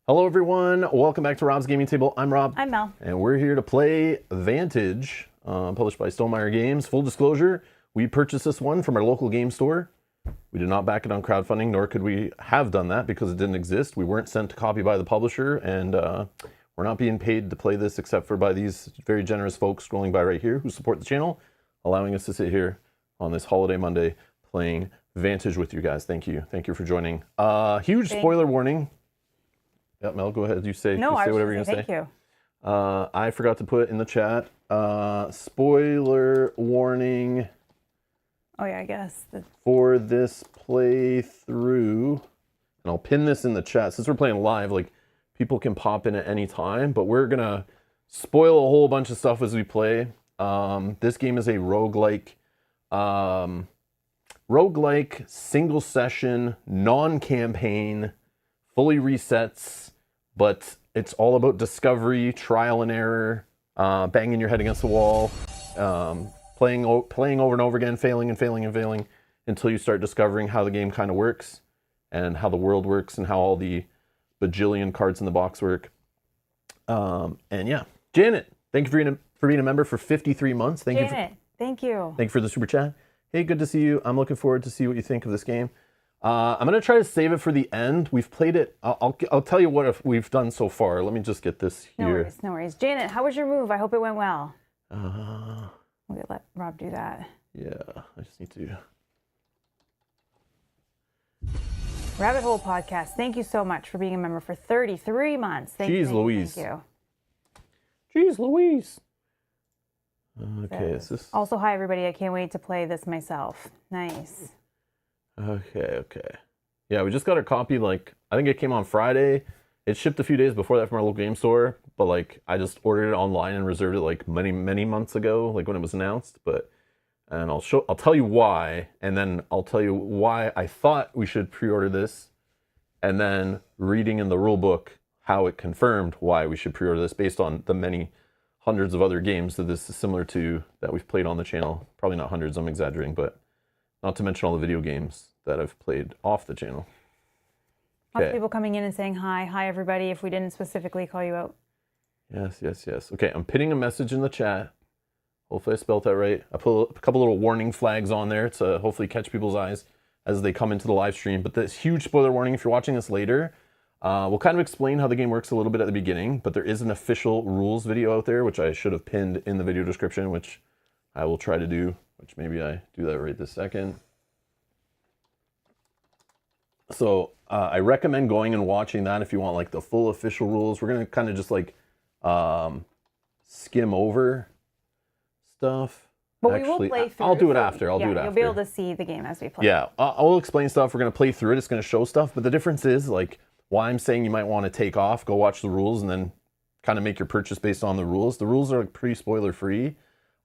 Hello everyone, welcome back to Rob's Gaming Table. I'm Rob. I'm Mel. And we're here to play Vantage, published by Stonemaier Games. Full disclosure, we purchased this one from our local game store. We did not back it on crowdfunding, nor could we have done that because it didn't exist. We weren't sent a copy by the publisher, and we're not being paid to play this except for by these very generous folks scrolling by right here who support the channel, allowing us to sit here on this holiday Monday playing Vantage with you guys. Thank you. Thank you for joining. Huge spoiler warning. Yeah, Mel, go ahead. You say whatever you're going to say. Thank you. I forgot to put in the chat, spoiler warning. Oh yeah, I guess. For this playthrough. And I'll pin this in the chat. Since we're playing live, like, people can pop in at any time, but we're going to spoil a whole bunch of stuff as we play. This game is a roguelike, single session, non-campaign, fully resets, but it's all about discovery, trial and error, banging your head against the wall, playing over and over again, failing and failing and failing until you start discovering how the game kind of works and how the world works and how all the bajillion cards in the box work. And yeah, Janet, thank you for being a member for 53 months. Thank you. Thank you for the super chat. Hey, good to see you. I'm looking forward to see what you think of this game. I'm going to try to save it for the end. We've played it. I'll tell you what we've done so far. Let me just get this here. No worries. Janet, how was your move? I hope it went well. We'll let Rob do that. Yeah, I just need to. Rabbit Hole Podcast, thank you so much for being a member for 33 months. Thank you. Louise. Thank you. Jeez Louise. Okay, is this... Also, hi everybody. I can't wait to play this myself. Nice. Okay. Yeah, we just got our copy, like, I think it came on Friday. It shipped a few days before that from our local game store, but, like, I just ordered it online and reserved it, like, many months ago, like, when it was announced, and I'll tell you why, and then I'll tell you why I thought we should pre-order this, and then reading in the rule book how it confirmed why we should pre-order this based on the many hundreds of other games that this is similar to that we've played on the channel. Probably not hundreds, I'm exaggerating, but not to mention all the video games that I've played off the channel. Lots of people coming in and saying hi. Hi, everybody, if we didn't specifically call you out. Yes. Okay, I'm pinning a message in the chat. Hopefully I spelled that right. I put a couple little warning flags on there to hopefully catch people's eyes as they come into the live stream. But this huge spoiler warning, if you're watching this later, we'll kind of explain how the game works a little bit at the beginning, but there is an official rules video out there, which I should have pinned in the video description, which I will try to do, which maybe I do that right this second. So I recommend going and watching that if you want like the full official rules. We're going to kind of just like skim over stuff. But we will play through. I'll do it after. I'll do it after. You'll be able to see the game as we play. Yeah, I'll explain stuff. We're going to play through it. It's going to show stuff. But the difference is like why I'm saying you might want to take off, go watch the rules, and then kind of make your purchase based on the rules. The rules are like pretty spoiler free.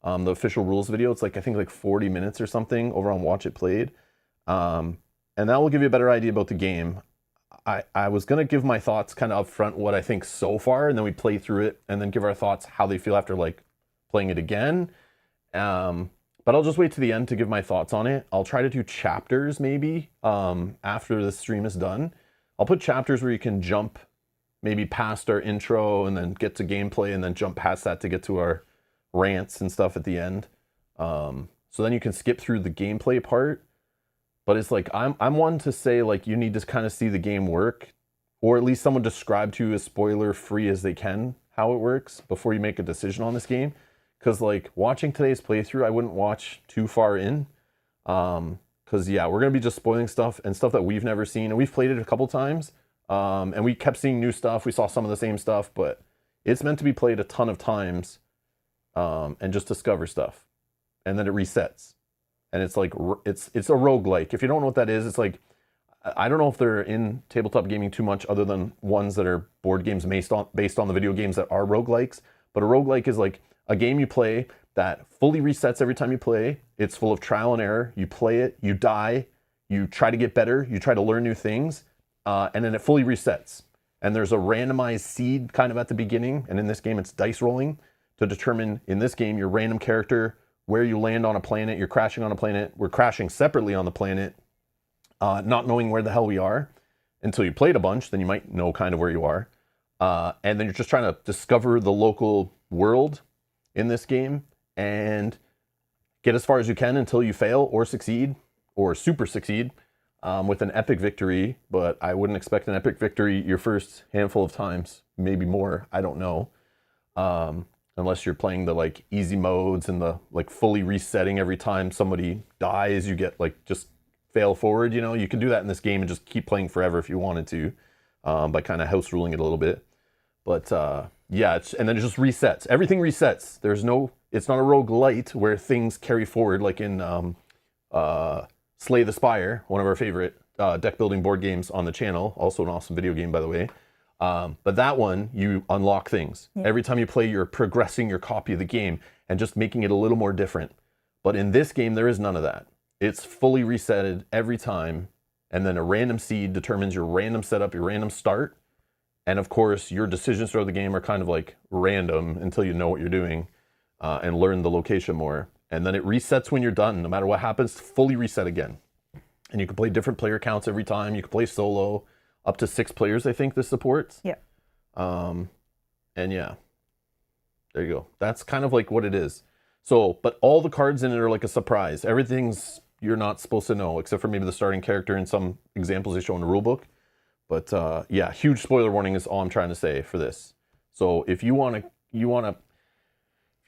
The official rules video, it's like I think like 40 minutes or something over on Watch It Played. And that will give you a better idea about the game. I was going to give my thoughts kind of up front what I think so far, and then we play through it and then give our thoughts how they feel after like playing it again. But I'll just wait to the end to give my thoughts on it. I'll try to do chapters maybe after the stream is done. I'll put chapters where you can jump maybe past our intro and then get to gameplay and then jump past that to get to our rants and stuff at the end. So then you can skip through the gameplay part. But it's like, I'm one to say, like, you need to kind of see the game work, or at least someone describe to you as spoiler-free as they can how it works before you make a decision on this game. Because, like, watching today's playthrough, I wouldn't watch too far in. Because, yeah, we're going to be just spoiling stuff and stuff that we've never seen. And we've played it a couple times, and we kept seeing new stuff. We saw some of the same stuff, but it's meant to be played a ton of times and just discover stuff. And then it resets. And it's like, it's a roguelike. If you don't know what that is, it's like, I don't know if they're in tabletop gaming too much other than ones that are board games based on the video games that are roguelikes. But a roguelike is like a game you play that fully resets every time you play. It's full of trial and error. You play it, you die, you try to get better, you try to learn new things, and then it fully resets. And there's a randomized seed kind of at the beginning. And in this game, it's dice rolling to determine, in this game, your random character, where you land on a planet. You're crashing on a planet. We're crashing separately on the planet, not knowing where the hell we are. until you played a bunch, then you might know kind of where you are. And then you're just trying to discover the local world in this game and get as far as you can until you fail or succeed or super succeed with an epic victory. But I wouldn't expect an epic victory your first handful of times, maybe more. I don't know. Unless you're playing the like easy modes and the like fully resetting every time somebody dies, you get like just fail forward. You know, you can do that in this game and just keep playing forever if you wanted to, by kind of house ruling it a little bit. But yeah, and then it just resets. Everything resets. It's not a roguelite where things carry forward like in Slay the Spire, one of our favorite deck building board games on the channel. Also an awesome video game, by the way. But that one, you unlock things. Yeah. Every time you play, you're progressing your copy of the game and just making it a little more different. But in this game, there is none of that. It's fully resetted every time. And then a random seed determines your random setup, your random start. And of course, your decisions throughout the game are kind of like random until you know what you're doing and learn the location more. And then it resets when you're done. No matter what happens, fully reset again. And you can play different player counts every time. You can play solo. Up to 6 players, I think this supports. Yeah. And yeah, there you go. That's kind of like what it is. So, but all the cards in it are like a surprise. Everything's you're not supposed to know, except for maybe the starting character and some examples they show in the rule book. But yeah, huge spoiler warning is all I'm trying to say for this. So if you want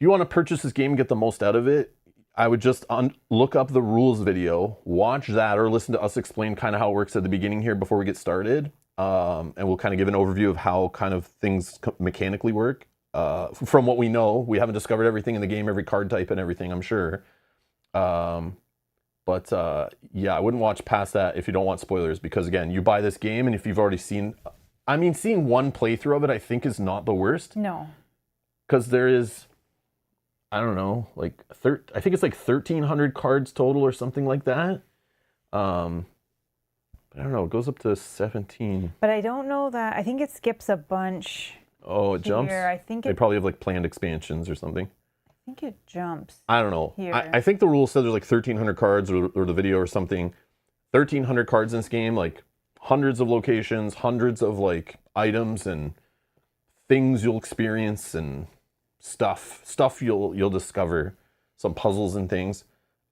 to purchase this game and get the most out of it, I would just look up the rules video, watch that, or listen to us explain kind of how it works at the beginning here before we get started. And we'll kind of give an overview of how kind of things mechanically work. From what we know, we haven't discovered everything in the game, every card type and everything, I'm sure. But yeah, I wouldn't watch past that if you don't want spoilers, because again, you buy this game and if you've already seeing one playthrough of it, I think is not the worst. No. Because there is, I don't know, like I think it's like 1,300 cards total or something like that. I don't know. It goes up to 17. But I don't know that. I think it skips a bunch. Oh, it jumps? I think they probably have like planned expansions or something. I think it jumps. I don't know. I think the rules said there's like 1,300 cards or the video or something. 1,300 cards in this game, like hundreds of locations, hundreds of like items and things you'll experience and stuff you'll discover, some puzzles and things.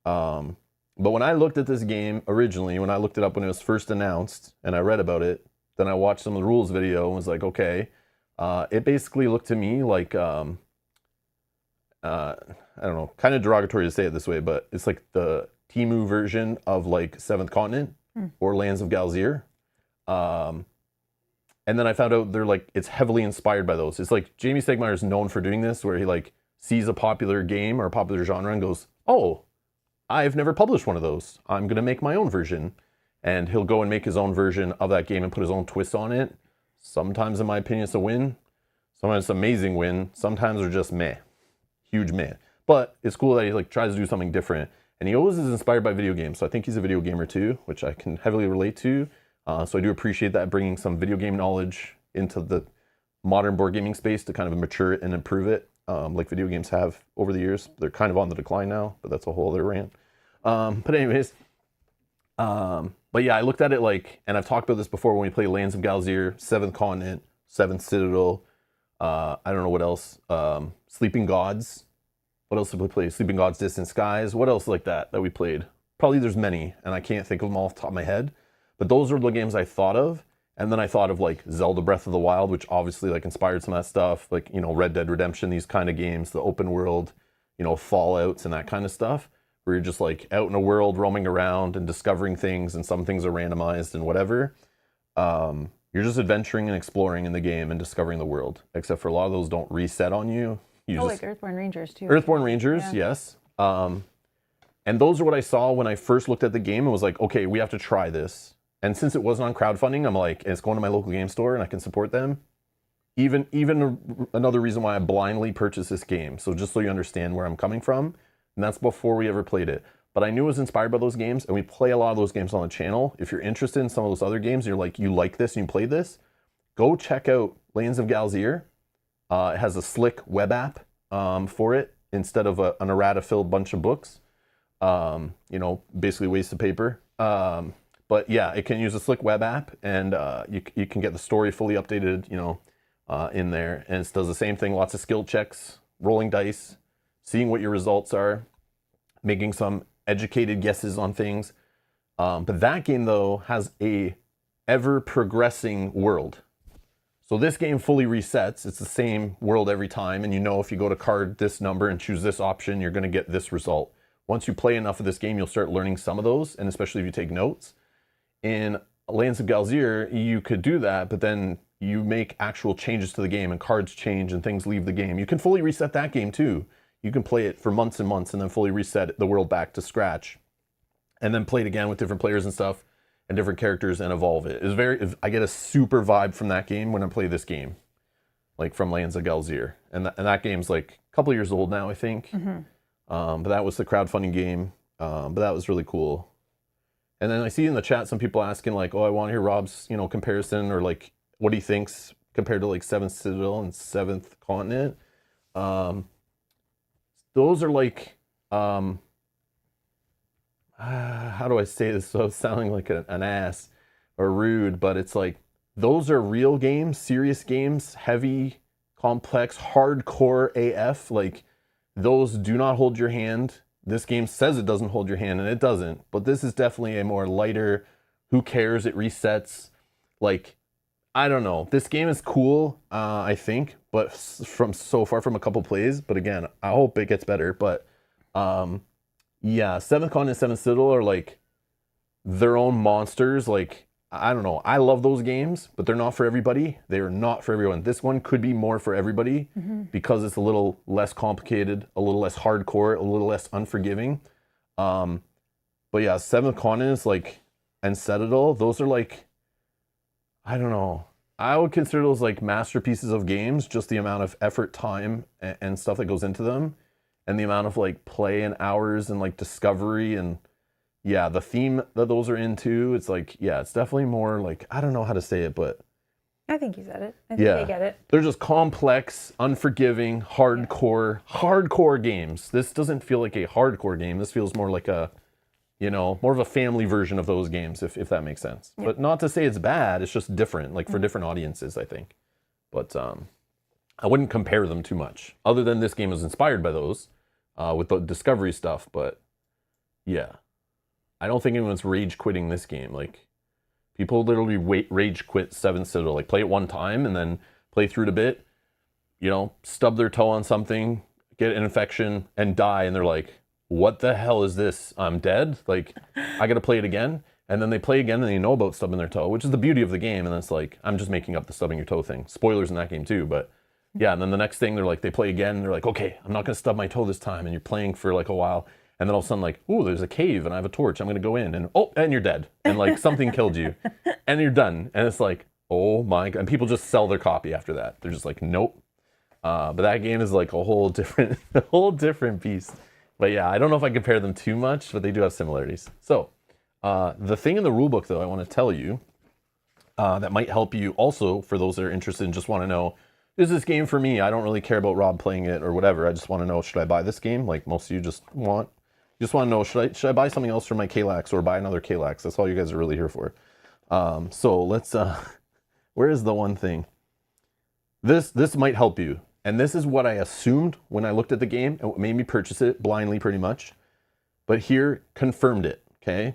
But when I looked at this game originally, when I looked it up when it was first announced and I read about it, then I watched some of the rules video and was like, okay, it basically looked to me like I don't know, kind of derogatory to say it this way, but it's like the Temu version of like Seventh Continent or Lands of Galzir. And then I found out it's heavily inspired by those. It's like Jamie Stegmaier is known for doing this, where he like sees a popular game or a popular genre and goes, oh, I've never published one of those. I'm going to make my own version. And he'll go and make his own version of that game and put his own twist on it. Sometimes, in my opinion, it's a win. Sometimes it's an amazing win. Sometimes they're just meh. Huge meh. But it's cool that he like tries to do something different. And he always is inspired by video games. So I think he's a video gamer too, which I can heavily relate to. So I do appreciate that, bringing some video game knowledge into the modern board gaming space to kind of mature it and improve it, like video games have over the years. They're kind of on the decline now, but that's a whole other rant. But anyways, but yeah, I looked at it like, and I've talked about this before when we play Lands of Galzir, Seventh Continent, Seventh Citadel, I don't know what else, Sleeping Gods. What else did we play? Sleeping Gods, Distant Skies. What else like that we played? Probably there's many, and I can't think of them all off the top of my head. But those are the games I thought of. And then I thought of like Zelda Breath of the Wild, which obviously like inspired some of that stuff. Like, you know, Red Dead Redemption, these kind of games, the open world, you know, Fallouts and that kind of stuff, where you're just like out in a world roaming around and discovering things, and some things are randomized and whatever. You're just adventuring and exploring in the game and discovering the world. Except for a lot of those don't reset on you. Like Earthborn Rangers too. Earthborn Rangers, yeah. Yes. And those are what I saw when I first looked at the game and was like, okay, we have to try this. And since it wasn't on crowdfunding, I'm like, it's going to my local game store and I can support them. Even another reason why I blindly purchased this game. So just so you understand where I'm coming from. And that's before we ever played it. But I knew it was inspired by those games, and we play a lot of those games on the channel. If you're interested in some of those other games, and you're like, you like this and you played this, go check out Lands of Galzir. It has a slick web app for it instead of an errata-filled bunch of books. You know, basically waste of paper. But yeah, it can use a slick web app, and you can get the story fully updated, in there. And it does the same thing, lots of skill checks, rolling dice, seeing what your results are, making some educated guesses on things. But that game, though, has a ever-progressing world. So this game fully resets. It's the same world every time, and if you go to card this number and choose this option, you're going to get this result. Once you play enough of this game, you'll start learning some of those, and especially if you take notes. In Lands of Galzier, you could do that, but then you make actual changes to the game, and cards change, and things leave the game. You can fully reset that game, too. You can play it for months and months, and then fully reset the world back to scratch, and then play it again with different players and stuff, and different characters, and evolve it. I get a super vibe from that game when I play this game, like from Lands of Galzier. And that game's like a couple years old now, I think. But that was the crowdfunding game. But that was really cool. And then I see in the chat some people asking like, oh, I want to hear Rob's, comparison, or like what he thinks compared to like 7th Citadel and 7th Continent. Those are like, how do I say this so sounding like an ass or rude, but it's like, those are real games, serious games, heavy, complex, hardcore AF. Like, those do not hold your hand. This game says it doesn't hold your hand, and it doesn't. But this is definitely a more lighter, who cares, it resets. Like, I don't know. This game is cool, I think, but from so far from a couple plays. But again, I hope it gets better. But yeah, 7th Continent and 7th Citadel are like their own monsters. Like, I don't know. I love those games, but they're not for everybody. They are not for everyone. This one could be more for everybody because it's a little less complicated, a little less hardcore, a little less unforgiving. But yeah, 7th Continent is like, and Citadel, those are like, I don't know. I would consider those like masterpieces of games, just the amount of effort, time, and stuff that goes into them, and the amount of like play and hours and like discovery, and yeah, the theme that those are into. It's like, yeah, it's definitely more like, I don't know how to say it, but I think you said it. I think I get it. They're just complex, unforgiving, hardcore games. This doesn't feel like a hardcore game. This feels more like a, more of a family version of those games, if that makes sense. Yeah. But not to say it's bad, it's just different, like for different audiences, I think. But I wouldn't compare them too much, other than this game was inspired by those with the discovery stuff. But yeah, I don't think anyone's rage quitting this game. Like, people literally rage quit 7th Citadel, like play it one time and then play through it a bit, stub their toe on something, get an infection, and die, and they're like, what the hell is this? I'm dead? Like, I gotta play it again? And then they play again and they know about stubbing their toe, which is the beauty of the game, and it's like, I'm just making up the stubbing your toe thing. Spoilers in that game too, but yeah, and then the next thing, they play again, and they're like, okay, I'm not gonna stub my toe this time, and you're playing for like a while, and then all of a sudden, like, ooh, there's a cave, and I have a torch, I'm gonna go in, and you're dead, and like, something killed you, and you're done, and it's like, oh my God, and people just sell their copy after that. They're just like, nope. But that game is like a whole different beast. But yeah, I don't know if I compare them too much, but they do have similarities. So, the thing in the rulebook, though, I want to tell you, that might help you also, for those that are interested and just want to know, is this game for me? I don't really care about Rob playing it or whatever. I just want to know, should I buy this game? Like most of you just want to know, should I buy something else for my Kalax or buy another Kalax? That's all you guys are really here for. So let's, where is the one thing? This might help you. And this is what I assumed when I looked at the game. It made me purchase it blindly pretty much. But here confirmed it, okay?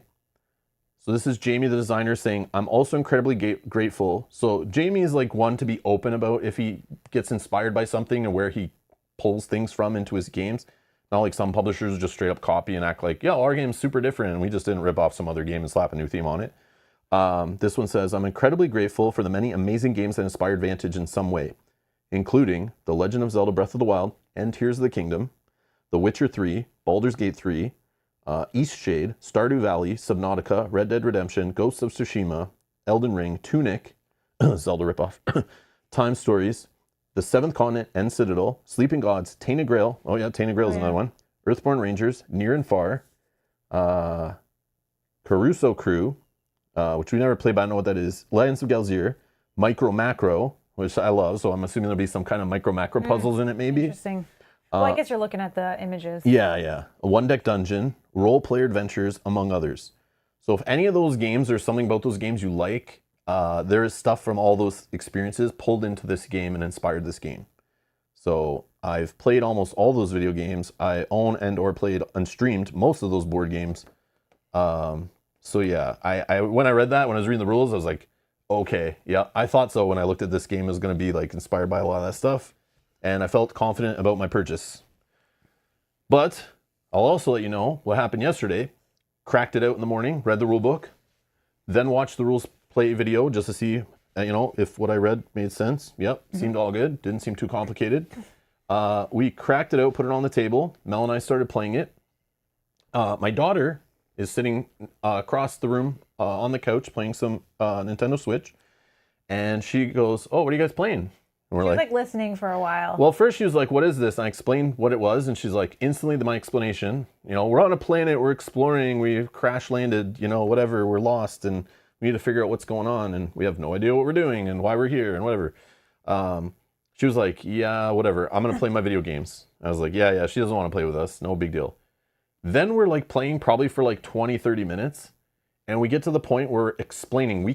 So this is Jamie, the designer, saying, I'm also incredibly grateful. So Jamie is like one to be open about if he gets inspired by something and where he pulls things from into his games. Not like some publishers just straight up copy and act like, yeah, our game's super different and we just didn't rip off some other game and slap a new theme on it. This one says, I'm incredibly grateful for the many amazing games that inspired Vantage in some way, including The Legend of Zelda Breath of the Wild and Tears of the Kingdom, The Witcher 3, Baldur's Gate 3, Eastshade, Stardew Valley, Subnautica, Red Dead Redemption, Ghosts of Tsushima, Elden Ring, Tunic, Zelda ripoff, Time Stories, The 7th Continent and Citadel, Sleeping Gods, Tainted Grail, oh yeah, Tainted Grail is another one, Earthborn Rangers, Near and Far, Caruso Crew, which we never played, but I know what that is, Lands of Galzier, Micro Macro, which I love, so I'm assuming there'll be some kind of micro macro puzzles in it, maybe. Interesting. Well, I guess you're looking at the images. Yeah. A one-deck dungeon, role-player adventures, among others. So if any of those games or something about those games you like, there is stuff from all those experiences pulled into this game and inspired this game. So I've played almost all those video games. I own and or played and streamed most of those board games. So yeah, I when I read that, when I was reading the rules, I was like, okay, yeah, I thought so when I looked at this game. It was going to be like inspired by a lot of that stuff. And I felt confident about my purchase. But I'll also let you know what happened yesterday. Cracked it out in the morning, read the rule book, then watched the rules play video just to see, if what I read made sense. Yep, seemed all good. Didn't seem too complicated. We cracked it out, put it on the table. Mel and I started playing it. My daughter is sitting across the room on the couch playing some Nintendo Switch. And she goes, "Oh, what are you guys playing?" And She was like listening for a while. Well, first she was like, "What is this?" And I explained what it was. And she's like, instantly to my explanation, we're on a planet, we're exploring, we crash landed, whatever, we're lost. And we need to figure out what's going on. And we have no idea what we're doing and why we're here and whatever. She was like, "Yeah, whatever. I'm going to play my video games." I was like, yeah, she doesn't want to play with us. No big deal. Then we're like playing probably for like 20, 30 minutes. And we get to the point where we're explaining. We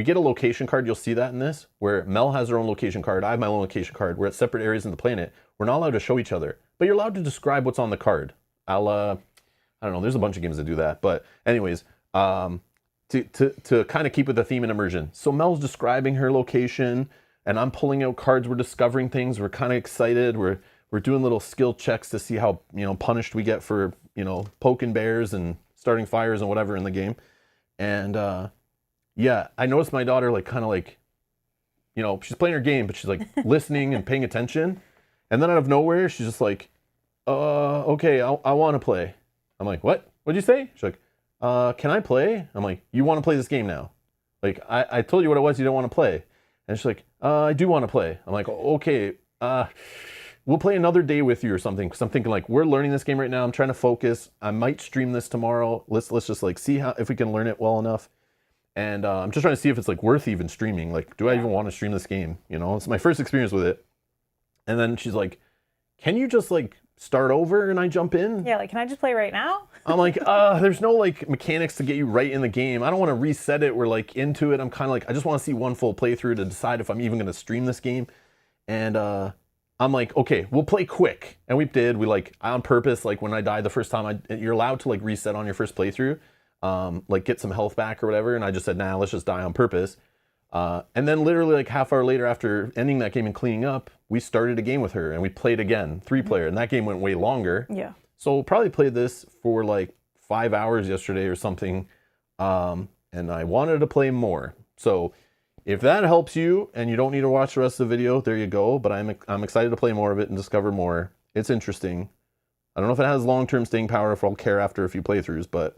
get a location card. You'll see that in this, where Mel has her own location card. I have my own location card. We're at separate areas in the planet. We're not allowed to show each other, but you're allowed to describe what's on the card. I don't know. There's a bunch of games that do that. But anyways, to kind of keep with the theme and immersion. So Mel's describing her location and I'm pulling out cards. We're discovering things. We're kind of excited. We're doing little skill checks to see how, punished we get for, poking bears and starting fires and whatever in the game. And, yeah, I noticed my daughter she's playing her game, but she's like listening and paying attention. And then out of nowhere, she's just like, okay, I want to play. I'm like, what? What'd you say? She's like, can I play? I'm like, you want to play this game now? Like, I told you what it was you don't want to play. And she's like, I do want to play. I'm like, okay, we'll play another day with you or something. Because I'm thinking like, we're learning this game right now. I'm trying to focus. I might stream this tomorrow. Let's just like see if we can learn it well enough. And I'm just trying to see if it's like worth even streaming. Like, do I even want to stream this game? It's my first experience with it. And then she's like, can you just like start over and I jump in? Yeah, like, can I just play right now? I'm like, there's no like mechanics to get you right in the game. I don't want to reset it. We're like into it. I'm kind of like, I just want to see one full playthrough to decide if I'm even going to stream this game. And I'm like, okay, we'll play quick. And we did. We like on purpose, like when I died the first time, you're allowed to like reset on your first playthrough. Like get some health back or whatever. And I just said, nah, let's just die on purpose. And then literally like half hour later after ending that game and cleaning up, we started a game with her and we played again, 3-player. And that game went way longer. Yeah. So we'll probably played this for like 5 hours yesterday or something. And I wanted to play more. So if that helps you and you don't need to watch the rest of the video, there you go. But I'm excited to play more of it and discover more. It's interesting. I don't know if it has long-term staying power, if I'll care after a few playthroughs, but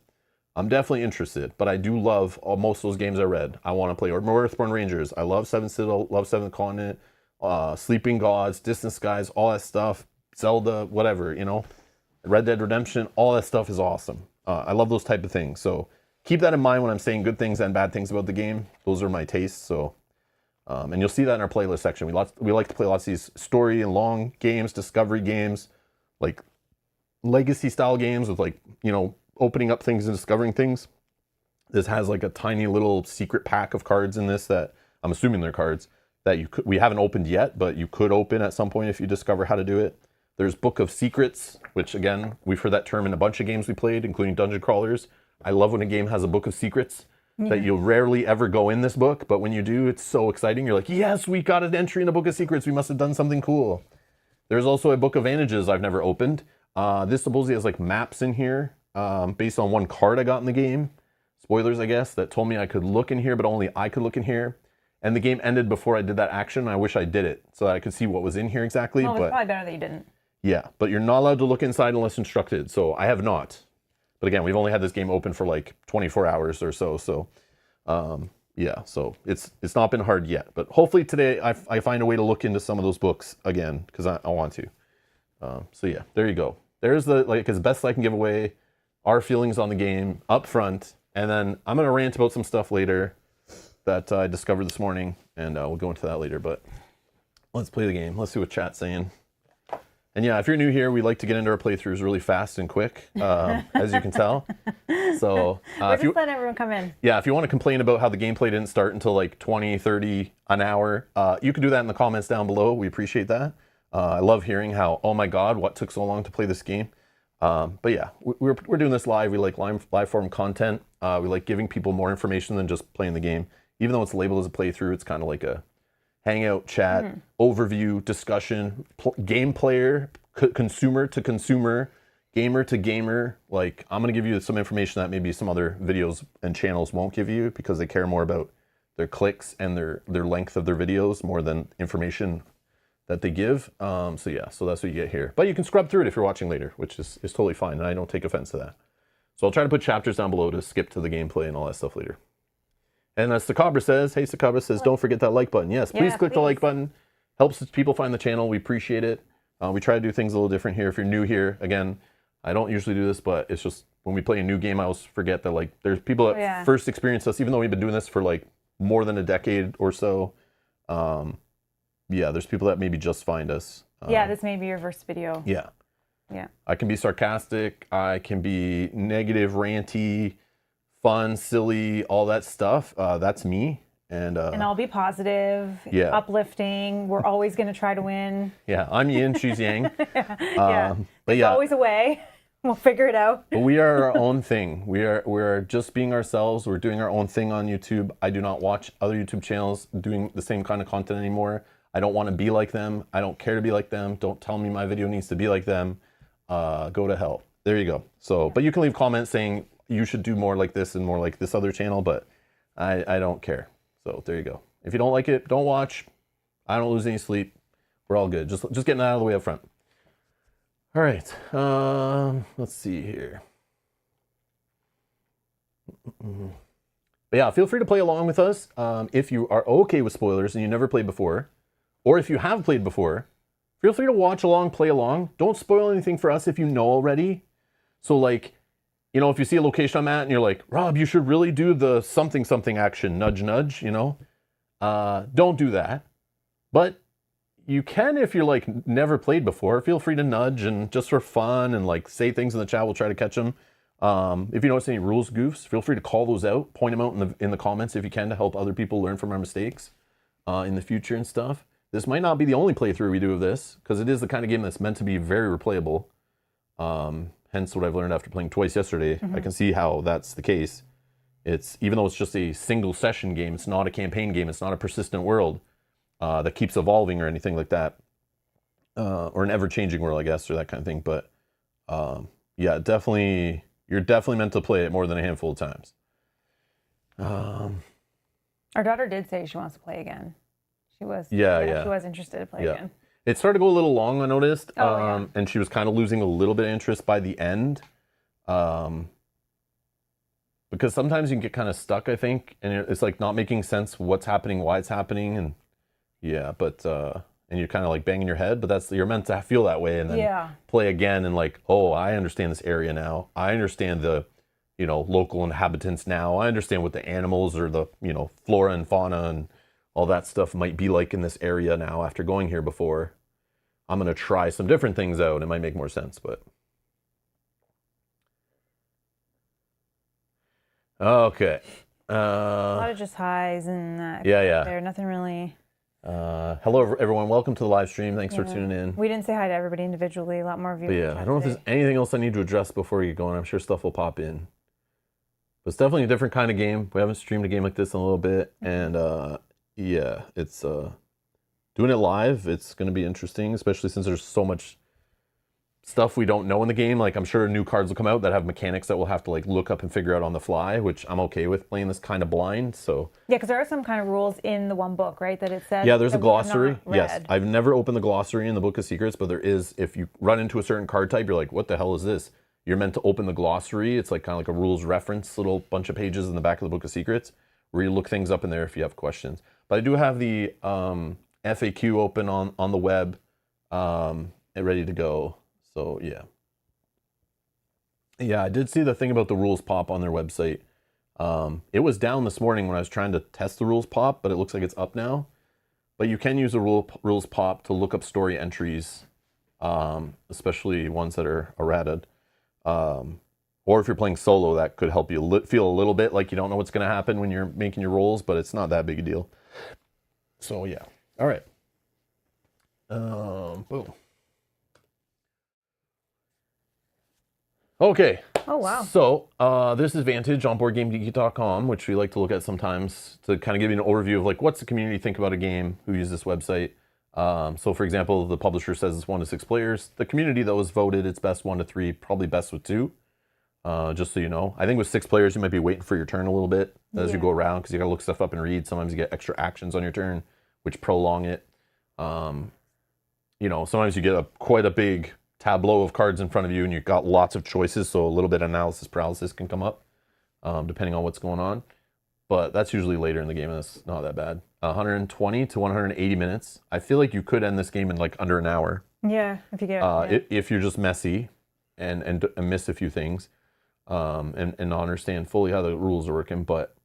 I'm definitely interested, but I do love most of those games I read. I want to play more Earthborn Rangers. I love Seventh Citadel, love Seventh Continent, Sleeping Gods, Distant Skies, all that stuff. Zelda, whatever, Red Dead Redemption, all that stuff is awesome. I love those type of things. So keep that in mind when I'm saying good things and bad things about the game. Those are my tastes. So, and you'll see that in our playlist section. We like to play lots of these story and long games, discovery games, like legacy style games with like, opening up things and discovering things. This has like a tiny little secret pack of cards in this that I'm assuming they're cards that we haven't opened yet, but you could open at some point if you discover how to do it. There's Book of Secrets, which again, we've heard that term in a bunch of games we played, including Dungeon Crawlers. I love when a game has a Book of Secrets that you'll rarely ever go in this book, but when you do, it's so exciting. You're like, yes, we got an entry in the Book of Secrets. We must have done something cool. There's also a Book of Vantages I've never opened. This supposedly has like maps in here. Based on one card I got in the game, spoilers I guess, that told me I could look in here, but only I could look in here. And the game ended before I did that action. I wish I did it so that I could see what was in here exactly. Well, it's but probably better that you didn't. Yeah, but you're not allowed to look inside unless instructed. So I have not. But again, we've only had this game open for like 24 hours or so. So yeah, so it's not been hard yet. But hopefully today I find a way to look into some of those books again because I want to. So yeah, there you go. There's the as best I can give away our feelings on the game up front, and then I'm going to rant about some stuff later that I discovered this morning, and we'll go into that later, but let's play the game. Let's see what chat's saying. And yeah, if you're new here, we like to get into our playthroughs really fast and quick, as you can tell. So We're just letting everyone come in. yeah, if you want to complain about how the gameplay didn't start until like 20, 30 an hour, you can do that in the comments down below. We appreciate that. I love hearing how, oh my God, what took so long to play this game? But yeah, we're doing this live. We like live form content. We like giving people more information than just playing the game. Even though it's labeled as a playthrough, it's kind of like a hangout, chat, overview, discussion, game player, consumer to consumer, gamer to gamer. Like, I'm going to give you some information that maybe some other videos and channels won't give you because they care more about their clicks and their length of their videos more than information that they give. So yeah, so that's what you get here. But you can scrub through it if you're watching later, which is totally fine, and I don't take offense to that. So I'll try to put chapters down below to skip to the gameplay and all that stuff later. And as Sakabra says, hey, Sakabra says, don't forget that like button. Yes, please click the like button. Helps people find the channel. We appreciate it. We try to do things a little different here. If you're new here, again, I don't usually do this, but it's just when we play a new game, I always forget that like there's people that first experience us, even though we've been doing this for like more than a decade or so. Yeah, there's people that maybe just find us. Yeah, this may be your first video. Yeah. Yeah. I can be sarcastic. I can be negative, ranty, fun, silly, all that stuff. That's me. And I'll be positive, uplifting. We're always going to try to win. Yeah, I'm yin, she's yang. Yeah. But yeah, always a way. We'll figure it out. But we are our own thing. We're just being ourselves. We're doing our own thing on YouTube. I do not watch other YouTube channels doing the same kind of content anymore. I don't want to be like them. I don't care to be like them. Don't tell me my video needs to be like them. Go to hell. There you go. So, but you can leave comments saying you should do more like this and more like this other channel, but I don't care. So there you go. If you don't like it, don't watch. I don't lose any sleep. We're all good. Just getting that out of the way up front. All right. Let's see here. But yeah, feel free to play along with us. If you are okay with spoilers and you never played before, or if you have played before, feel free to watch along, play along. Don't spoil anything for us if you know already. So like, you know, if you see a location I'm at and you're like, Rob, you should really do the something something action, nudge nudge, you know, don't do that. But you can, if you're like never played before, feel free to nudge and just for fun and like say things in the chat. We'll try to catch them. If you notice any rules goofs, feel free to call those out, point them out in the comments if you can to help other people learn from our mistakes in the future and stuff. This might not be the only playthrough we do of this because it is the kind of game that's meant to be very replayable. Hence what I've learned after playing twice yesterday. I can see how that's the case. It's even though it's just a single session game, it's not a campaign game, it's not a persistent world that keeps evolving or anything like that. Or an ever-changing world, I guess, or that kind of thing. But yeah, definitely, you're definitely meant to play it more than a handful of times. Our daughter did say she wants to play again. She was she was interested to play again. It started to go a little long, I noticed, and she was kind of losing a little bit of interest by the end. Because sometimes you can get kind of stuck, I think, and it's like not making sense what's happening, why it's happening, and and you're kind of like banging your head, but you're meant to feel that way and then play again and like, oh, I understand this area now. I understand the, you know, local inhabitants now. I understand what the animals or the, you know, flora and fauna and all that stuff might be like in this area now after going here before. I'm going to try some different things out. It might make more sense, but. Okay. A lot of just highs and there, nothing really. Hello, everyone. Welcome to the live stream. Thanks for tuning in. We didn't say hi to everybody individually. A lot more viewers. Yeah, I don't know if there's anything else I need to address before we get going. I'm sure stuff will pop in. But it's definitely a different kind of game. We haven't streamed a game like this in a little bit. And yeah, it's doing it live. It's going to be interesting, especially since there's so much stuff we don't know in the game. Like, I'm sure new cards will come out that have mechanics that we'll have to like look up and figure out on the fly, which I'm okay with playing this kind of blind. So yeah, because there are some kind of rules in the one book, right? That it says. Yeah, there's a glossary. Yes, I've never opened the glossary in the Book of Secrets, but there is. If you run into a certain card type, you're like, what the hell is this? You're meant to open the glossary. It's like kind of like a rules reference, little bunch of pages in the back of the Book of Secrets where you look things up in there if you have questions. But I do have the FAQ open on the web and ready to go. So yeah. Yeah, I did see the thing about the rules pop on their website. It was down this morning when I was trying to test the rules pop, but it looks like it's up now. But you can use the rules pop to look up story entries especially ones that are errated. Or if you're playing solo, that could help you feel a little bit like you don't know what's going to happen when you're making your rolls, but it's not that big a deal. So yeah. All right. Boom. Okay. Oh, wow. So this is Vantage on BoardGameGeek.com, which we like to look at sometimes to kind of give you an overview of like what's the community think about a game, who uses this website. So for example, the publisher says it's 1 to 6 players. The community though has voted it's best 1 to 3, probably best with 2. Just so you know, I think with 6 players you might be waiting for your turn a little bit as you go around because you got to look stuff up and read. Sometimes you get extra actions on your turn, which prolong it. Sometimes you get quite a big tableau of cards in front of you and you've got lots of choices, so a little bit of analysis paralysis can come up depending on what's going on, but that's usually later in the game and that's not that bad. 120 to 180 minutes. I feel like you could end this game in like under an hour. Yeah, if you get if you're just messy and miss a few things and not understand fully how the rules are working. But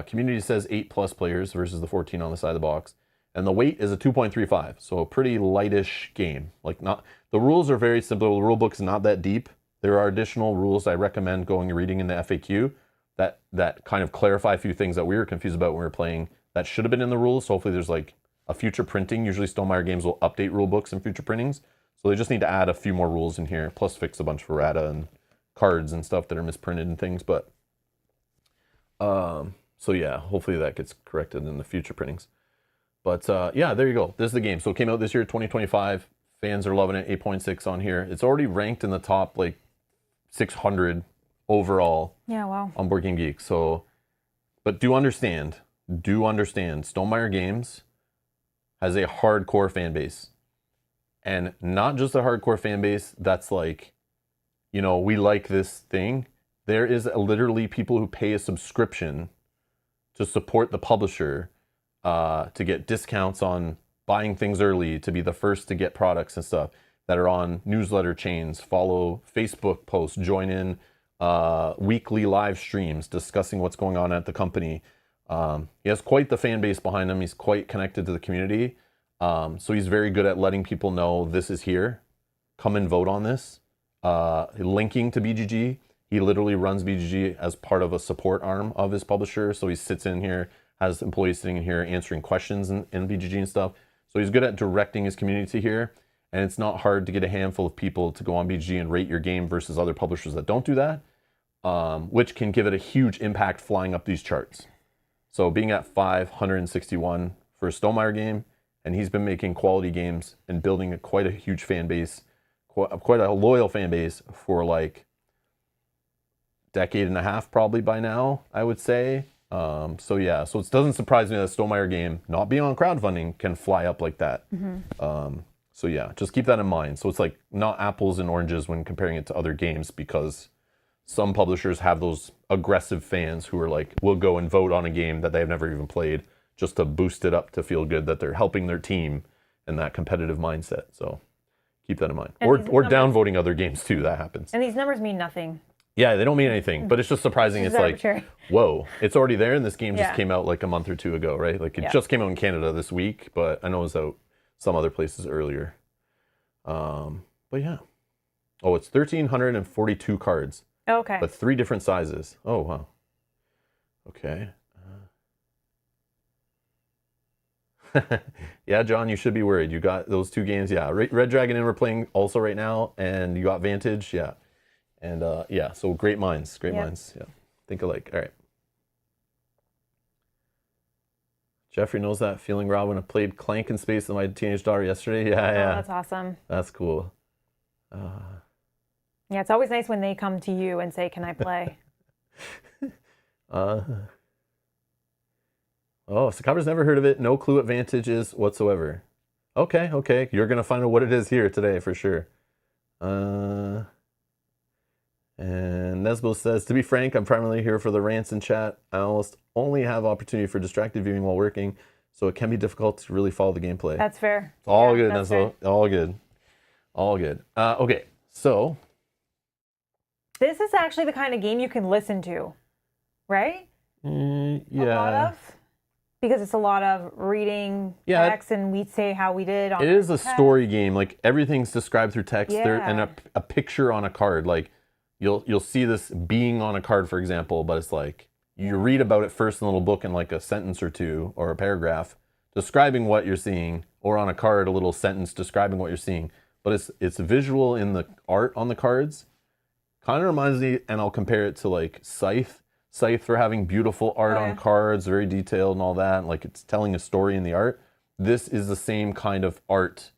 community says 8+ players versus the 14 on the side of the box. And the weight is a 2.35, so a pretty lightish game. The rules are very simple. The rule book is not that deep. There are additional rules I recommend going and reading in the FAQ that kind of clarify a few things that we were confused about when we were playing that should have been in the rules. So hopefully there's like a future printing. Usually Stonemaier games will update rule books and future printings. So they just need to add a few more rules in here, plus fix a bunch of errata and cards and stuff that are misprinted and things. But so yeah, hopefully that gets corrected in the future printings. But yeah, there you go. This is the game. So it came out this year, 2025. Fans are loving it. 8.6 on here. It's already ranked in the top like 600 overall. Yeah, wow. On Board Game Geek. So, but do understand, Stonemaier Games has a hardcore fan base, and not just a hardcore fan base that's like, we like this thing. There is literally people who pay a subscription to support the publisher. To get discounts on buying things early, to be the first to get products and stuff, that are on newsletter chains, follow Facebook posts, join in weekly live streams discussing what's going on at the company. He has quite the fan base behind him. He's quite connected to the community. So he's very good at letting people know this is here. Come and vote on this. Linking to BGG. He literally runs BGG as part of a support arm of his publisher. So he sits in here, has employees sitting in here answering questions in BGG and stuff. So he's good at directing his community to here. And it's not hard to get a handful of people to go on BGG and rate your game versus other publishers that don't do that, which can give it a huge impact flying up these charts. So being at 561 for a Stonemaier game, and he's been making quality games and building quite a huge fan base, quite a loyal fan base for like decade and a half probably by now, I would say. So yeah, so it doesn't surprise me that a Stonemaier game, not being on crowdfunding, can fly up like that. So yeah, just keep that in mind. So it's like not apples and oranges when comparing it to other games, because some publishers have those aggressive fans who are like, will go and vote on a game that they've never even played just to boost it up to feel good that they're helping their team in that competitive mindset. So keep that in mind. Or downvoting other games too, that happens. And these numbers mean nothing. Yeah, they don't mean anything, but it's just surprising. It's like, whoa, it's already there, and this game just came out like a month or two ago, right? Like it just came out in Canada this week, but I know it was out some other places earlier. But yeah. Oh, it's 1,342 cards. Okay. But 3 different sizes. Oh, wow. Okay. Yeah, John, you should be worried. You got those 2 games. Yeah, Red Dragon Inn we're playing also right now, and you got Vantage. Yeah. And yeah, so great minds. Yeah. Think alike. All right. Jeffrey knows that feeling, Rob, when I played Clank in Space with my teenage daughter yesterday. Yeah, yeah. That's awesome. That's cool. Yeah, it's always nice when they come to you and say, can I play? Oh, Sakabra's never heard of it. No clue what Vantage is whatsoever. Okay. You're going to find out what it is here today for sure. And Nesbo says, to be frank, I'm primarily here for the rants and chat. I almost only have opportunity for distracted viewing while working, so it can be difficult to really follow the gameplay. That's fair. It's all good, Nesbo. All good. Okay, so. This is actually the kind of game you can listen to, right? Yeah. A lot of? Because it's a lot of reading text, and we say how we did on it is a text. story game. Like everything's described through text there, and Yeah. a picture on a card. Like you'll see this being on a card, for example, but it's like you read about it first in a little book in like a sentence or two or a paragraph describing what you're seeing, or on a card a little sentence describing what you're seeing. But it's visual in the art on the cards. Kind of reminds me, and I'll compare it to like Scythe. Scythe for having beautiful art on cards, very detailed and all that. Like it's telling a story in the art. This is the same kind of art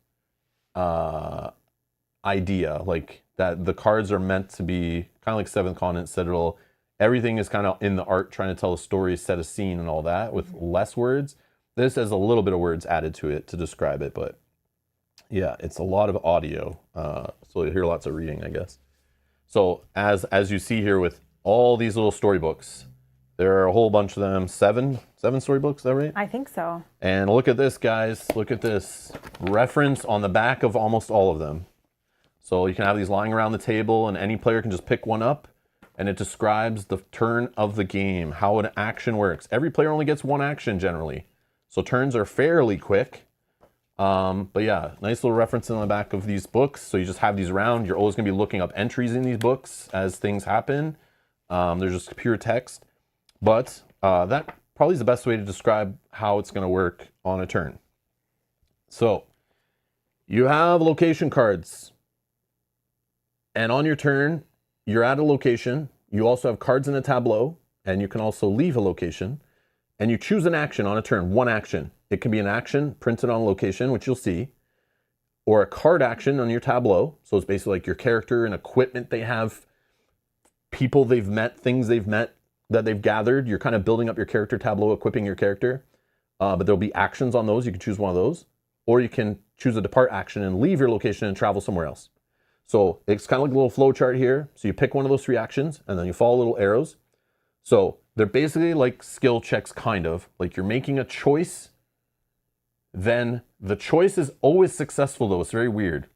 idea. Like that the cards are meant to be kind of like Seventh Continent, Citadel. Everything is kind of in the art trying to tell a story, set a scene and all that with less words. This has a little bit of words added to it to describe it, but yeah, it's a lot of audio. So you'll hear lots of reading, I guess. So as you see here with all these little storybooks, there are a whole bunch of them. Seven storybooks, is that right? I think so. And look at this, guys. Look at this reference on the back of almost all of them. So you can have these lying around the table, and any player can just pick one up, and it describes the turn of the game, how an action works. Every player only gets one action generally, so turns are fairly quick. But yeah, nice little reference in the back of these books. So you just have these around. You're always going to be looking up entries in these books as things happen. There's just pure text. But that probably is the best way to describe how it's going to work on a turn. So you have location cards. And on your turn, you're at a location. You also have cards in a tableau. And you can also leave a location. And you choose an action on a turn, one action. It can be an action printed on a location, which you'll see, or a card action on your tableau. So it's basically like your character and equipment they have, people they've met, things they've met that they've gathered. You're kind of building up your character tableau, equipping your character. But there'll be actions on those. You can choose one of those. Or you can choose a depart action and leave your location and travel somewhere else. So it's kind of like a little flow chart here. So you pick one of those three actions and then you follow little arrows. So they're basically like skill checks, kind of. Like you're making a choice. Then the choice is always successful, though. It's very weird.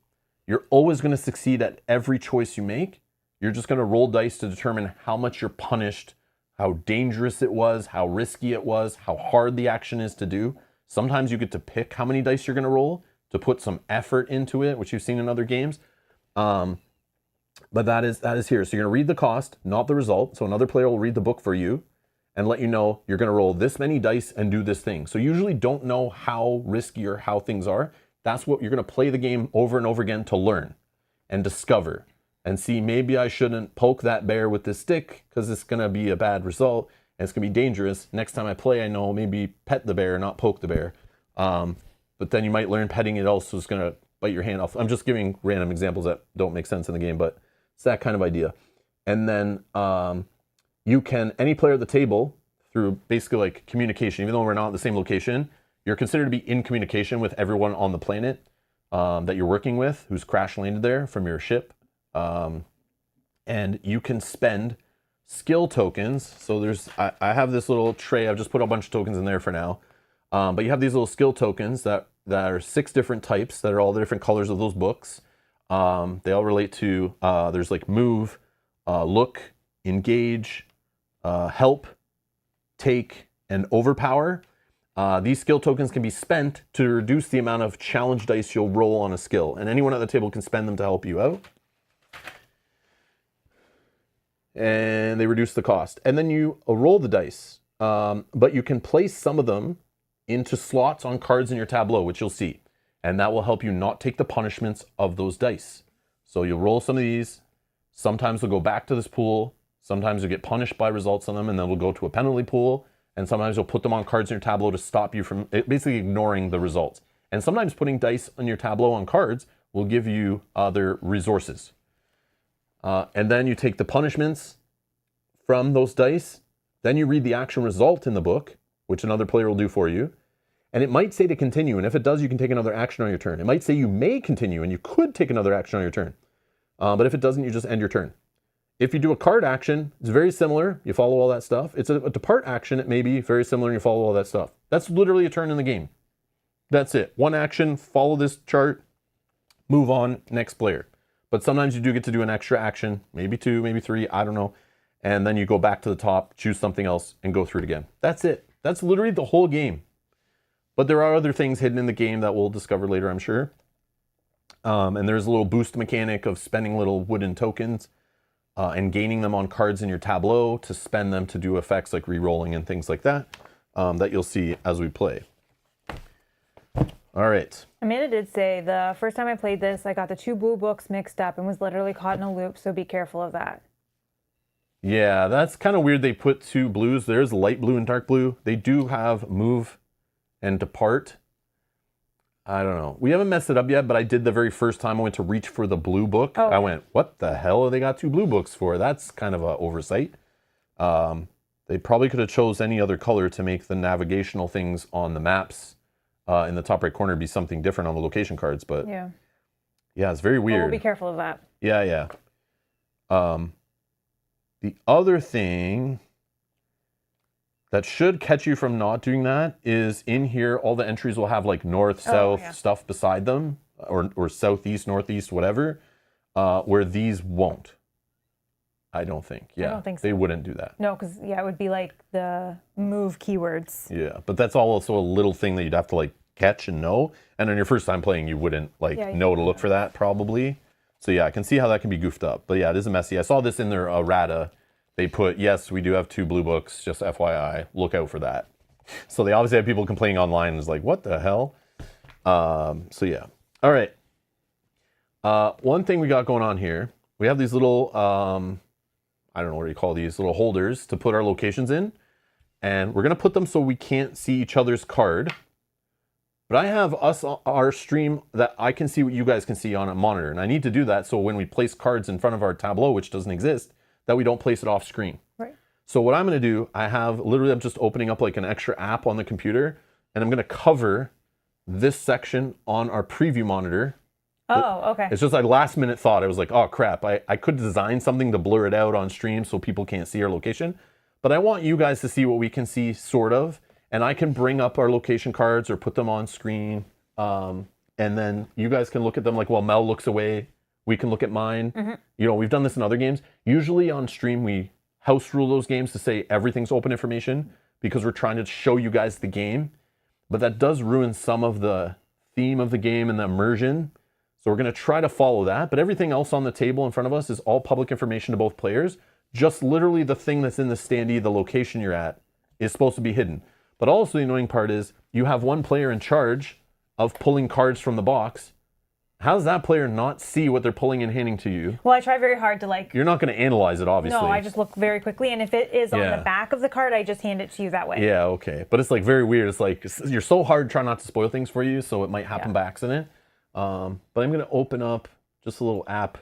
You're always going to succeed at every choice you make. You're just going to roll dice to determine how much you're punished, how dangerous it was, how risky it was, how hard the action is to do. Sometimes you get to pick how many dice you're going to roll to put some effort into it, which you've seen in other games. But that is here. So you're going to read the cost, not the result. So another player will read the book for you and let you know you're going to roll this many dice and do this thing. So you usually don't know how risky or how things are. That's what you're going to play the game over and over again to learn and discover and see, maybe I shouldn't poke that bear with this stick because it's going to be a bad result and it's going to be dangerous. Next time I play, I know maybe pet the bear, not poke the bear. But then you might learn petting it also is going to bite your hand off. I'm just giving random examples that don't make sense in the game, but it's that kind of idea. And then you can, any player at the table, through basically like communication, even though we're not at the same location, you're considered to be in communication with everyone on the planet that you're working with, who's crash landed there from your ship. And you can spend skill tokens. So I have this little tray. I've just put a bunch of tokens in there for now. But you have these little skill tokens that are 6 different types that are all the different colors of those books. They all relate to, there's like move, look, engage, help, take, and overpower. These skill tokens can be spent to reduce the amount of challenge dice you'll roll on a skill. And anyone at the table can spend them to help you out. And they reduce the cost. And then you roll the dice. But you can place some of them into slots on cards in your tableau, which you'll see. And that will help you not take the punishments of those dice. So you'll roll some of these. Sometimes they'll go back to this pool. Sometimes you'll get punished by results on them, and then we'll go to a penalty pool. And sometimes you'll put them on cards in your tableau to stop you from basically ignoring the results. And sometimes putting dice on your tableau on cards will give you other resources. And then you take the punishments from those dice. Then you read the action result in the book, which another player will do for you. And it might say to continue. And if it does, you can take another action on your turn. It might say you may continue, and you could take another action on your turn. But if it doesn't, you just end your turn. If you do a card action, it's very similar. You follow all that stuff. It's a depart action. It may be very similar, and you follow all that stuff. That's literally a turn in the game. That's it. One action, follow this chart, move on, next player. But sometimes you do get to do an extra action, maybe 2, maybe 3, I don't know. And then you go back to the top, choose something else, and go through it again. That's it. That's literally the whole game. But there are other things hidden in the game that we'll discover later, I'm sure. And there's a little boost mechanic of spending little wooden tokens and gaining them on cards in your tableau to spend them to do effects like re-rolling and things like that, that you'll see as we play. All right. Amanda did say the first time I played this, I got the 2 blue books mixed up and was literally caught in a loop, so be careful of that. Yeah, that's kind of weird. They put 2 blues. There's light blue and dark blue. They do have move and depart. I don't know. We haven't messed it up yet, but I did the very first time I went to reach for the blue book. Oh. I went, what the hell have they got 2 blue books for? That's kind of an oversight. They probably could have chose any other color to make the navigational things on the maps in the top right corner be something different on the location cards. But yeah, it's very weird. We'll be careful of that. Yeah. The other thing that should catch you from not doing that is in here, all the entries will have like north, south stuff beside them, or southeast, northeast, whatever, where these won't. I don't think. Yeah, I don't think so. They wouldn't do that. No, because it would be like the move keywords. Yeah, but that's also a little thing that you'd have to like catch and know. And on your first time playing, you wouldn't know to look for that probably. So yeah, I can see how that can be goofed up. But yeah, it is messy. I saw this in their errata. They put, yes, we do have 2 blue books, just FYI, look out for that. So they obviously have people complaining online and it's like, what the hell? So yeah. All right. One thing we got going on here, we have these little, I don't know what you call these, little holders to put our locations in. And we're going to put them so we can't see each other's card. But I have our stream that I can see what you guys can see on a monitor. And I need to do that so when we place cards in front of our tableau, which doesn't exist, that we don't place it off screen. Right. So what I'm going to do, I'm just opening up like an extra app on the computer, and I'm going to cover this section on our preview monitor. Oh, okay. It's just a last minute thought. I was like, oh crap, I could design something to blur it out on stream so people can't see our location. But I want you guys to see what we can see, sort of. And I can bring up our location cards or put them on screen. And then you guys can look at them like while Mel looks away. We can look at mine. Mm-hmm. You know, we've done this in other games. Usually on stream, we house rule those games to say everything's open information because we're trying to show you guys the game. But that does ruin some of the theme of the game and the immersion. So we're going to try to follow that. But everything else on the table in front of us is all public information to both players. Just literally the thing that's in the standee, the location you're at, is supposed to be hidden. But also the annoying part is you have one player in charge of pulling cards from the box. How does that player not see what they're pulling and handing to you? Well, I try very hard to You're not going to analyze it, obviously. No, I just look very quickly, and if it is on the back of the card, I just hand it to you that way. Yeah, okay. But it's very weird. It's like you're so hard trying not to spoil things for you, so it might happen by accident. But I'm going to open up just a little app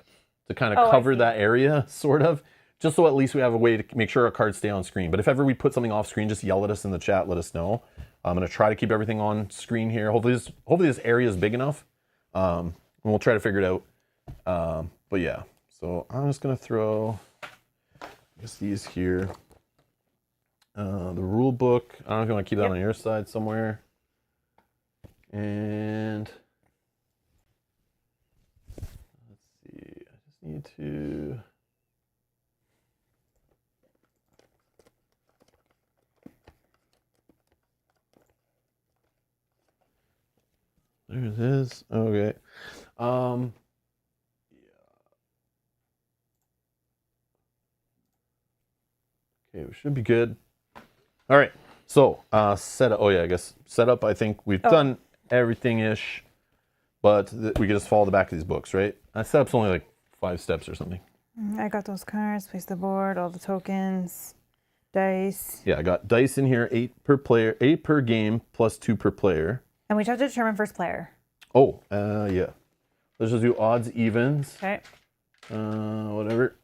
to kind of cover that area, sort of, just so at least we have a way to make sure our cards stay on screen. But if ever we put something off screen, just yell at us in the chat, let us know. I'm going to try to keep everything on screen here. Hopefully this area is big enough. And we'll try to figure it out. But yeah, so I'm just going to throw these here. The rule book, I don't know if you want to keep that on your side somewhere. And let's see, I just need to... There it is. Okay. Yeah. Okay, we should be good. All right. So, setup. Oh yeah, I guess setup. I think we've done everything-ish, but we can just follow the back of these books, right? Setup's only like 5 steps or something. I got those cards. Place the board. All the tokens. Dice. Yeah, I got dice in here. 8 per player. 8 per game plus 2 per player. And we have to determine first player. Oh, yeah. Let's just do odds, evens. Okay. Whatever.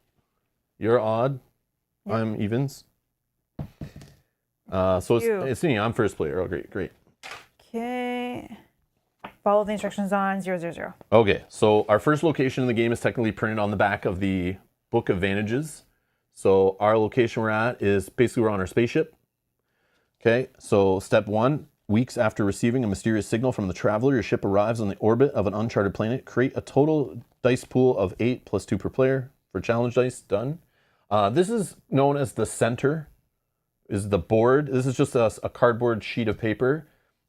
You're odd. Yep. I'm evens. So it's me. I'm first player. Oh, great. Okay. Follow the instructions on 000. Okay. So our first location in the game is technically printed on the back of the Book of Vantages. So our location we're at is basically we're on our spaceship. Okay. So step 1. Weeks after receiving a mysterious signal from the traveler, your ship arrives on the orbit of an uncharted planet. Create a total dice pool of 8 plus 2 per player for challenge dice. Done. This is known as the center. is the board. This is just a cardboard sheet of paper.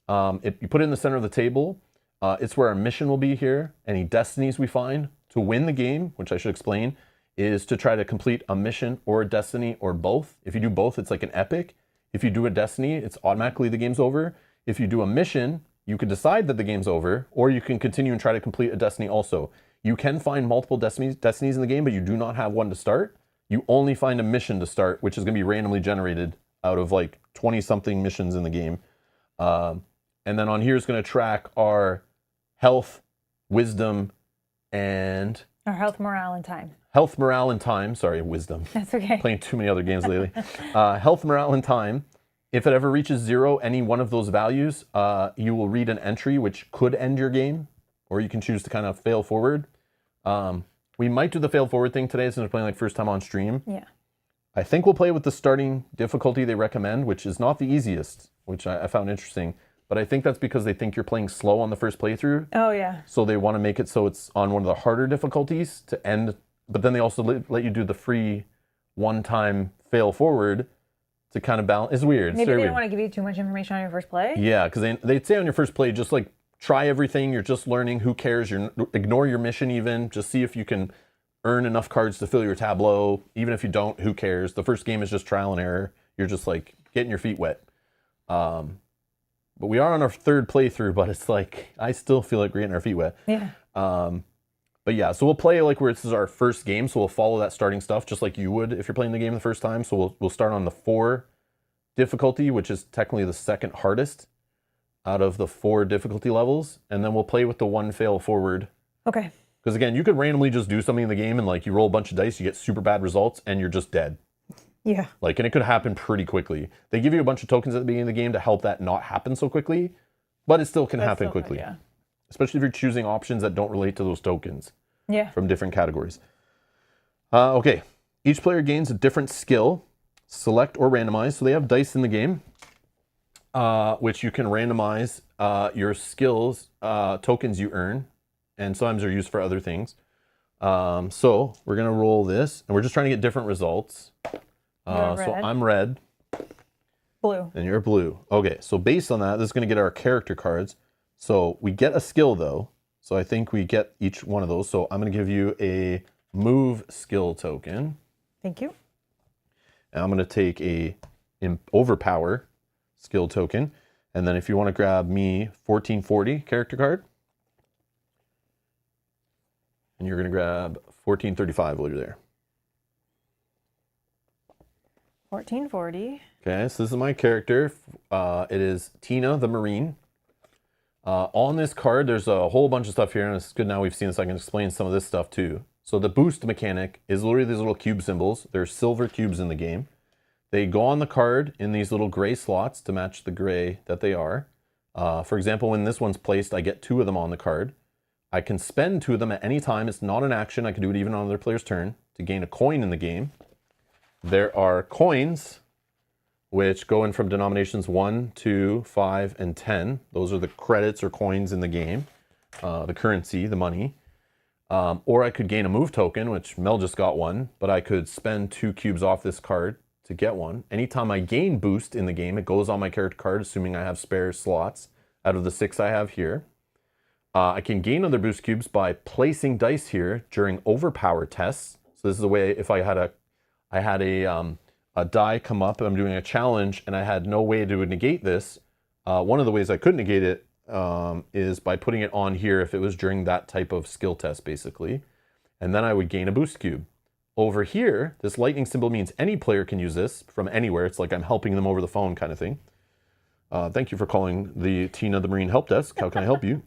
You put it in the center of the table. It's where our mission will be here. Any destinies we find to win the game, which I should explain, is to try to complete a mission or a destiny or both. If you do both, it's like an epic. If you do a destiny, it's automatically the game's over. If you do a mission, you can decide that the game's over, or you can continue and try to complete a destiny also. You can find multiple destinies in the game, but you do not have one to start. You only find a mission to start, which is going to be randomly generated out of like 20-something missions in the game. And then on here is going to track our health, wisdom, and... Our health, morale, and time. Health, morale, and time. Sorry, wisdom. That's okay. Playing too many other games lately. Health, morale, and time. If it ever reaches 0, any one of those values, you will read an entry which could end your game, or you can choose to kind of fail forward. We might do the fail forward thing today since we're playing like first time on stream. Yeah. I think we'll play with the starting difficulty they recommend, which is not the easiest, which I found interesting. But I think that's because they think you're playing slow on the first playthrough. Oh, yeah. So they want to make it so it's on one of the harder difficulties to end. But then they also let you do the free one-time fail forward to kind of balance. It's weird. Maybe they don't want to give you too much information on your first play. Yeah, because they'd say on your first play, just like try everything. You're just learning. Who cares? Ignore your mission even. Just see if you can earn enough cards to fill your tableau. Even if you don't, who cares? The first game is just trial and error. You're just like getting your feet wet. But we are on our third playthrough, but it's like, I still feel like we're getting our feet wet. Yeah. But yeah, so we'll play like where this is our first game, so we'll follow that starting stuff just like you would if you're playing the game the first time. So we'll start on the 4 difficulty, which is technically the second hardest out of the 4 difficulty levels, and then we'll play with the 1 fail forward. Okay. Because again, you could randomly just do something in the game and like you roll a bunch of dice, you get super bad results, and you're just dead. Yeah. Like, and it could happen pretty quickly. They give you a bunch of tokens at the beginning of the game to help that not happen so quickly, but it still can happen quickly. Yeah. Especially if you're choosing options that don't relate to those tokens. Yeah. From different categories. Okay. Each player gains a different skill, select or randomize. So they have dice in the game, which you can randomize your skills, tokens you earn, and sometimes they're used for other things. So we're going to roll this, and we're just trying to get different results. So I'm red. Blue. And you're blue. Okay, so based on that, this is going to get our character cards. So we get a skill, though. So I think we get each one of those. So I'm going to give you a move skill token. Thank you. And I'm going to take a overpower skill token. And then if you want to grab me 1440 character card. And you're going to grab 1435 while you're there. 1440. Okay, so this is my character. It is Tina the Marine. On this card, there's a whole bunch of stuff here, and it's good now we've seen this, I can explain some of this stuff too. So the boost mechanic is literally these little cube symbols. There's silver cubes in the game. They go on the card in these little gray slots to match the gray that they are. For example, when this one's placed, I get 2 of them on the card. I can spend 2 of them at any time. It's not an action. I can do it even on another player's turn to gain a coin in the game. There are coins, which go in from denominations 1, 2, 5, and 10. Those are the credits or coins in the game, the currency, the money. Or I could gain a move token, which Mel just got one, but I could spend 2 cubes off this card to get one. Anytime I gain boost in the game, it goes on my character card, assuming I have spare slots out of the 6 I have here. I can gain other boost cubes by placing dice here during overpower tests. So this is a way if I had a die come up and I'm doing a challenge and I had no way to negate this, one of the ways I could negate it is by putting it on here if it was during that type of skill test, basically. And then I would gain a boost cube. Over here, this lightning symbol means any player can use this from anywhere. It's like I'm helping them over the phone kind of thing. Thank you for calling the Tina the Marine Help Desk. How can I help you?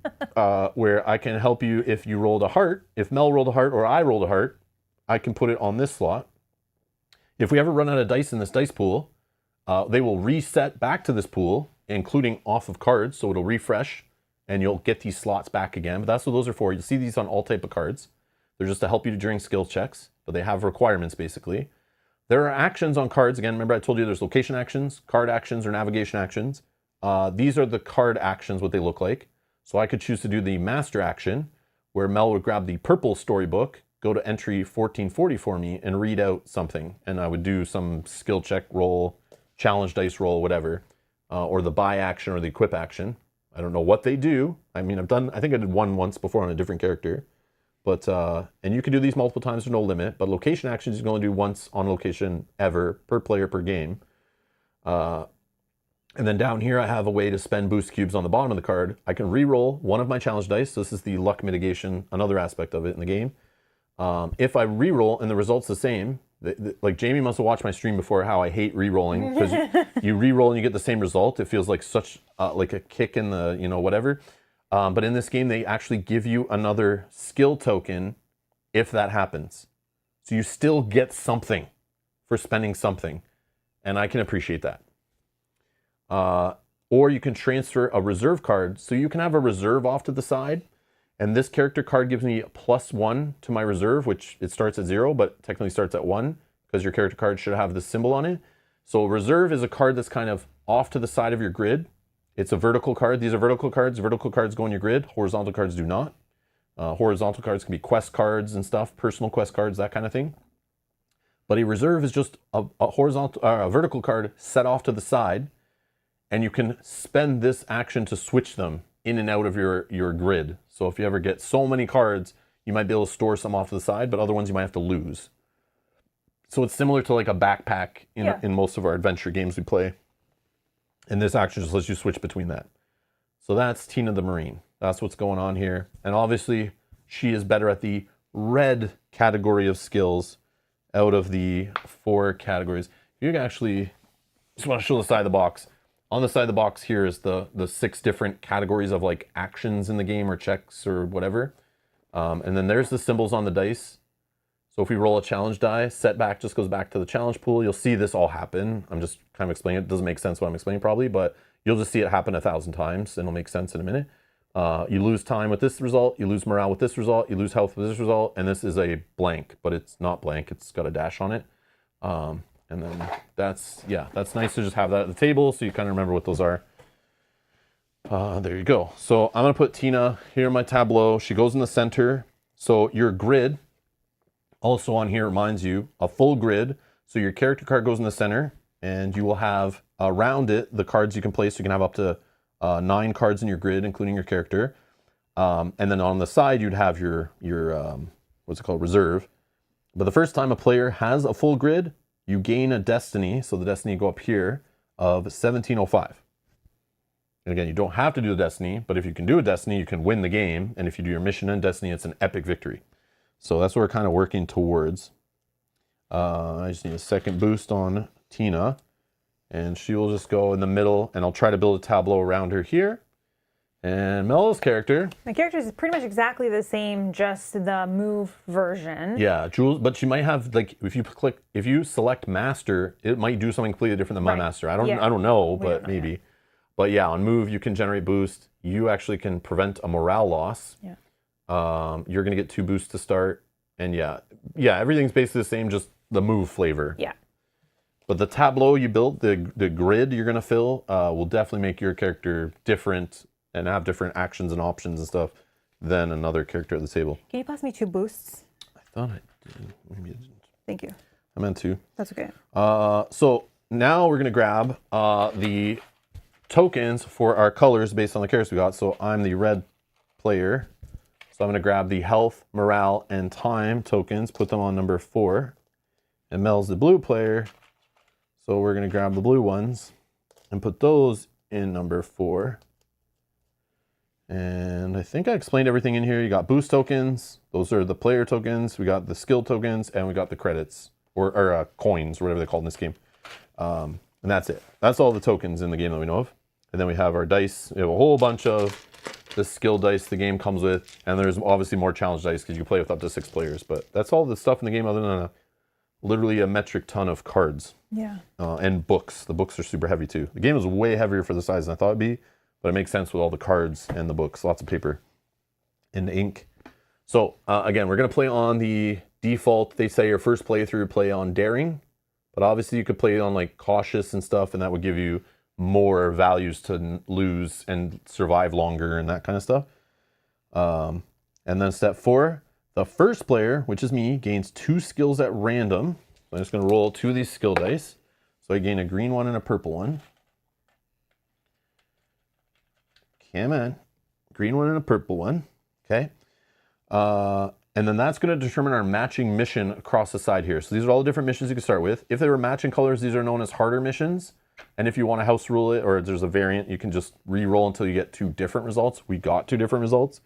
Where I can help you if you rolled a heart. If Mel rolled a heart or I rolled a heart, I can put it on this slot. If we ever run out of dice in this dice pool, they will reset back to this pool, including off of cards, so it'll refresh, and you'll get these slots back again. But that's what those are for. You'll see these on all type of cards. They're just to help you during skill checks, but they have requirements, basically. There are actions on cards. Again, remember I told you there's location actions, card actions, or navigation actions. These are the card actions, what they look like. So I could choose to do the master action, where Mel would grab the purple storybook, go to entry 1440 for me, and read out something. And I would do some skill check roll challenge dice roll, whatever, or the buy action or the equip action. I don't know what they do. I mean, I think I did one once before on a different character. But, and you can do these multiple times, there's no limit, but location actions you can only do once on location ever, per player per game. And then down here I have a way to spend boost cubes on the bottom of the card. I can re-roll one of my challenge dice. So this is the luck mitigation, another aspect of it in the game. If I re-roll and the result's the same, like Jamie must have watched my stream before how I hate re-rolling, because you re-roll and you get the same result. It feels like such like a kick in the, whatever. But in this game, they actually give you another skill token if that happens. So you still get something for spending something. And I can appreciate that. Or you can transfer a reserve card. So you can have a reserve off to the side. And this character card gives me +1 to my reserve, which it starts at 0, but technically starts at 1 because your character card should have this symbol on it. So reserve is a card that's kind of off to the side of your grid. It's a vertical card. These are vertical cards. Vertical cards go in your grid. Horizontal cards do not. Horizontal cards can be quest cards and stuff, personal quest cards, that kind of thing. But a reserve is just a vertical card set off to the side, and you can spend this action to switch them in and out of your grid. So if you ever get so many cards, you might be able to store some off to the side, but other ones you might have to lose. So it's similar to like a backpack in most of our adventure games we play. And this action just lets you switch between that. So that's Tina the Marine. That's what's going on here. And obviously, she is better at the red category of skills out of the 4 categories. You can actually, just want to show the side of the box. On the side of the box here is the 6 different categories of like actions in the game or checks or whatever. And then there's the symbols on the dice. So if we roll a challenge die, setback just goes back to the challenge pool. You'll see this all happen. I'm just kind of explaining it. It doesn't make sense what I'm explaining probably, but you'll just see it happen 1,000 times and it'll make sense in a minute. You lose time with this result, you lose morale with this result, you lose health with this result, and this is a blank, but it's not blank. It's got a dash on it. And then that's nice to just have that at the table so you kind of remember what those are. There you go. So I'm going to put Tina here in my tableau. She goes in the center. So your grid also on here reminds you a full grid. So your character card goes in the center, and you will have around it the cards you can place. You can have up to 9 cards in your grid, including your character. And then on the side, you'd have your what's it called, reserve. But the first time a player has a full grid, you gain a destiny. So the destiny go up here of 1705. And again, you don't have to do the destiny, but if you can do a destiny, you can win the game. And if you do your mission and destiny, it's an epic victory. So that's what we're kind of working towards. I just need a second boost on Tina. And she will just go in the middle, and I'll try to build a tableau around her here. And Mel's character. My character is pretty much exactly the same, just the move version. Yeah, Jules, but she might have, like, if you select master, it might do something completely different than my master. I don't know, but maybe. Yet. But yeah, on move, you can generate boost. You actually can prevent a morale loss. Yeah. You're going to get 2 boosts to start. And yeah, everything's basically the same, just the move flavor. Yeah. But the tableau you built, the grid you're going to fill, will definitely make your character different and have different actions and options and stuff than another character at the table. Can you pass me 2 boosts? I thought I did. Maybe I didn't. Thank you. I meant to. That's okay. So now we're going to grab the tokens for our colors based on the characters we got. So I'm the red player. So I'm going to grab the health, morale, and time tokens, put them on number 4. And Mel's the blue player. So we're going to grab the blue ones and put those in number 4. And I think I explained everything in here. You got boost tokens. Those are the player tokens. We got the skill tokens, and we got the credits or coins, or whatever they're called in this game. And that's it. That's all the tokens in the game that we know of. And then we have our dice. We have a whole bunch of the skill dice the game comes with. And there's obviously more challenge dice because you play with up to 6 players. But that's all the stuff in the game other than literally a metric ton of cards. Yeah. And books. The books are super heavy too. The game is way heavier for the size than I thought it'd be. But it makes sense with all the cards and the books. Lots of paper and ink. So again, we're going to play on the default. They say your first playthrough play on daring. But obviously you could play it on like cautious and stuff, and that would give you more values to lose and survive longer and that kind of stuff. And then step 4, the first player, which is me, gains 2 skills at random. So I'm just going to roll 2 of these skill dice. So I gain a green one and a purple one. Come on. Green one and a purple one. Okay. And then that's going to determine our matching mission across the side here. So these are all the different missions you can start with. If they were matching colors, these are known as harder missions. And if you want to house rule it, or there's a variant, you can just re-roll until you get 2 different results. We got 2 different results,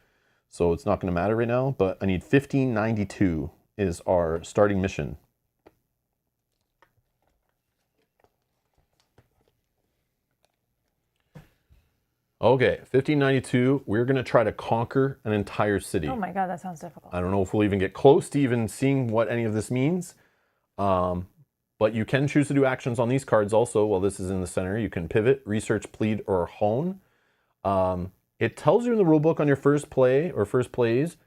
so it's not going to matter right now. But I need 1592 is our starting mission. Okay, 1592, we're going to try to conquer an entire city. Oh my god, that sounds difficult. I don't know if we'll even get close to even seeing what any of this means. But you can choose to do actions on these cards also. While this is in the center, you can pivot, research, plead, or hone. It tells you in the rulebook on your first play or first plays,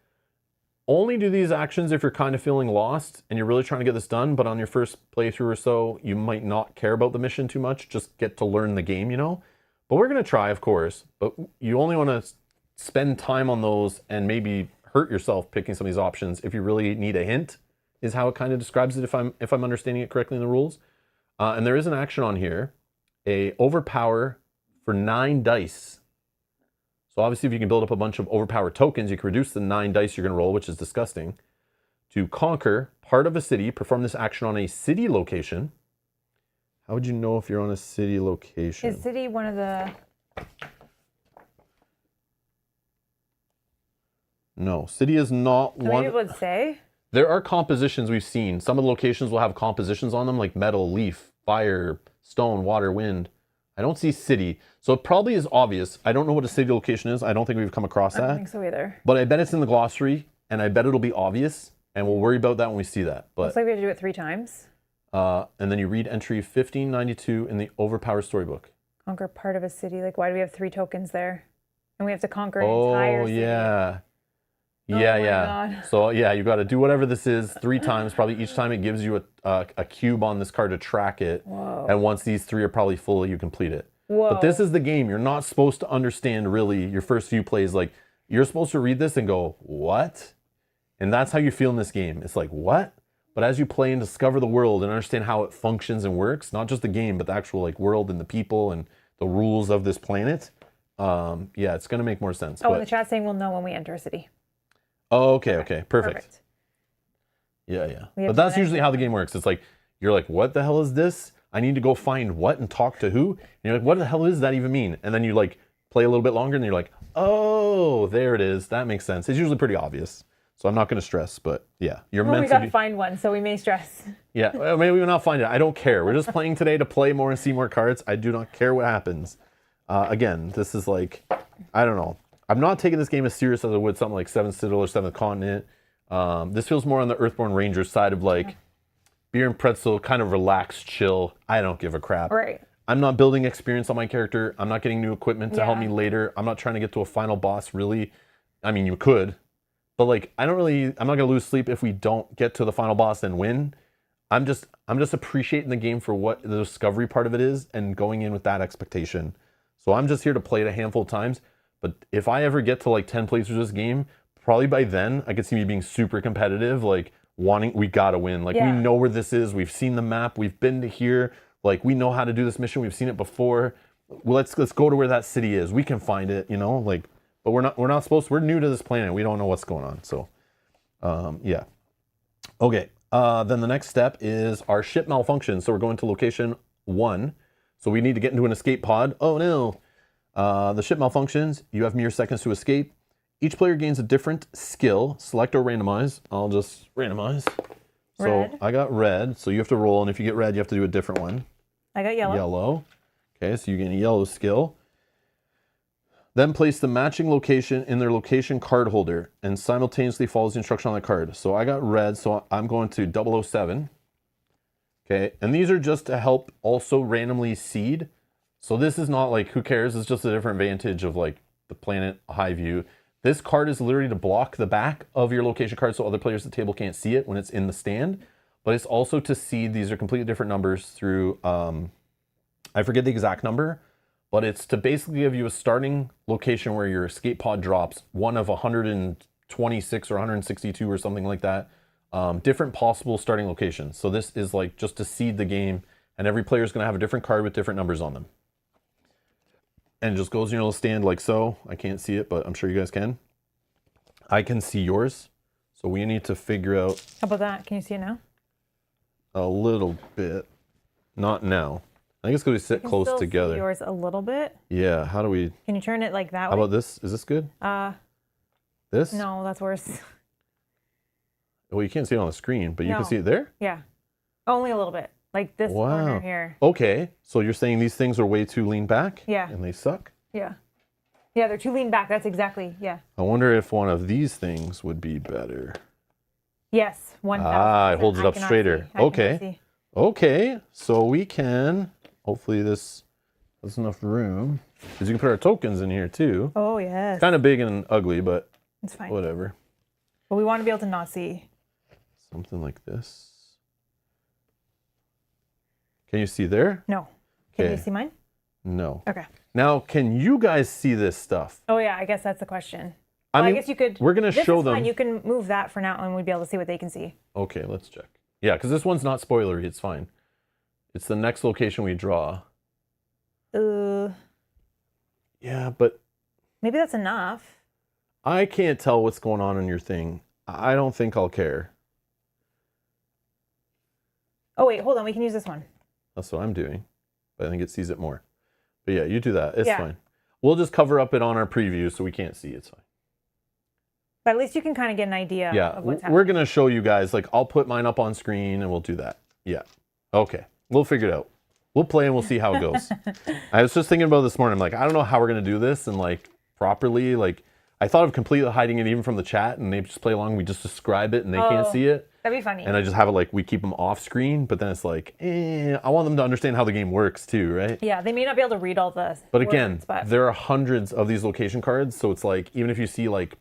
only do these actions if you're kind of feeling lost and you're really trying to get this done. But on your first playthrough or so, you might not care about the mission too much. Just get to learn the game, you know. But we're going to try, of course. But you only want to spend time on those and maybe hurt yourself picking some of these options if you really need a hint, is how it kind of describes it if I'm understanding it correctly in the rules. And there is an action on here, a overpower for 9 dice. So obviously if you can build up a bunch of overpower tokens, you can reduce the 9 dice you're going to roll, which is disgusting. To conquer part of a city, perform this action on a city location. How would you know if you're on a city location? Is city one of the... No, city is not one. Maybe it would say. There are compositions we've seen. Some of the locations will have compositions on them like metal, leaf, fire, stone, water, wind. I don't see city. So it probably is obvious. I don't know what a city location is. I don't think we've come across that. I don't think so either. But I bet it's in the glossary and I bet it'll be obvious and we'll worry about that when we see that. But looks like we have to do it 3 times. And then you read entry 1592 in the Overpower storybook. Conquer part of a city. Like, why do we have 3 tokens there? And we have to conquer an entire city. Oh, yeah. Oh Yeah, my yeah. God. So, yeah, you got to do whatever this is 3 times. Probably each time it gives you a cube on this card to track it. Whoa. And once these 3 are probably full, you complete it. Whoa. But this is the game. You're not supposed to understand, really, your first few plays. Like, you're supposed to read this and go, what? And that's how you feel in this game. It's like, what? But as you play and discover the world and understand how it functions and works, not just the game, but the actual like world and the people and the rules of this planet, yeah, it's going to make more sense. Oh, and the chat's saying we'll know when we enter a city. Oh, okay, perfect. Yeah. But that's usually how the game works. It's like, you're like, what the hell is this? I need to go find what and talk to who? And you're like, what the hell does that even mean? And then you like play a little bit longer and you're like, oh, there it is. That makes sense. It's usually pretty obvious. So I'm not going to stress, but yeah, you're meant to. We got to find one, so we may stress. Yeah, well, maybe we'll not find it. I don't care. We're just playing today to play more and see more cards. I do not care what happens. Again, this is like, I don't know. I'm not taking this game as serious as I would something like 7th Citadel or 7th Continent. This feels more on the Earthborn Rangers side of like beer and pretzel, kind of relaxed, chill. I don't give a crap. Right. I'm not building experience on my character. I'm not getting new equipment to help me later. I'm not trying to get to a final boss, really. I mean, you could. But like, I'm not gonna lose sleep if we don't get to the final boss and win. I'm just appreciating the game for what the discovery part of it is and going in with that expectation. So I'm just here to play it a handful of times. But if I ever get to like 10 playthroughs of this game, probably by then I could see me being super competitive, like we gotta win. Like we know where this is, we've seen the map, we've been to here, like we know how to do this mission, we've seen it before. Well, let's go to where that city is. We can find it, you know, like. But we're not supposed to, we're new to this planet. We don't know what's going on. So, yeah. Okay. Then the next step is our ship malfunction. So we're going to location 1. So we need to get into an escape pod. Oh no. The ship malfunctions. You have mere seconds to escape. Each player gains a different skill. Select or randomize. I'll just randomize. Red. So I got red. So you have to roll. And if you get red, you have to do a different one. I got yellow. Yellow. Okay. So you get a yellow skill. Then place the matching location in their location card holder and simultaneously follows the instruction on the card. So I got red, so I'm going to 007. Okay, and these are just to help also randomly seed. So this is not like, who cares? It's just a different vantage of like the planet high view. This card is literally to block the back of your location card so other players at the table can't see it when it's in the stand. But it's also to seed. These are completely different numbers through, I forget the exact number, but it's to basically give you a starting location where your escape pod drops, one of 126 or 162 or something like that. Different possible starting locations. So this is like just to seed the game and every player is going to have a different card with different numbers on them. And it just goes in your little stand like so. I can't see it, but I'm sure you guys can. I can see yours. So we need to figure out... How about that? Can you see it now? A little bit. Not now. I think it's going to sit close together. See yours a little bit. Yeah, how do we... Can you turn it like that way? How about this? Is this good? This? No, that's worse. Well, you can't see it on the screen, but you can No. see it there? Yeah. Only a little bit. Like this corner here. Okay, so you're saying these things are way too lean back? Yeah. And they suck? Yeah. Yeah, they're too lean back. That's exactly, yeah. I wonder if one of these things would be better. Yes, 1,000%. Ah, it holds it up straighter. Okay. Okay, so we can, hopefully this has enough room, because you can put our tokens in here too. Oh, yes. Kind of big and ugly, but it's fine. Whatever. But we want to be able to not see. Something like this. Can you see there? No. Can you see mine? No. Okay. Now, can you guys see this stuff? Oh, yeah, I guess that's the question. I mean, I guess you could. We're going to show them. Fine. You can move that for now and we'd be able to see what they can see. Okay, let's check. Yeah, because this one's not spoilery. It's fine. It's the next location we draw. Yeah, but... Maybe that's enough. I can't tell what's going on in your thing. I don't think I'll care. Oh, wait, hold on. We can use this one. That's what I'm doing. But I think it sees it more. But yeah, you do that. It's Yeah. fine. We'll just cover up it on our preview so we can't see. It's fine. But at least you can kind of get an idea of what's happening. We're going to show you guys. Like, I'll put mine up on screen and we'll do that. Yeah. Okay. We'll figure it out. We'll play and we'll see how it goes. I was just thinking about this morning. I'm like, I don't know how we're going to do this and like properly. Like, I thought of completely hiding it even from the chat and they just play along. We just describe it and they can't see it. That'd be funny. And I just have it like, we keep them off screen, but then it's like, I want them to understand how the game works too, right? Yeah, they may not be able to read all the But again, there are hundreds of these location cards. So it's like, even if you see like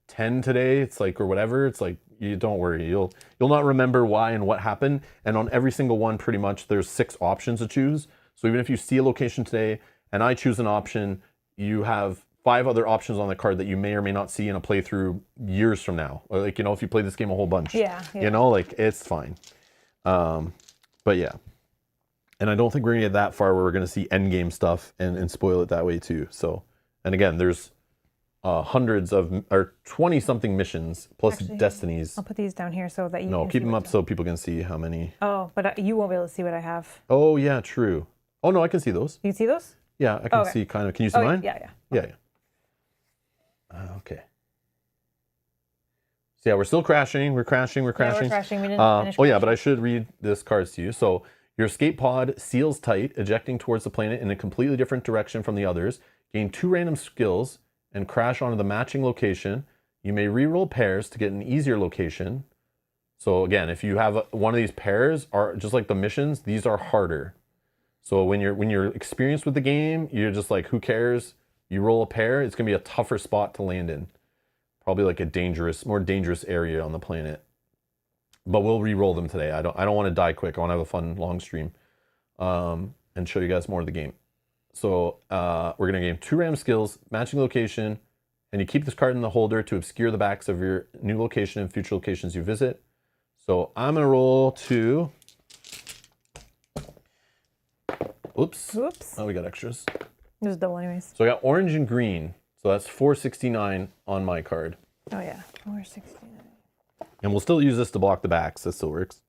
10 today, it's like, or whatever, it's like, you don't worry. You'll not remember why and what happened. And on every single one, pretty much, there's 6 options to choose. So even if you see a location today and I choose an option, you have 5 other options on the card that you may or may not see in a playthrough years from now. Or like, you know, if you play this game a whole bunch. Yeah. You know, like, it's fine. But yeah. And I don't think we're going to get that far where we're going to see endgame stuff and spoil it that way too. So, and again, there's hundreds of, or 20-something missions plus destinies. I'll put these down here so that you No, can keep see them up so people can see how many. Oh, but you won't be able to see what I have. Oh, yeah, true. Oh, no, I can see those. You can see those? Yeah, I can see kind of. Can you see mine? Yeah. Yeah. Okay. So yeah, we're still crashing. We're crashing. Yeah, we're crashing. We didn't finish. Oh yeah, but I should read this cards to you. So your escape pod seals tight, ejecting towards the planet in a completely different direction from the others. Gain 2 random skills and crash onto the matching location. You may reroll pairs to get an easier location. So again, if you have one of these pairs, are just like the missions, these are harder. So when you're experienced with the game, you're just like, who cares? You roll a pair, it's gonna be a tougher spot to land in. Probably like a more dangerous area on the planet. But we'll re-roll them today. I don't want to die quick. I want to have a fun long stream, and show you guys more of the game. So we're gonna gain 2 random skills, matching location, and you keep this card in the holder to obscure the backs of your new location and future locations you visit. So I'm gonna roll 2. Oops. Oh, we got extras. It was double anyways. So I got orange and green. So that's 469 on my card. Oh yeah, 469. And we'll still use this to block the backs. That still works.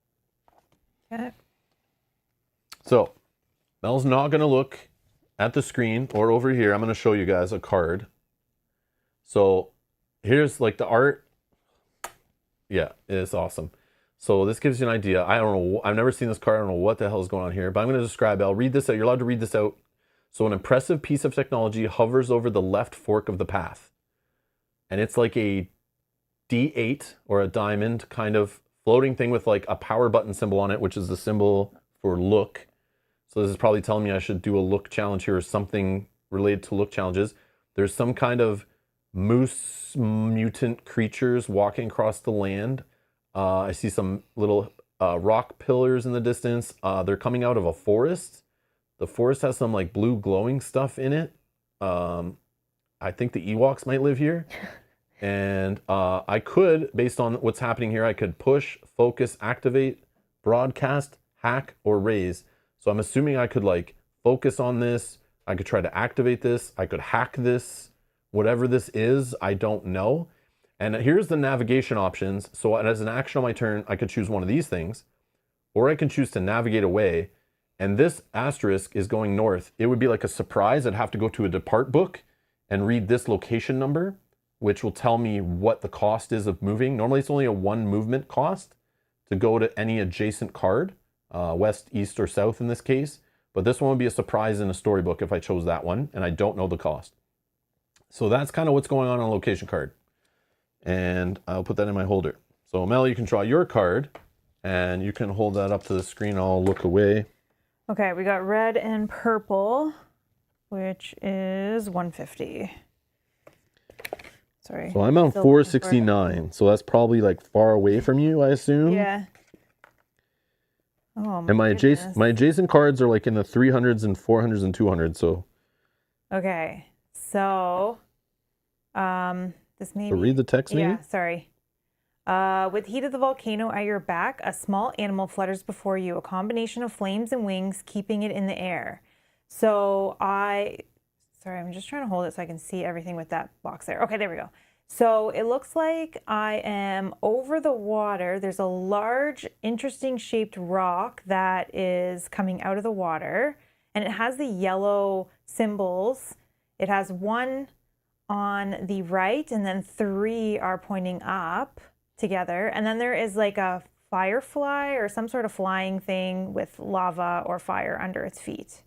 Okay. So Mel's not going to look at the screen or over here. I'm going to show you guys a card. So here's like the art. Yeah, it's awesome. So this gives you an idea. I don't know. I've never seen this card. I don't know what the hell is going on here, but I'm going to describe it. I'll read this out. You're allowed to read this out. So an impressive piece of technology hovers over the left fork of the path. And it's like a D8 or a diamond kind of floating thing with like a power button symbol on it, which is the symbol for look. So this is probably telling me I should do a look challenge here or something related to look challenges. There's some kind of moose mutant creatures walking across the land. I see some little rock pillars in the distance. They're coming out of a forest. The forest has some like blue glowing stuff in it. I think the Ewoks might live here. And I could, based on what's happening here, I could push, focus, activate, broadcast, hack, or raise. So I'm assuming I could like focus on this. I could try to activate this. I could hack this. Whatever this is, I don't know. And here's the navigation options. So as an action on my turn, I could choose one of these things, or I can choose to navigate away. And this asterisk is going north. It would be like a surprise. I'd have to go to a depart book and read this location number, which will tell me what the cost is of moving. Normally it's only a 1 movement cost to go to any adjacent card, west, east, or south in this case. But this one would be a surprise in a storybook if I chose that one, and I don't know the cost. So that's kind of what's going on a location card. And I'll put that in my holder. So Mel, you can draw your card and you can hold that up to the screen. I'll look away. Okay, we got red and purple, which is 150. Sorry. So I'm on 469. So that's probably like far away from you, I assume. Yeah. Oh, and my adjacent cards are like in the 300s and 400s and 200s. So. Okay. So, this may So read the text, maybe? Yeah, sorry. With heat of the volcano at your back, a small animal flutters before you, a combination of flames and wings keeping it in the air. So sorry, I'm just trying to hold it so I can see everything with that box there. Okay, there we go. So it looks like I am over the water. There's a large, interesting shaped rock that is coming out of the water, and it has the yellow symbols. It has 1 on the right, and then 3 are pointing up together. And then there is like a firefly or some sort of flying thing with lava or fire under its feet.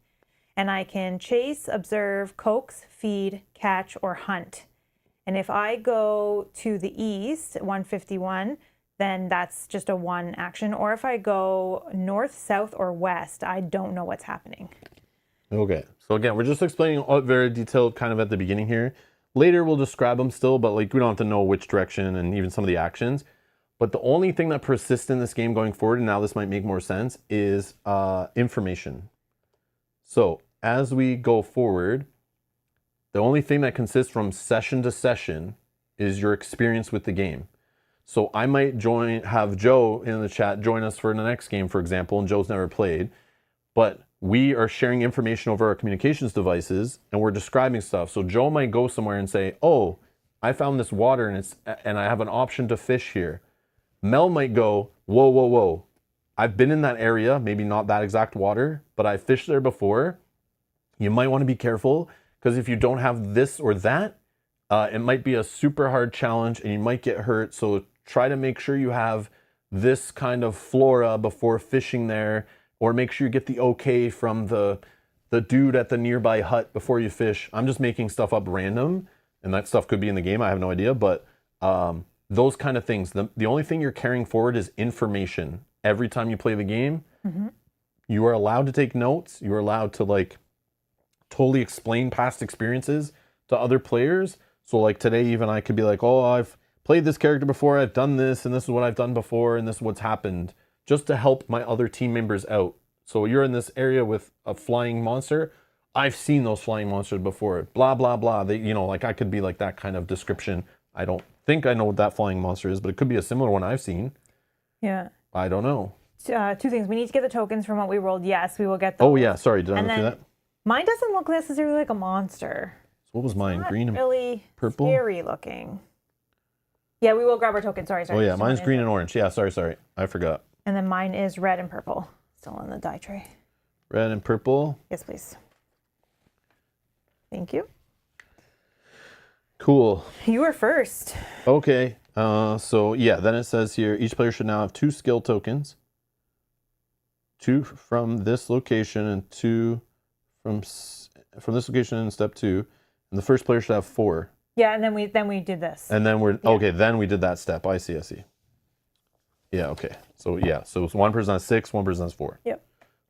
And I can chase, observe, coax, feed, catch, or hunt. And if I go to the east, 151, then that's just a 1 action. Or if I go north, south, or west, I don't know what's happening. Okay, so again, we're just explaining all very detailed kind of at the beginning here. Later, we'll describe them still, but like we don't have to know which direction and even some of the actions. But the only thing that persists in this game going forward, and now this might make more sense, is information. So as we go forward, the only thing that consists from session to session is your experience with the game. So I might have Joe in the chat join us for the next game, for example, and Joe's never played, but we are sharing information over our communications devices and we're describing stuff. So Joe might go somewhere and say, oh, I found this water and I have an option to fish here. Mel might go, whoa, whoa, whoa. I've been in that area, maybe not that exact water, but I fished there before. You might want to be careful because if you don't have this or that, it might be a super hard challenge and you might get hurt. So try to make sure you have this kind of flora before fishing there. Or make sure you get the okay from the dude at the nearby hut before you fish. I'm just making stuff up random, and that stuff could be in the game. I have no idea, but those kind of things. The only thing you're carrying forward is information. Every time you play the game, you are allowed to take notes. You are allowed to like totally explain past experiences to other players. So like today, even I could be like, oh, I've played this character before. I've done this, and this is what I've done before, and this is what's happened. Just to help my other team members out. So you're in this area with a flying monster. I've seen those flying monsters before. Blah, blah, blah. Like I could be like that kind of description. I don't think I know what that flying monster is, but it could be a similar one I've seen. Yeah. I don't know. 2 things. We need to get the tokens from what we rolled. Yes, we will get those. Oh yeah, sorry. Did I not do that? Mine doesn't look necessarily like a monster. So what was mine? Green and really purple? Scary looking. Yeah, we will grab our token. Sorry. Oh yeah, mine's green and orange. Yeah, sorry. I forgot. And then mine is red and purple. Still in the die tray. Red and purple. Yes, please. Thank you. Cool. You were first. Okay. So yeah, then it says here, each player should now have 2 skill tokens. 2 from this location and 2 from this location in step 2. And the first player should have 4. Yeah, and then we did this. And then okay, then we did that step. I see. Yeah, okay. So yeah, so it's 1 person has 6, 1 person has 4. Yep.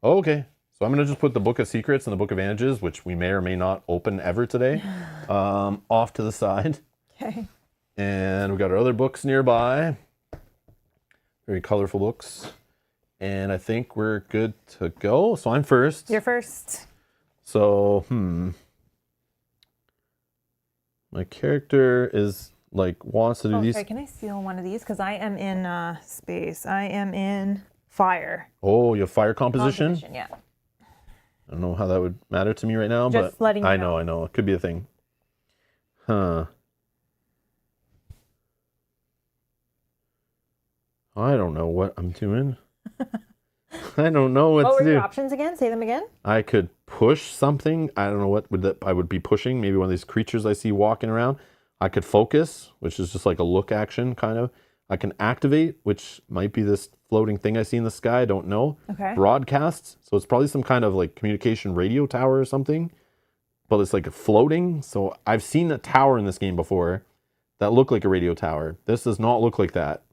Okay. So I'm going to just put the Book of Secrets and the Book of Vantages, which we may or may not open ever today, off to the side. Okay. And we got our other books nearby. Very colorful books. And I think we're good to go. So I'm first. You're first. So, my character is like wants to do these. Okay, can I steal one of these? Because I am in space. I am in fire. Oh, you have fire composition? Yeah. I don't know how that would matter to me right now, Just but letting you I know. It could be a thing. Huh. I don't know what I'm doing. I don't know what were to do. your options again? Say them again. I could push something. I don't know what I would be pushing. Maybe one of these creatures I see walking around. I could focus, which is just like a look action kind of. I can activate, which might be this floating thing I see in the sky. I don't know. Okay. Broadcasts. So it's probably some kind of like communication radio tower or something. But it's like floating. So I've seen a tower in this game before that looked like a radio tower. This does not look like that.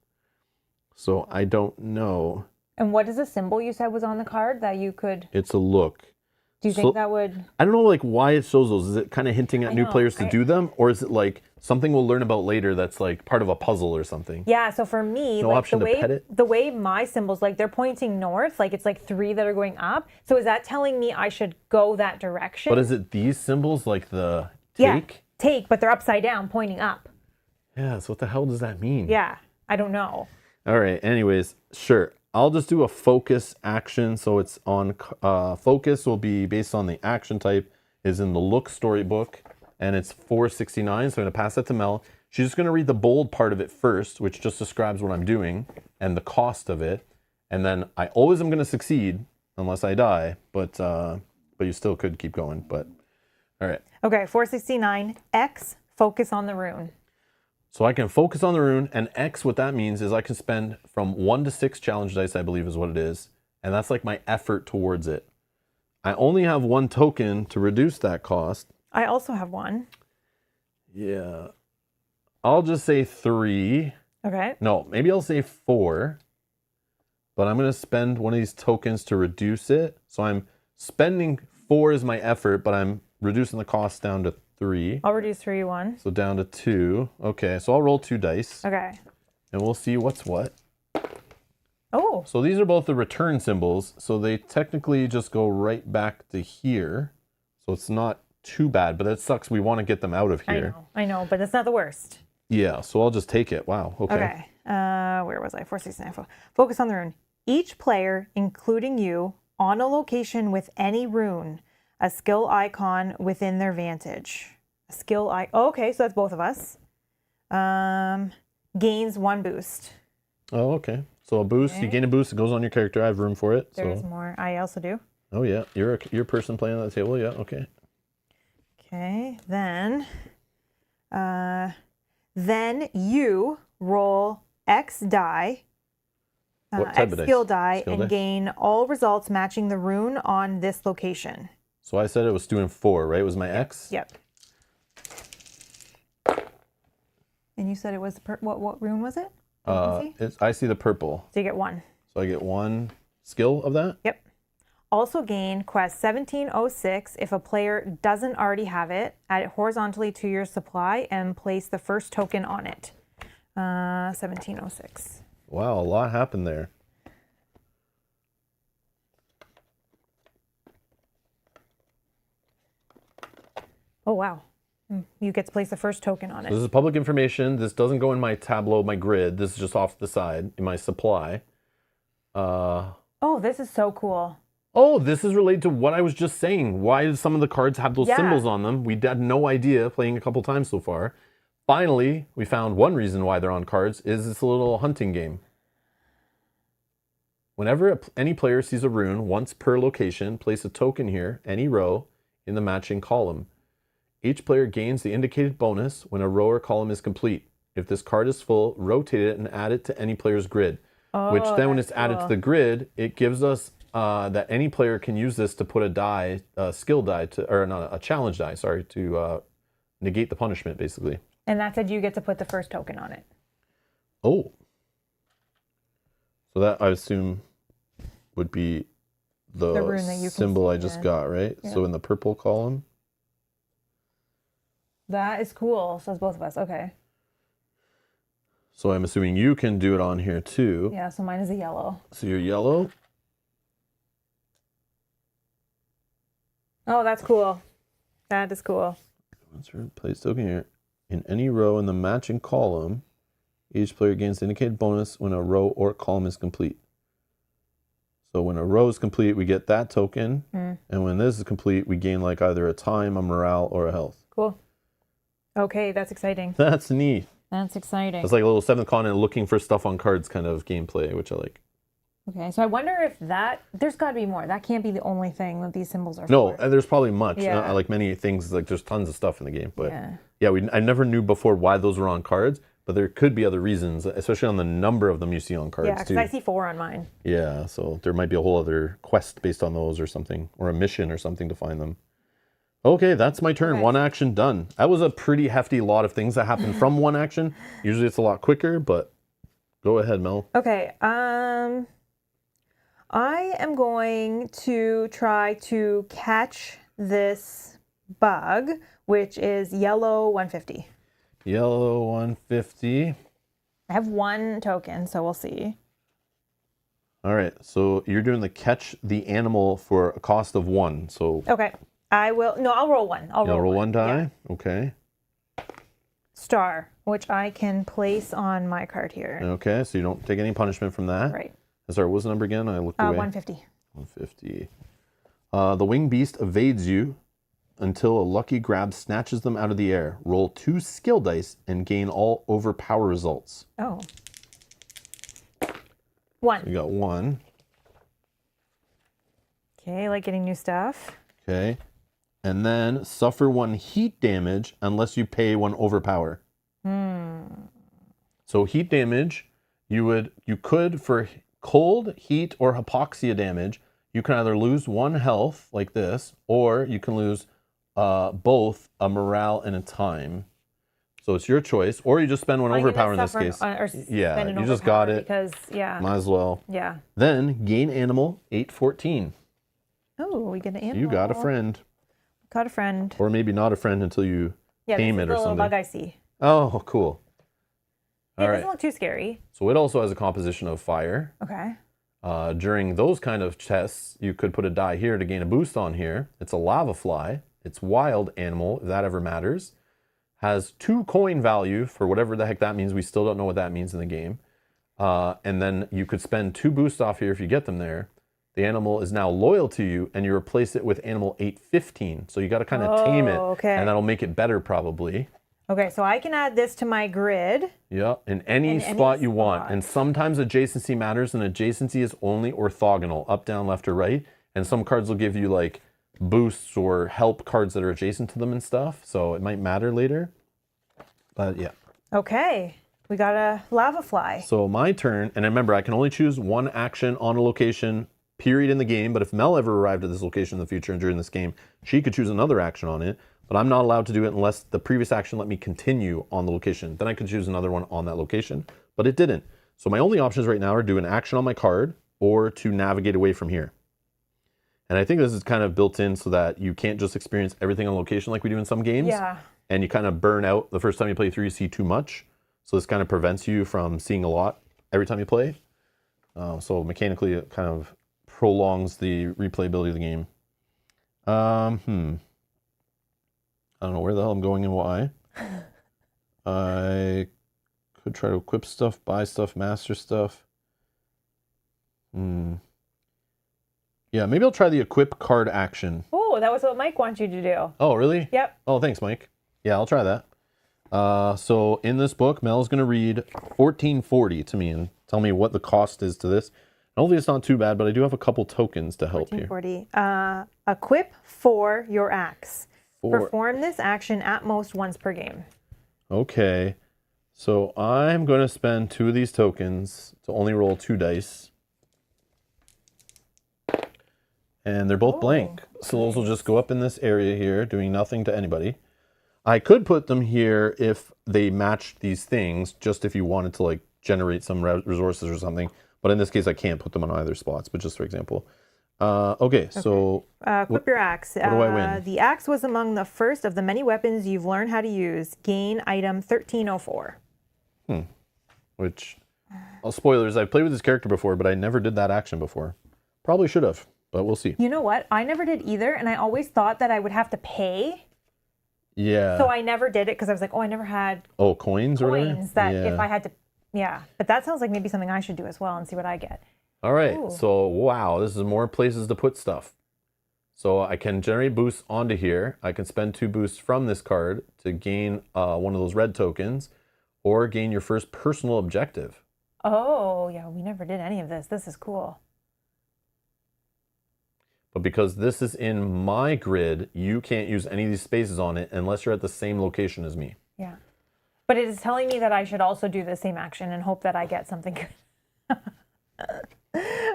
So I don't know. And what is the symbol you said was on the card that you could? It's a look. Do you think that would? I don't know like why it shows those. Is it kind of hinting at new players to do them? Or is it like something we'll learn about later that's like part of a puzzle or something? Yeah, so for me, No like option to pet it? the way my symbols, like they're pointing north, like it's like 3 that are going up. So is that telling me I should go that direction? But is it these symbols like the Yeah, take? take, but they're upside down, pointing up. Yeah, so what the hell does that mean? Yeah, I don't know. All right, anyways, sure. I'll just do a focus action. So it's on focus will be based on the action type is in the look storybook and it's 469. So I'm going to pass that to Mel. She's just going to read the bold part of it first, which just describes what I'm doing and the cost of it. And then I always am going to succeed unless I die, but you still could keep going. But all right. Okay, 469, X, focus on the rune. So I can focus on the rune, and X, what that means is I can spend from 1 to 6 challenge dice, I believe is what it is. And that's like my effort towards it. I only have 1 token to reduce that cost. I also have 1. Yeah. I'll just say 3. Okay. No, maybe I'll say 4. But I'm going to spend one of these tokens to reduce it. So I'm spending 4 as my effort, but I'm reducing the cost down to 3. I'll reduce 3, 1. So down to 2. Okay, so I'll roll 2 dice. Okay. And we'll see what's what. Oh. So these are both the return symbols. So they technically just go right back to here. So it's not too bad, but it sucks. We want to get them out of here. I know, but it's not the worst. Yeah, so I'll just take it. Wow, okay. Okay. Where was I? 469. Focus on the rune. Each player, including you, on a location with any rune, a skill icon within their vantage. A skill icon. Oh, okay, so that's both of us. Gains 1 boost. Oh, okay. So a boost, you gain a boost, it goes on your character. I have room for it. There's so. more. I also do. Oh, yeah. You're a person playing on the table. Yeah, okay. Okay, then you roll X die, What type X of dice? skill die, Skill and die? gain all results matching the rune on this location. So I said it was doing 4, right? It was my X? Yep. And you said it was what rune was it? I see the purple. So you get 1. So I get 1 skill of that? Yep. Also gain quest 1706 if a player doesn't already have it. Add it horizontally to your supply and place the first token on it. 1706. Wow, a lot happened there. Oh, wow. You get to place the first token on it. So this is public information. This doesn't go in my tableau, my grid. This is just off the side in my supply. Oh, this is so cool. Oh, this is related to what I was just saying. Why do some of the cards have those Yeah. symbols on them? We had no idea playing a couple times so far. Finally, we found one reason why they're on cards is it's a little hunting game. Whenever any player sees a rune, once per location, place a token here, any row, in the matching column. Each player gains the indicated bonus when a row or column is complete. If this card is full, rotate it and add it to any player's grid. Which then when it's added to the grid, it gives us that any player can use this to put a die, a skill die, or not a challenge die, sorry, to negate the punishment, basically. And that said you get to put the first token on it. Oh. So that, I assume, would be the rune that you can symbol I see just then. got, right? Yeah. So in the purple column. That is cool. So it's both of us. Okay. So I'm assuming you can do it on here too. Yeah, so mine is a yellow. So you're yellow. Oh, that's cool. That is cool. Let's place token here. In any row in the matching column, each player gains the indicated bonus when a row or column is complete. So when a row is complete, we get that token. And when this is complete, we gain like either a time, a morale, or a health. Cool. Okay, that's exciting. That's neat. That's exciting. It's like a little 7th continent looking for stuff on cards kind of gameplay, which I like. Okay, so I wonder if there's got to be more. That can't be the only thing that these symbols are No, for. and there's probably much. Yeah. Like many things, like there's tons of stuff in the game. But Yeah. I never knew before why those were on cards, but there could be other reasons, especially on the number of them you see on cards Yeah, because too. I see 4 on mine. Yeah, so there might be a whole other quest based on those or something, or a mission or something to find them. Okay, that's my turn. Okay. One action done. That was a pretty hefty lot of things that happen from one action. Usually it's a lot quicker, but go ahead, Mel. Okay, I am going to try to catch this bug, which is yellow 150. Yellow 150. I have 1 token, so we'll see. All right, so you're doing the catch the animal for a cost of 1. So Okay, I'll roll 1. I'll you'll roll one. 1 die. Yeah. Okay. Star, which I can place on my card here. Okay, so you don't take any punishment from that. Right. Sorry, what was the number again? I looked away. 150. 150. The winged beast evades you until a lucky grab snatches them out of the air. Roll 2 skill dice and gain all overpower results. Oh. 1. You got 1. Okay, like getting new stuff. Okay. And then suffer 1 heat damage unless you pay 1 overpower. So heat damage, you could for cold, heat, or hypoxia damage, you can either lose 1 health like this, or you can lose both a morale and a time. So it's your choice, or you just spend 1 overpower in this case. Yeah, you just got it. Because, Might as well. Yeah. Then gain animal 814. Oh, we get an animal. You got a friend. Got a friend. Or maybe not a friend until you tame it or the little something. bug I see. Oh, cool. It doesn't look too scary. So it also has a composition of fire. Okay. During those kind of tests, you could put a die here to gain a boost on here. It's a lava fly. It's wild animal, if that ever matters. Has 2 coin value for whatever the heck that means. We still don't know what that means in the game. And then you could spend 2 boosts off here if you get them there. The animal is now loyal to you, and you replace it with animal 815. So you got to kind of tame it, okay. and that'll make it better probably. Okay, so I can add this to my grid. Yeah, in any spot you want. And sometimes adjacency matters, and adjacency is only orthogonal, up, down, left, or right. And some cards will give you like boosts or help cards that are adjacent to them and stuff. So it might matter later. But yeah. Okay, we got a lava fly. So my turn, and remember, I can only choose 1 action on a location, period, in the game. But if Mel ever arrived at this location in the future and during this game, she could choose another action on it. But I'm not allowed to do it unless the previous action let me continue on the location. Then I could choose another one on that location, but it didn't. So my only options right now are do an action on my card or to navigate away from here. And I think this is kind of built in so that you can't just experience everything on location like we do in some games. Yeah. And you kind of burn out the first time you play through, you see too much. So this kind of prevents you from seeing a lot every time you play. So mechanically it kind of prolongs the replayability of the game. I don't know where the hell I'm going and why. I could try to equip stuff, buy stuff, master stuff. Yeah, maybe I'll try the equip card action. Oh, that was what Mike wants you to do. Oh, really? Yep. Oh, thanks, Mike. Yeah, I'll try that. So in this book, Mel's going to read 1440 to me and tell me what the cost is to this. And hopefully it's not too bad, but I do have a couple tokens to help here. 1440. Equip for your axe. Perform this action at most once per game. Okay, so I'm going to spend 2 of these tokens to only roll 2 dice. And they're both blank. So those will just go up in this area here, doing nothing to anybody. I could put them here if they matched these things, just if you wanted to like generate some resources or something. But in this case, I can't put them on either spots, but just for example. Okay, so equip your axe. What do I win? The axe was among the first of the many weapons you've learned how to use. Gain item 1304. Which, spoilers, I've played with this character before, but I never did that action before. Probably should have, but we'll see. You know what? I never did either, and I always thought that I would have to pay. Yeah. So I never did it because I was like, oh, I never had coins or whatever? Coins that if I had to, yeah. But that sounds like maybe something I should do as well and see what I get. All right, Ooh. so wow, this is more places to put stuff. So I can generate boosts onto here. I can spend 2 boosts from this card to gain one of those red tokens, or gain your first personal objective. Oh, yeah, we never did any of this. This is cool. But because this is in my grid, you can't use any of these spaces on it unless you're at the same location as me. Yeah. But it is telling me that I should also do the same action and hope that I get something good.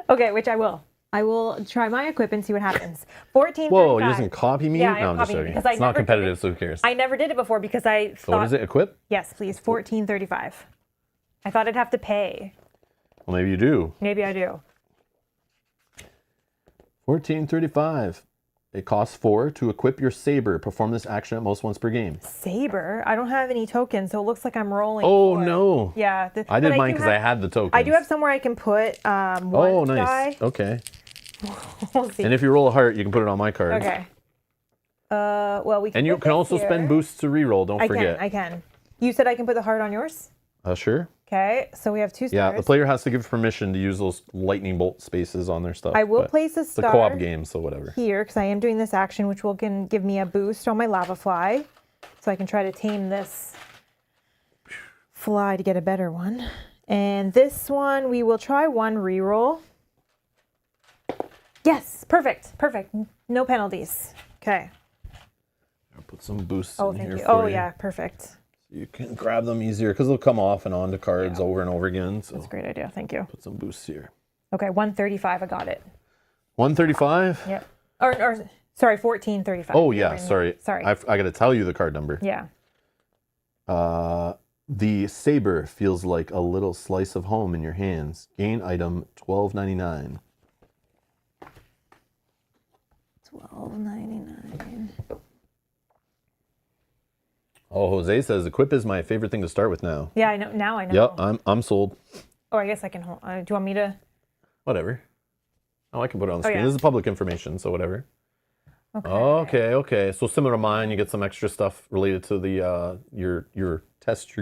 Okay, which I will. I will try my equip and see what happens. 14. Whoa, you just copy me? Yeah, No, I'm just copied joking. because I It's not never did competitive, it. so who cares? I never did it before because I thought. So what is it? Equip? Yes, please. 1435. I thought I'd have to pay. Well, maybe you do. Maybe I do. 1435. It costs 4 to equip your saber. Perform this action at most once per game. Saber? I don't have any tokens, so it looks like I'm rolling. Oh, 4. no. Yeah. I did mine because I had the tokens. I do have somewhere I can put one Oh, nice. die. Okay. We'll see. And if you roll a heart, you can put it on my card. Okay. Well, we can. And you put can this also here. spend boosts to reroll. Don't forget. I can. You said I can put the heart on yours? Sure. Okay, so we have 2 stars. Yeah, the player has to give permission to use those lightning bolt spaces on their stuff. I will but place a It's a star co-op game, so whatever. here because I am doing this action, which will give me a boost on my lava fly, so I can try to tame this fly to get a better one. And this one, we will try 1 reroll. Yes, perfect, perfect. No penalties. Okay. I'll put some boosts Oh, in thank here you. for Oh, you. yeah, perfect. You can grab them easier because they'll come off and onto cards over and over again. So That's a great idea. Thank you. put some boosts here. Okay, 135. I got it. 135? Yep. Or sorry, 1435. Oh, yeah, sorry. Sorry. I got to tell you the card number. Yeah. The saber feels like a little slice of home in your hands. Gain item $12.99. $12.99. Oh, Jose says equip is my favorite thing to start with now. Yeah, I know. Now I know. Yep, I'm sold. Oh, I guess I can hold. Do you want me to? Whatever. Oh, I can put it on the screen. yeah. This is public information, so whatever. Okay. Okay. So similar to mine, you get some extra stuff related to the your test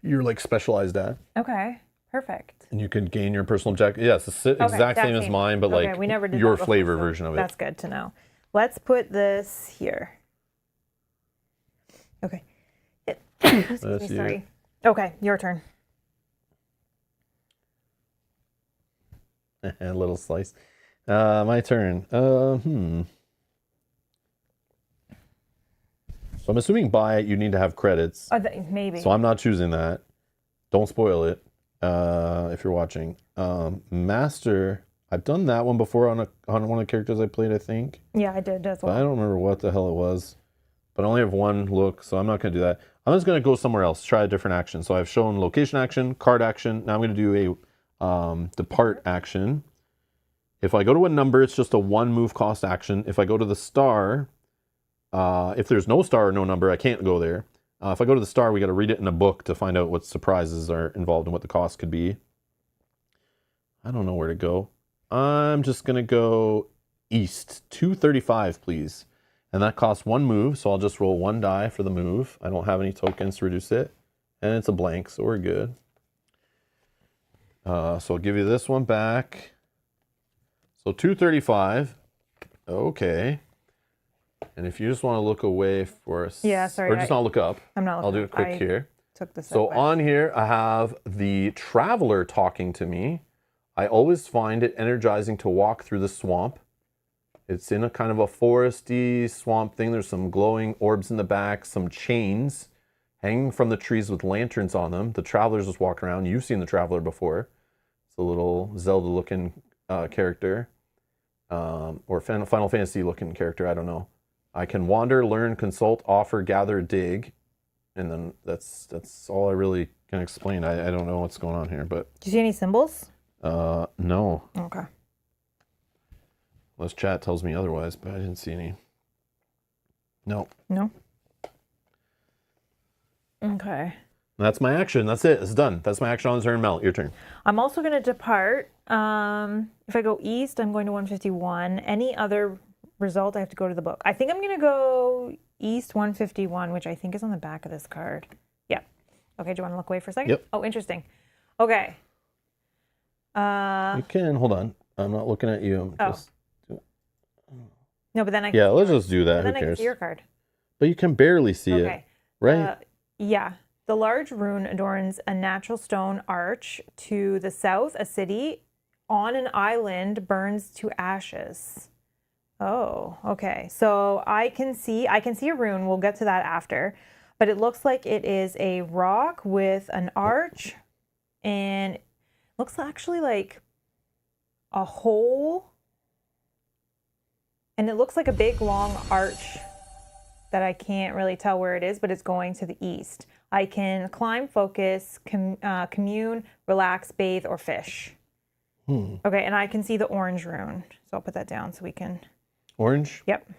you're like specialized at, Okay. Perfect. and you can gain your personal objective. Yes, it's the exact same as mine, but like we never did your that before, flavor so version of it. That's good to know. Let's put this here. Okay. Excuse me, That's you. sorry. Okay, your turn. A little slice. My turn. So I'm assuming buy it, you need to have credits. Maybe. So I'm not choosing that. Don't spoil it if you're watching. Master, I've done that one before on one of the characters I played, I think. Yeah, I did as But I well. don't remember what the hell it was. But I only have one look, so I'm not going to do that. I'm just going to go somewhere else, try a different action. So I've shown location action, card action. Now I'm going to do a depart action. If I go to a number, it's just a 1 move cost action. If I go to the star, if there's no star or no number, I can't go there. If I go to the star, we got to read it in a book to find out what surprises are involved and what the cost could be. I don't know where to go. I'm just going to go east. 235, please. And that costs 1 move, so I'll just roll 1 die for the move. I don't have any tokens to reduce it. And it's a blank, so we're good. So I'll give you this one back. So 235. Okay. And if you just want to look away for us. Yeah, sorry, Or just not look up. I'm not I'll do looking it quick up. I here. Took this. So out, but- on here, I have the traveler talking to me. I always find it energizing to walk through the swamp. It's in a kind of a foresty swamp thing. There's some glowing orbs in the back, some chains hanging from the trees with lanterns on them. The traveler's just walking around. You've seen the traveler before. It's a little Zelda-looking character, or Final Fantasy-looking character. I don't know. I can wander, learn, consult, offer, gather, dig, and then that's all I really can explain. I don't know what's going on here, but Do you see any symbols? no. Okay. Unless chat tells me otherwise, but I didn't see any. No. No. Okay. That's my action. That's it. It's done. That's my action on the turn. Mel, your turn. I'm also going to depart. If I go east, I'm going to 151. Any other result, I have to go to the book. I think I'm going to go east 151, which I think is on the back of this card. Yeah. Okay, do you want to look away for a second? Yep. Oh, interesting. Okay. You can, hold on. I'm not looking at you. I'm just, no, but then I can yeah, see let's yours. just do that. But then Who I can cares? see your card. But you can barely see it, Okay. right? Yeah. The large rune adorns a natural stone arch. To the south, a city on an island burns to ashes. Oh, okay. So I can see a rune. We'll get to that after. But it looks like it is a rock with an arch, and it looks actually like a hole. And it looks like a big long arch that I can't really tell where it is, but it's going to the east. I can climb, focus, commune, relax, bathe, or fish. Okay, and I can see the orange rune. So I'll put that down so we can... Orange? Yep.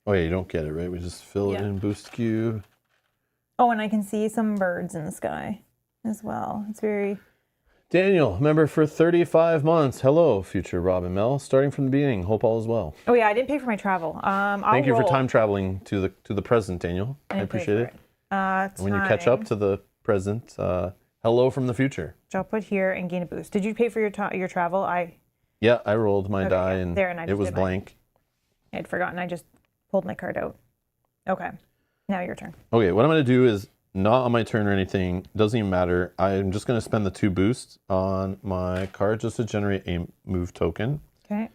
Oh, yeah, you don't get it, right? We just fill it Yeah. in, boost Q. Oh, and I can see some birds in the sky as well. It's very... Daniel, member for 35 months. Hello, future Rob and Mel. Starting from the beginning. Hope all is well. Oh yeah, I didn't pay for my travel. Thank you for time traveling to the present, Daniel. I appreciate it. When you catch up to the present, hello from the future. So I'll put here and gain a boost. Did you pay for your travel? Yeah, I rolled my die yeah. and There, and I it just was did mine. blank. I'd forgotten. I just pulled my card out. Okay, now your turn. Okay, what I'm going to do is not on my turn or anything. Doesn't even matter. I'm just going to spend the 2 boosts on my card just to generate a move token. Okay.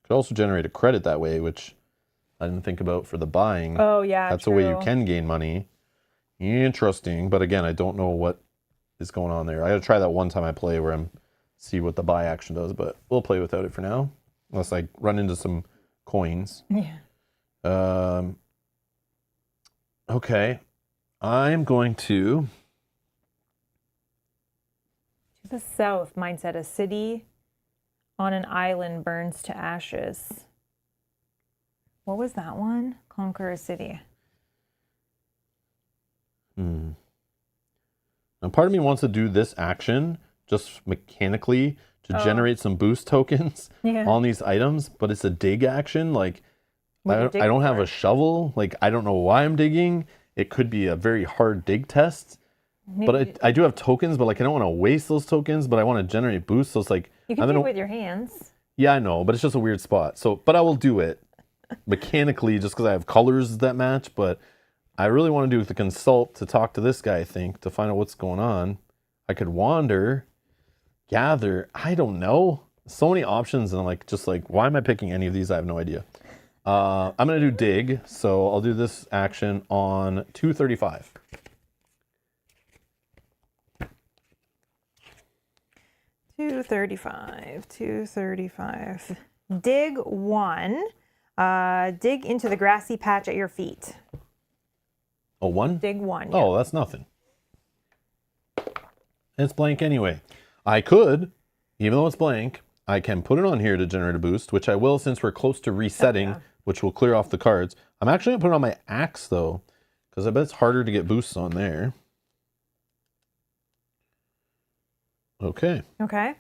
Could also generate a credit that way, which I didn't think about for the buying. Oh yeah, That's true. a way you can gain money. Interesting, but again, I don't know what is going on there. I got to try that one time I play where I'm see what the buy action does, but we'll play without it for now, unless I run into some coins. Yeah. Okay, I'm going to the south. Mine said a city on an island burns to ashes. What was that one? Conquer a city. Now, part of me wants to do this action just mechanically to generate some boost tokens on these items, but it's a dig action. Like, I don't have a shovel. Like, I don't know why I'm digging. It could be a very hard dig test. But I do have tokens, but like I don't want to waste those tokens, but I want to generate boosts. So it's like you can do it with your hands. Yeah, I know, but it's just a weird spot. So, but I will do it mechanically just because I have colors that match. But I really want to do the consult to talk to this guy, I think, to find out what's going on. I could wander, gather. I don't know. So many options, and I'm like, just like, why am I picking any of these? I have no idea. I'm gonna do dig, so I'll do this action on 235. $235. Dig 1. Dig into the grassy patch at your feet. Oh, 1? Dig 1. Yeah. Oh, that's nothing. It's blank anyway. I could, even though it's blank, I can put it on here to generate a boost, which I will since we're close to resetting, which will clear off the cards. I'm actually gonna put it on my axe though, because I bet it's harder to get boosts on there. Okay. Okay.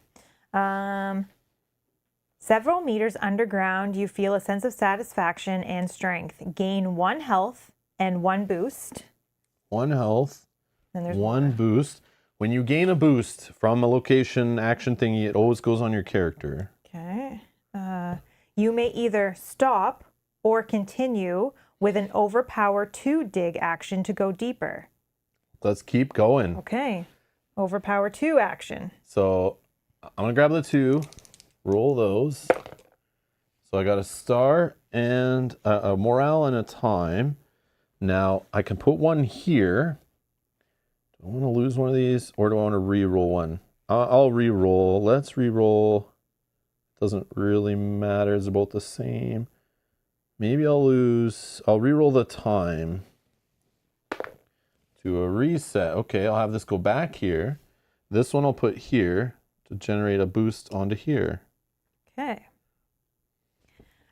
Several meters underground, you feel a sense of satisfaction and strength. Gain 1 health and 1 boost. 1 health, Then there's 1 boost. When you gain a boost from a location action thingy, it always goes on your character. Okay. You may either stop or continue with an overpower 2 dig action to go deeper. Let's keep going. Okay. Overpower 2 action. So I'm gonna grab the 2, roll those. So I got a star and a morale and a time. Now I can put 1 here. Do I want to lose one of these, or do I want to re-roll 1? I'll re-roll. Let's re-roll. Doesn't really matter. It's about the same. Maybe I'll re-roll the time to a reset. Okay, I'll have this go back here. This one I'll put here to generate a boost onto here. Okay.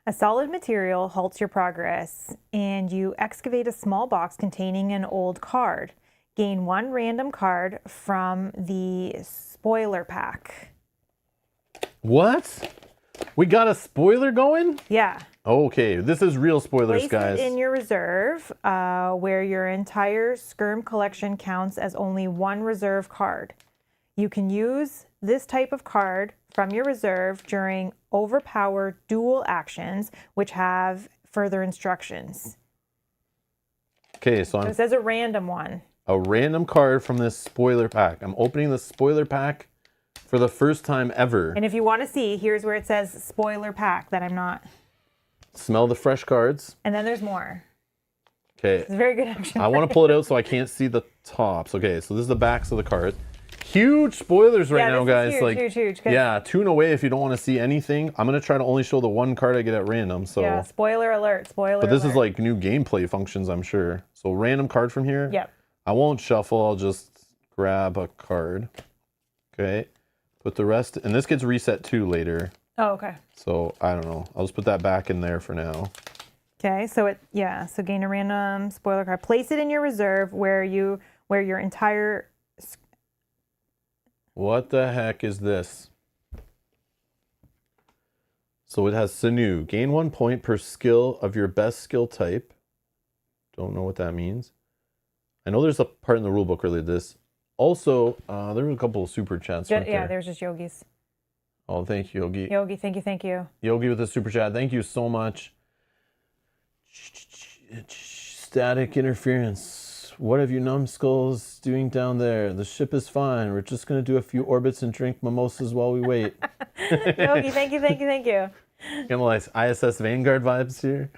A solid material halts your progress, and you excavate a small box containing an old card. Gain 1 random card from the spoiler pack. What? We got a spoiler going? Yeah. Okay, this is real spoilers, Place guys. it in your reserve, where your entire Skirm collection counts as only 1 reserve card. You can use this type of card from your reserve during overpower dual actions, which have further instructions. Okay, so It says a random one. A random card from this spoiler pack. I'm opening the spoiler pack for the first time ever. And if you want to see, here's where it says spoiler pack that I'm not. Smell the fresh cards. And then there's more. Okay. It's very good action. I want to pull it out so I can't see the tops. Okay, so this is the backs of the cards. Huge spoilers right now, guys. Huge. Yeah, tune away if you don't want to see anything. I'm gonna try to only show the one card I get at random. So yeah, spoiler alert, spoiler But this alert. is like new gameplay functions, I'm sure. So random card from here. Yep. I won't shuffle, I'll just grab a card. Okay. Put the rest, and this gets reset too later. Oh, okay. So I don't know. I'll just put that back in there for now. Okay, so so gain a random spoiler card. Place it in your reserve where your entire. What the heck is this? So it has Sinew. Gain 1 point per skill of your best skill type. Don't know what that means. I know there's a part in the rulebook related to this. Also, there were a couple of super chats. Yeah, there's just Yogi's. Oh, thank you, Yogi. Yogi, thank you. Yogi with a super chat. Thank you so much. Static interference. What have you numbskulls doing down there? The ship is fine. We're just going to do a few orbits and drink mimosas while we wait. Yogi, thank you. Kind of like ISS Vanguard vibes here.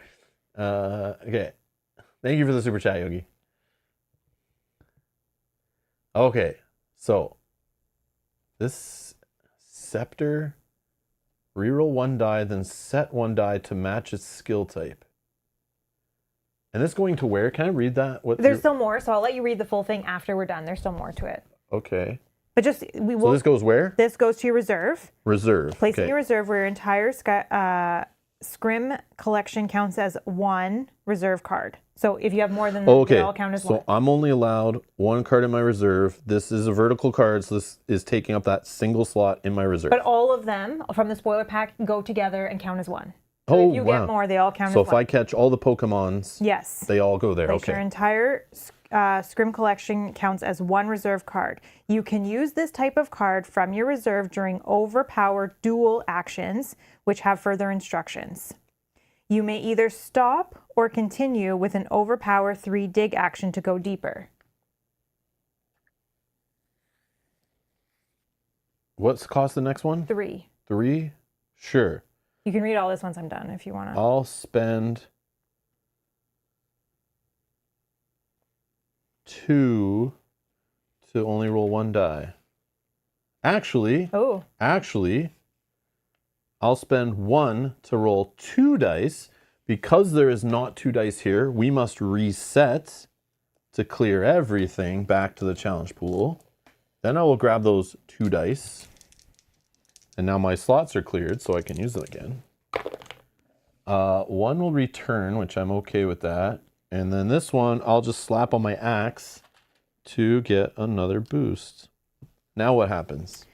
Okay. Thank you for the super chat, Yogi. Okay. So, this scepter, reroll 1 die, then set 1 die to match its skill type. And this going to where? Can I read that? There's still more, so I'll let you read the full thing after we're done. There's still more to it. Okay. But so this goes where? This goes to your reserve. Reserve. Place it in your reserve where your entire Scrim collection counts as 1 reserve card. So if you have more than that, they all count as 1. So I'm only allowed 1 card in my reserve. This is a vertical card, so this is taking up that single slot in my reserve. But all of them from the spoiler pack go together and count as 1. So if you get more, they all count as 1. So if I catch all the Pokemons, yes, they all go there. Place okay. Your entire Scrim collection counts as 1 reserve card. You can use this type of card from your reserve during overpower dual actions, which have further instructions. You may either stop or continue with an overpower 3 dig action to go deeper. What's cost the next one? 3. 3? Sure. You can read all this once I'm done if you want to. I'll spend 2 to only roll 1 die. Actually, I'll spend 1 to roll 2 dice. Because there is not 2 dice here, we must reset to clear everything back to the challenge pool. Then I will grab those 2 dice. And now my slots are cleared, so I can use them again. 1 will return, which I'm okay with that. And then this one, I'll just slap on my axe to get another boost. Now what happens?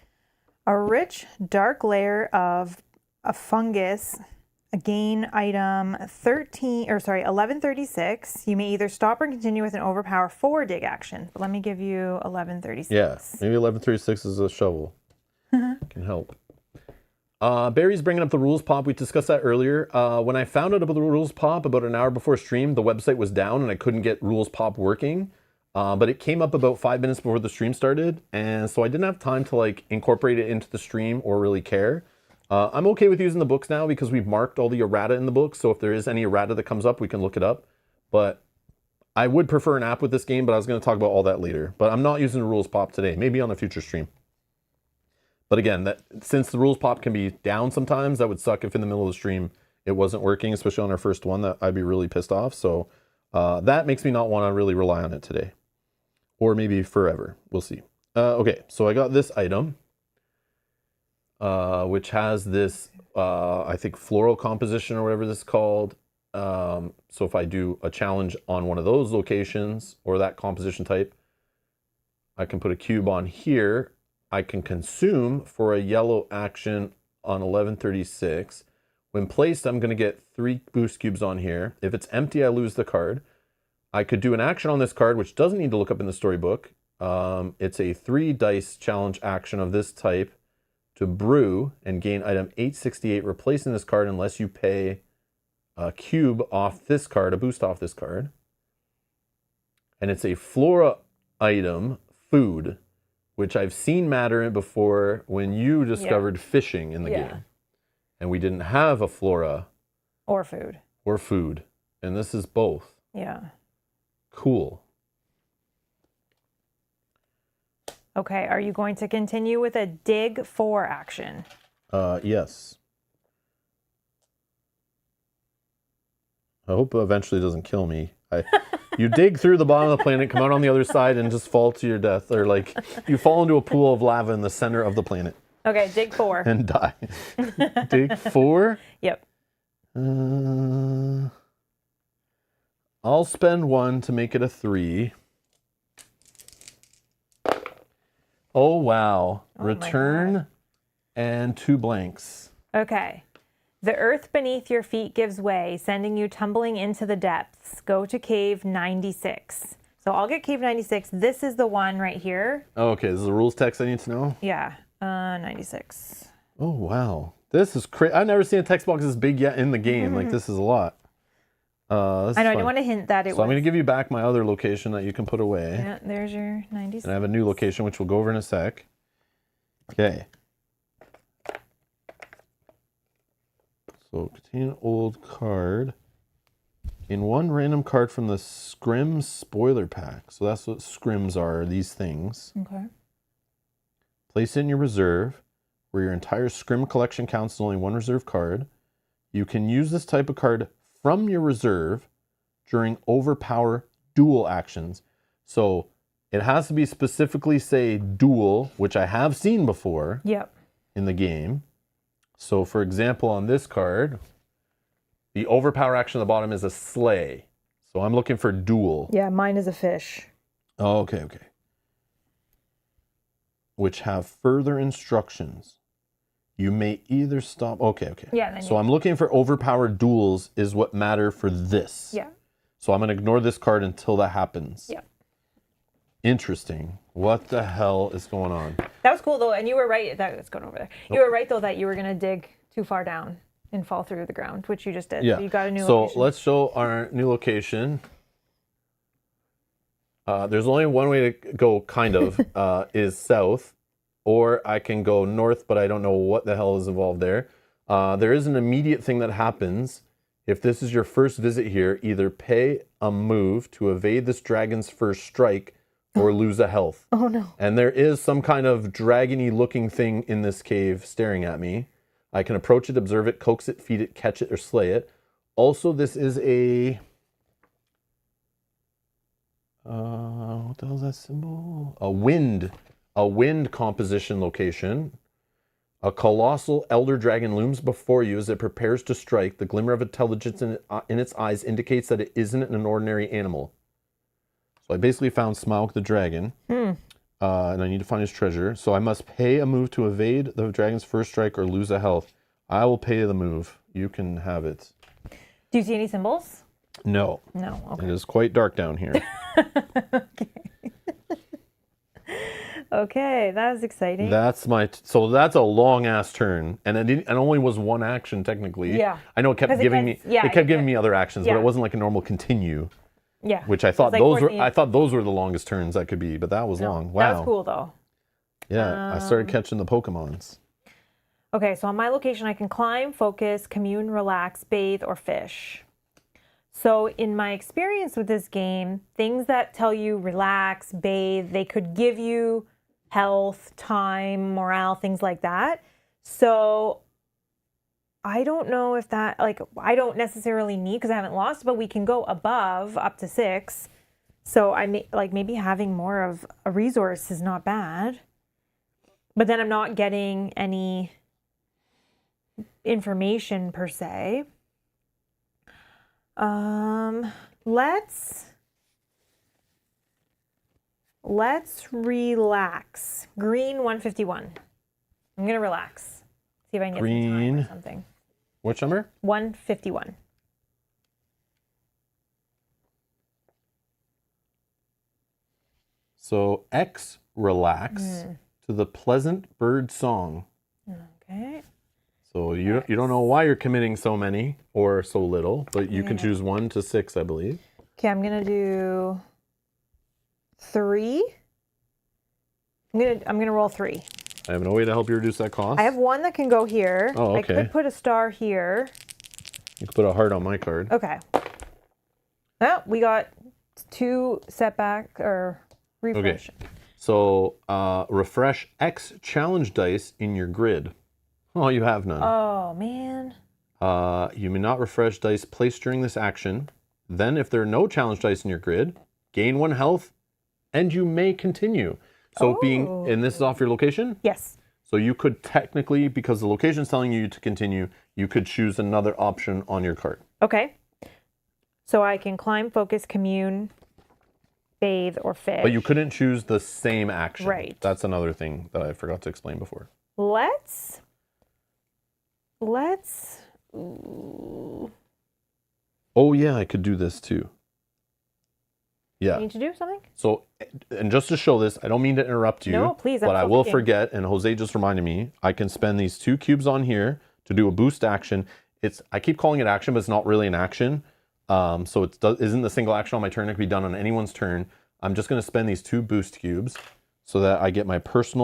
A rich, dark layer of a fungus, a gain item 1136. You may either stop or continue with an overpower 4 dig action. But let me give you 1136. Yeah, maybe 1136 is a shovel. Can help. Barry's bringing up the rules pop. We discussed that earlier. When I found out about the rules pop about an hour before stream, the website was down and I couldn't get rules pop working. But it came up about 5 minutes before the stream started. And so I didn't have time to like incorporate it into the stream or really care. I'm okay with using the books now because we've marked all the errata in the book. So if there is any errata that comes up, we can look it up. But I would prefer an app with this game, but I was going to talk about all that later. But I'm not using the rules pop today, maybe on a future stream. But again, since the rules pop can be down sometimes, that would suck if in the middle of the stream it wasn't working, especially on our first one. That I'd be really pissed off. So that makes me not want to really rely on it today. Or maybe forever. We'll see. Okay, so I got this item, which has this, I think, floral composition or whatever this is called. So if I do a challenge on one of those locations or that composition type, I can put a cube on here. I can consume for a yellow action on 1136. When placed, I'm going to get 3 boost cubes on here. If it's empty, I lose the card. I could do an action on this card, which doesn't need to look up in the storybook. It's a 3 dice challenge action of this type to brew and gain item 868, replacing this card unless you pay a cube off this card, a boost off this card. And it's a flora item, food, which I've seen matter before when you discovered fishing in the game. And we didn't have a flora. Or food. Or food. And this is both. Yeah. Cool. Okay, are you going to continue with a dig 4 action? Yes. I hope eventually it doesn't kill me. You dig through the bottom of the planet, come out on the other side, and just fall to your death. Or like, you fall into a pool of lava in the center of the planet. Okay, dig 4. And die. Dig 4? Yep. I'll spend 1 to make it a 3. Oh, wow. Oh, Return and 2 blanks. Okay. The earth beneath your feet gives way, sending you tumbling into the depths. Go to cave 96. So I'll get cave 96. This is the one right here. Oh, okay, this is the rules text I need to know? Yeah, 96. Oh, wow. This is crazy. I've never seen a text box this big yet in the game. Like, this is a lot. I know, I didn't want to hint that it was. So I'm going to give you back my other location that you can put away. Yeah, there's your 96. And I have a new location, which we'll go over in a sec. Okay. So contain an old card. In 1 random card from the Scrim spoiler pack. So that's what Scrims are, these things. Okay. Place it in your reserve, where your entire Scrim collection counts as only 1 reserve card. You can use this type of card from your reserve during overpower duel actions. So it has to be specifically say duel, which I have seen before in the game. So for example, on this card, the overpower action at the bottom is a slay. So I'm looking for duel. Yeah, mine is a fish. Oh, okay. Which have further instructions. You may either stop. Okay. Yeah. So I'm looking for overpowered duels is what matter for this. Yeah. So I'm going to ignore this card until that happens. Yeah. Interesting. What the hell is going on? That was cool though, and you were right. It's going over there. You were right though that you were going to dig too far down and fall through the ground, which you just did. Yeah. So you got a new So location. let's show our new location. There's only one way to go, kind of, is south. Or I can go north, but I don't know what the hell is involved there. There is an immediate thing that happens. If this is your first visit here, either pay a move to evade this dragon's first strike or lose a health. Oh no. And there is some kind of dragony looking thing in this cave staring at me. I can approach it, observe it, coax it, feed it, catch it, or slay it. Also, this is a... what the hell is that symbol? A wind composition location. A colossal elder dragon looms before you as it prepares to strike. The glimmer of intelligence in its eyes indicates that it isn't an ordinary animal. So I basically found Smaug the dragon. And I need to find his treasure. So I must pay a move to evade the dragon's first strike or lose a health. I will pay the move. You can have it. Do you see any symbols? No. No. Okay. It is quite dark down here. Okay, that was exciting. So that's a long ass turn, and it only was 1 action technically. Yeah. I know it kept giving me other actions, but it wasn't like a normal continue. Yeah. Which I thought those were the longest turns that could be, but that was long. Wow. That was cool though. Yeah, I started catching the Pokemons. Okay, so on my location I can climb, focus, commune, relax, bathe, or fish. So in my experience with this game, things that tell you relax, bathe, they could give you health, time, morale, things like that. So I don't know if that, I don't necessarily need, because I haven't lost, but we can go above up to 6. So I may, maybe having more of a resource is not bad. But then I'm not getting any information per se. Let's relax. Green 151. I'm gonna relax. See if I can get some time or something. Which number? 151. So X relax to the pleasant bird song. Okay. So you don't know why you're committing so many or so little, but you can choose 1 to 6, I believe. Okay, I'm gonna do 3. I'm gonna roll 3. I have no way to help you reduce that cost. I have 1 that can go here. Oh, okay. I could put a star here. You could put a heart on my card. Okay. Oh, we got 2 setback or refresh. Okay. So refresh X challenge dice in your grid. Oh, you have none. Oh, man. You may not refresh dice placed during this action. Then, if there are no challenge dice in your grid, gain 1 health, and you may continue. So and this is off your location? Yes. So you could technically, because the location is telling you to continue, you could choose another option on your card. Okay. So I can climb, focus, commune, bathe, or fish. But you couldn't choose the same action. Right. That's another thing that I forgot to explain before. Let's. Oh, yeah, I could do this too. Yeah. Need to do something? So, and just to show this, I don't mean to interrupt you. No, please. But I will forget, and Jose just reminded me, I can spend these 2 cubes on here to do a boost action. I keep calling it action, but it's not really an action. So it isn't the single action on my turn. It can be done on anyone's turn. I'm just going to spend these 2 boost cubes so that I get my first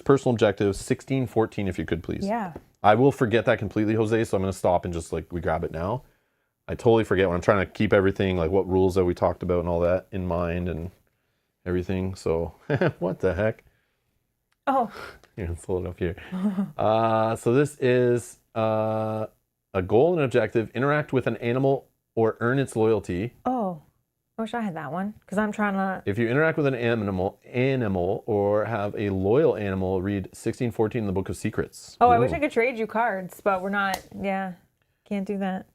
personal objective, 16, 14, if you could, please. Yeah. I will forget that completely, Jose, so I'm going to stop and just we grab it now. I totally forget when I'm trying to keep everything, like what rules that we talked about and all that in mind and everything. So what the heck? Oh. Here, let's hold it up here. So this is a goal and objective. Interact with an animal or earn its loyalty. Oh. I wish I had that one because I'm trying to. If you interact with an animal or have a loyal animal, read 1614 in the Book of Secrets. Oh, I wish I could trade you cards, but we're not. Yeah. Can't do that.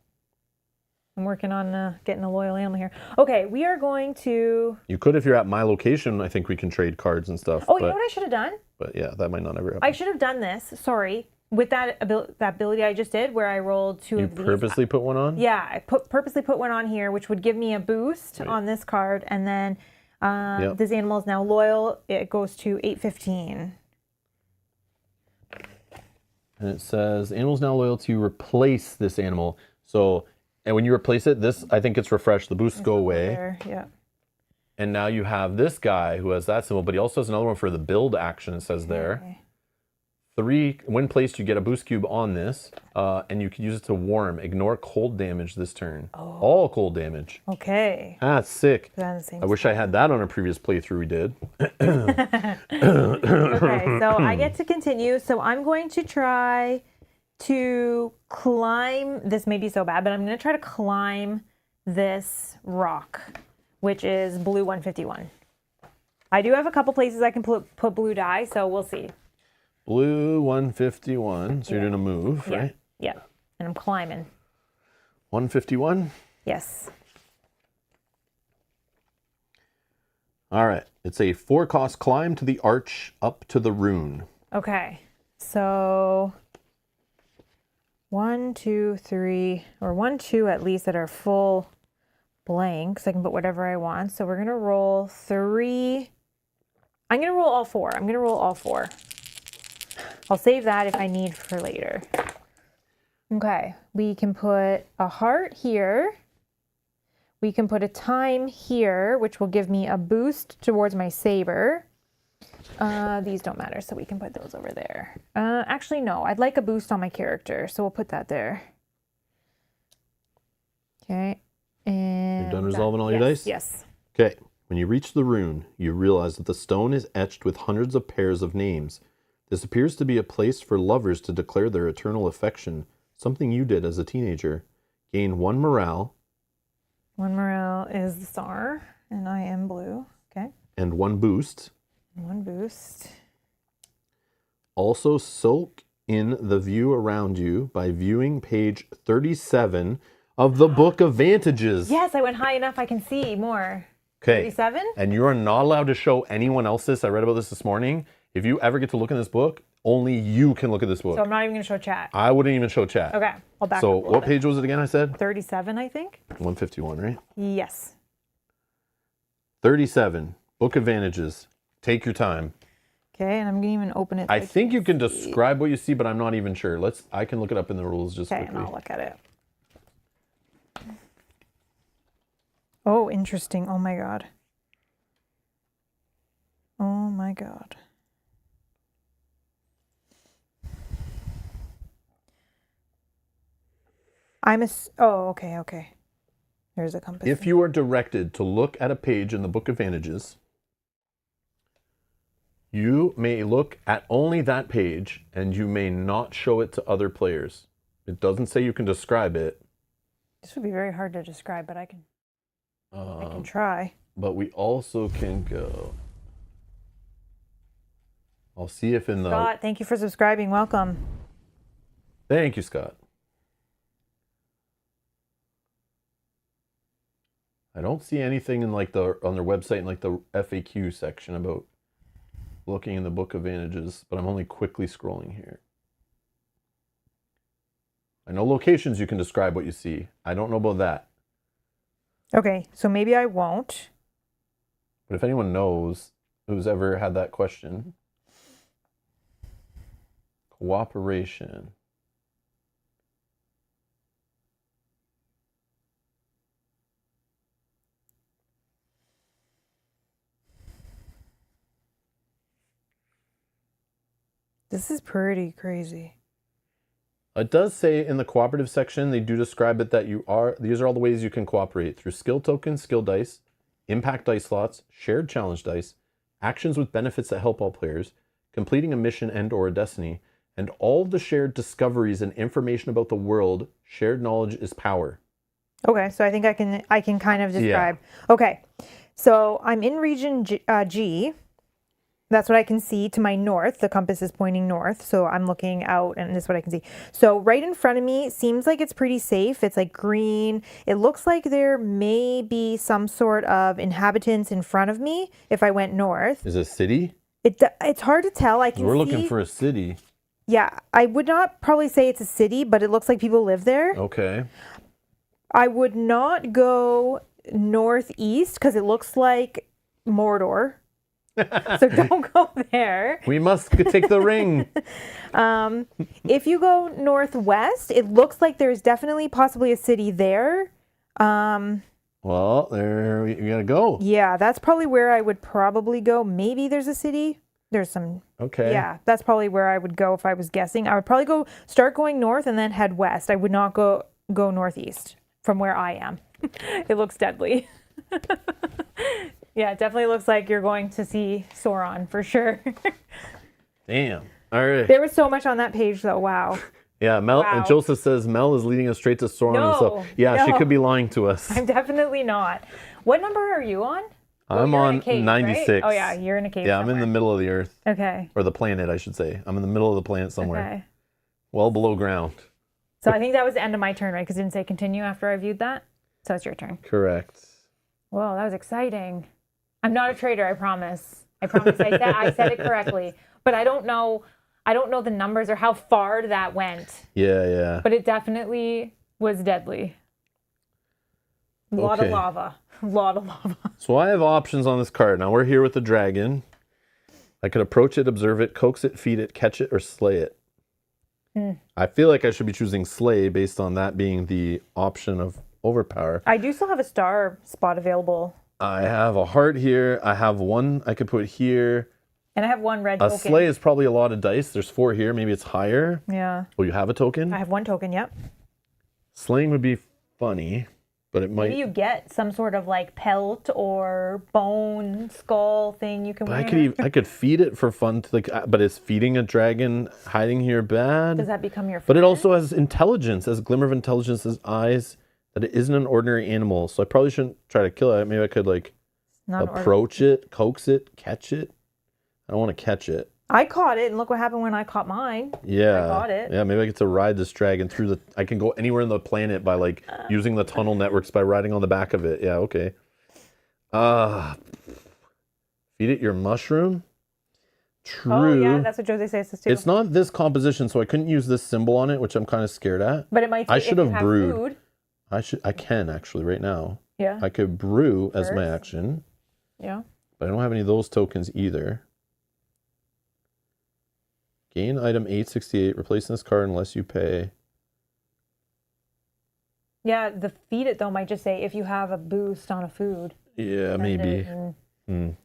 I'm working on getting a loyal animal here. Okay, we are going to... You could if you're at my location. I think we can trade cards and stuff. Oh, you know what I should have done? But yeah, that might not ever happen. I should have done this, sorry, with that ability I just did where I rolled 2 of these. You purposely put one on? Yeah, I purposely put one on here, which would give me a boost on this card. And then this animal is now loyal. It goes to 815. And it says, animal's now loyal to replace this animal. So... And when you replace it, I think it's refreshed. The boosts go away. There, yeah. And now you have this guy who has that symbol, but he also has another one for the build action, it says there. Okay. 3, when placed, you get a boost cube on this, and you can use it to warm. Ignore cold damage this turn. Oh. All cold damage. Okay. That's sick. I wish I had that on a previous playthrough we did. Okay, so I get to continue. So I'm going to try to climb, this may be so bad, but I'm going to try to climb this rock, which is blue 151. I do have a couple places I can put blue dye, so we'll see. Blue 151, so you're doing a move, right? Yeah, and I'm climbing. 151? Yes. All right, it's a 4-cost climb to the arch up to the rune. Okay, so... 1, 2, 3, or 1, 2 at least that are full blanks. I can put whatever I want. So we're going to roll 3. I'm going to roll all 4. I'm going to roll all 4. I'll save that if I need for later. Okay, we can put a heart here. We can put a time here, which will give me a boost towards my saber. These don't matter, so we can put those over there. Actually, no, I'd like a boost on my character, so we'll put that there. Okay, and... You're done resolving all your dice? Yes. Okay, when you reach the rune, you realize that the stone is etched with hundreds of pairs of names. This appears to be a place for lovers to declare their eternal affection, something you did as a teenager. Gain 1 morale. 1 morale is the star, and I am blue. Okay. And 1 boost. 1 boost. Also soak in the view around you by viewing page 37 of the Book of Vantages. Yes, I went high enough I can see more. Okay. 37? And you are not allowed to show anyone else this. I read about this morning. If you ever get to look in this book, only you can look at this book. So I'm not even going to show chat. I wouldn't even show chat. Okay, I'll back up. So what page was it again, I said? 37, I think. 151, right? Yes. 37. Book Advantages. Take your time. Okay, and I'm gonna even open it. I think you can describe what you see, but I'm not even sure. I can look it up in the rules just Okay, quickly. and I'll look at it. Oh, interesting. Oh my god. Oh my god. Oh, okay. There's a compass. If you are directed to look at a page in the Book of Vantages, you may look at only that page and you may not show it to other players. It doesn't say you can describe it. This would be very hard to describe, but I can try. But we also can go. I'll see if in the... Scott, thank you for subscribing. Welcome. Thank you, Scott. I don't see anything in on their website in the FAQ section about looking in the Book of Vantages, but I'm only quickly scrolling here. I know locations you can describe what you see. I don't know about that. Okay, so maybe I won't. But if anyone knows who's ever had that question. Cooperation. This is pretty crazy. It does say in the cooperative section, they do describe it that these are all the ways you can cooperate: through skill tokens, skill dice, impact dice slots, shared challenge dice, actions with benefits that help all players, completing a mission and or a destiny, and all the shared discoveries and information about the world. Shared knowledge is power. Okay, so I think I can kind of describe. Yeah. Okay, so I'm in region G. That's what I can see to my north. The compass is pointing north, so I'm looking out, and this is what I can see. So right in front of me, seems like it's pretty safe. It's like green. It looks like there may be some sort of inhabitants in front of me if I went north. Is it a city? It's hard to tell. We're looking for a city. Yeah, I would not probably say it's a city, but it looks like people live there. Okay. I would not go northeast because it looks like Mordor. So don't go there. We must take the ring. If you go northwest, it looks like there's definitely possibly a city there. Well, there you gotta go. Yeah, that's probably where I would probably go. Maybe there's a city. There's some. Okay. Yeah, that's probably where I would go if I was guessing. I would probably start going north and then head west. I would not go northeast from where I am. It looks deadly. Yeah, it definitely looks like you're going to see Sauron for sure. Damn. All right. There was so much on that page though. Wow. Yeah, Mel. Wow. And Joseph says Mel is leading us straight to Sauron himself. Yeah, she could be lying to us. I'm definitely not. What number are you on? I'm on cave, 96. Right? Oh yeah, you're in a cave. Yeah, somewhere. I'm in the middle of the earth. Okay. Or the planet, I should say. I'm in the middle of the planet somewhere. Okay. Well below ground. So I think that was the end of my turn, right? Because it didn't say continue after I viewed that. So it's your turn. Correct. Whoa, that was exciting. I'm not a traitor, I promise. I said it correctly. But I don't know the numbers or how far that went. Yeah. But it definitely was deadly. A lot of lava. So I have options on this card. Now we're here with the dragon. I could approach it, observe it, coax it, feed it, catch it, or slay it. I feel like I should be choosing slay based on that being the option of overpower. I do still have a star spot available. I have a heart here. I have one I could put here. And I have one red token. A slay is probably a lot of dice. There's 4 here. Maybe it's higher. Yeah. Oh, you have a token? I have 1 token, yep. Slaying would be funny, but it might... Maybe you get some sort of like pelt or bone skull thing you can wear. I could feed it for fun, but is feeding a dragon hiding here bad? Does that become your friend? But it also has intelligence, has glimmer of intelligence, has eyes, that it isn't an ordinary animal. So I probably shouldn't try to kill it. Maybe I could approach it, coax it, catch it. I don't want to catch it. I caught it, and look what happened when I caught mine. Yeah. I caught it. Yeah, maybe I get to ride this dragon through I can go anywhere on the planet by using the tunnel networks by riding on the back of it. Yeah, okay. Feed it your mushroom. True. Oh, yeah, that's what Jose says too. It's not this composition, so I couldn't use this symbol on it, which I'm kind of scared at. But it might. I should have brewed. Food. I can actually right now. Yeah. I could brew as my action. Yeah. But I don't have any of those tokens either. Gain item 868. Replacing this card unless you pay. Yeah, the feed it though might just say if you have a boost on a food. Yeah, maybe. Damn.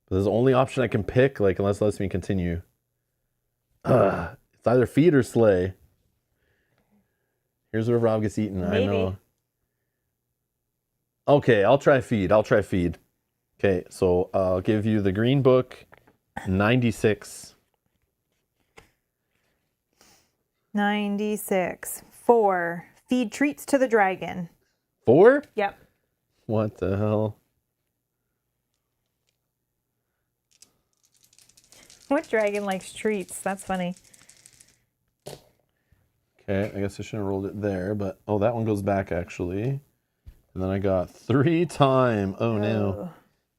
But this is the only option I can pick, like, unless it lets me continue. It's either feed or slay. Here's where Rob gets eaten. Maybe. I know. Okay, I'll try feed. Okay, so I'll give you the green book, 96. 96. 4. Feed treats to the dragon. 4? Yep. What the hell? What dragon likes treats? That's funny. Okay, I guess I shouldn't have rolled it there, but oh, that one goes back actually. And then I got 3 time. Oh no.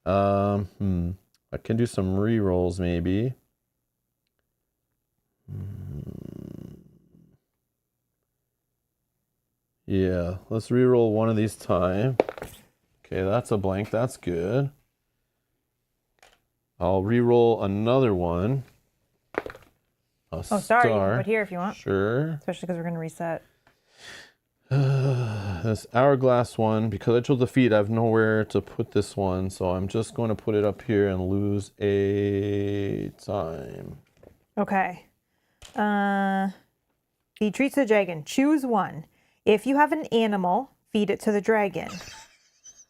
I can do some re-rolls maybe. Yeah, let's re-roll one of these time. Okay, that's a blank. That's good. I'll re-roll another one. Oh, sorry. You can put here if you want. Sure. Especially because we're going to reset. This hourglass one, because I chose the feed, I have nowhere to put this one, so I'm just going to put it up here and lose a time. Okay. Feed treats to the dragon. Choose one. If you have an animal, feed it to the dragon.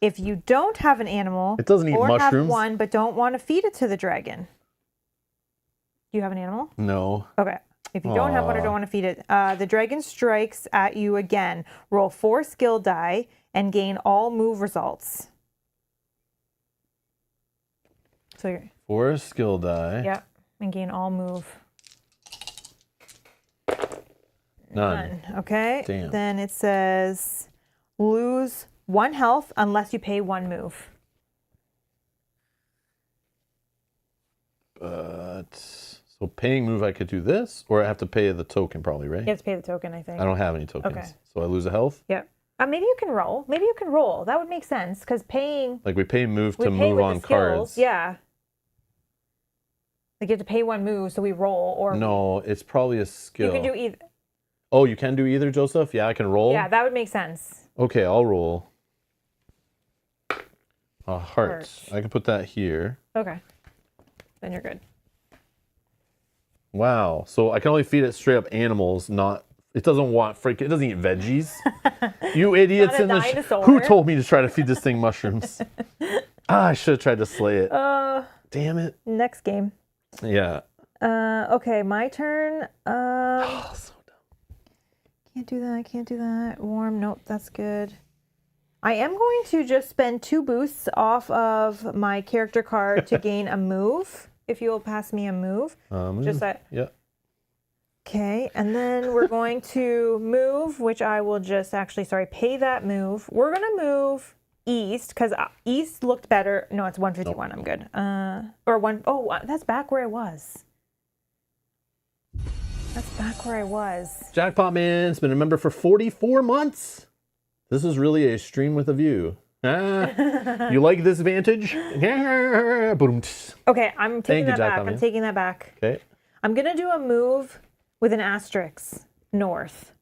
If you don't have an animal, it doesn't eat or mushrooms. have one but don't want to feed it to the dragon. Do you have an animal? No. Okay. If you don't have one or don't want to feed it, the dragon strikes at you again. Roll 4 skill die and gain all move results. So you're 4 skill die. Yep, and gain all move. None. Okay. Damn. Then it says lose 1 health unless you pay 1 move. But so paying move, I could do this, or I have to pay the token probably, right? You have to pay the token, I think. I don't have any tokens. Okay. So I lose a health? Yep. Maybe you can roll. Maybe you can roll. That would make sense because paying. Like we pay move We to pay move with on the skills. cards. Yeah. Like you have to pay 1 move, so we roll or. No, it's probably a skill. You can do either. Oh, you can do either, Joseph? Yeah, I can roll? Yeah, that would make sense. Okay, I'll roll. A heart. I can put that here. Okay. Then you're good. Wow. So I can only feed it straight up animals, not. It doesn't want freaking. It doesn't eat veggies. You idiots in the. Who told me to try to feed this thing mushrooms? I should have tried to slay it. Damn it. Next game. Yeah. Okay, my turn. Oh, so dumb. Can't do that. Warm. Nope, that's good. I am going to just spend 2 boosts off of my character card to gain a move. If you'll pass me a move. Just that. Yeah. Okay, and then we're going to move, which I will just pay that move. We're going to move east because east looked better. No, it's 151. Nope. I'm good. Oh, that's back where I was. Jackpot Man's been a member for 44 months. This is really a stream with a view. You like this Vantage? Okay, I'm taking that back. I'm taking that back. Okay. I'm going to do a move with an asterisk north.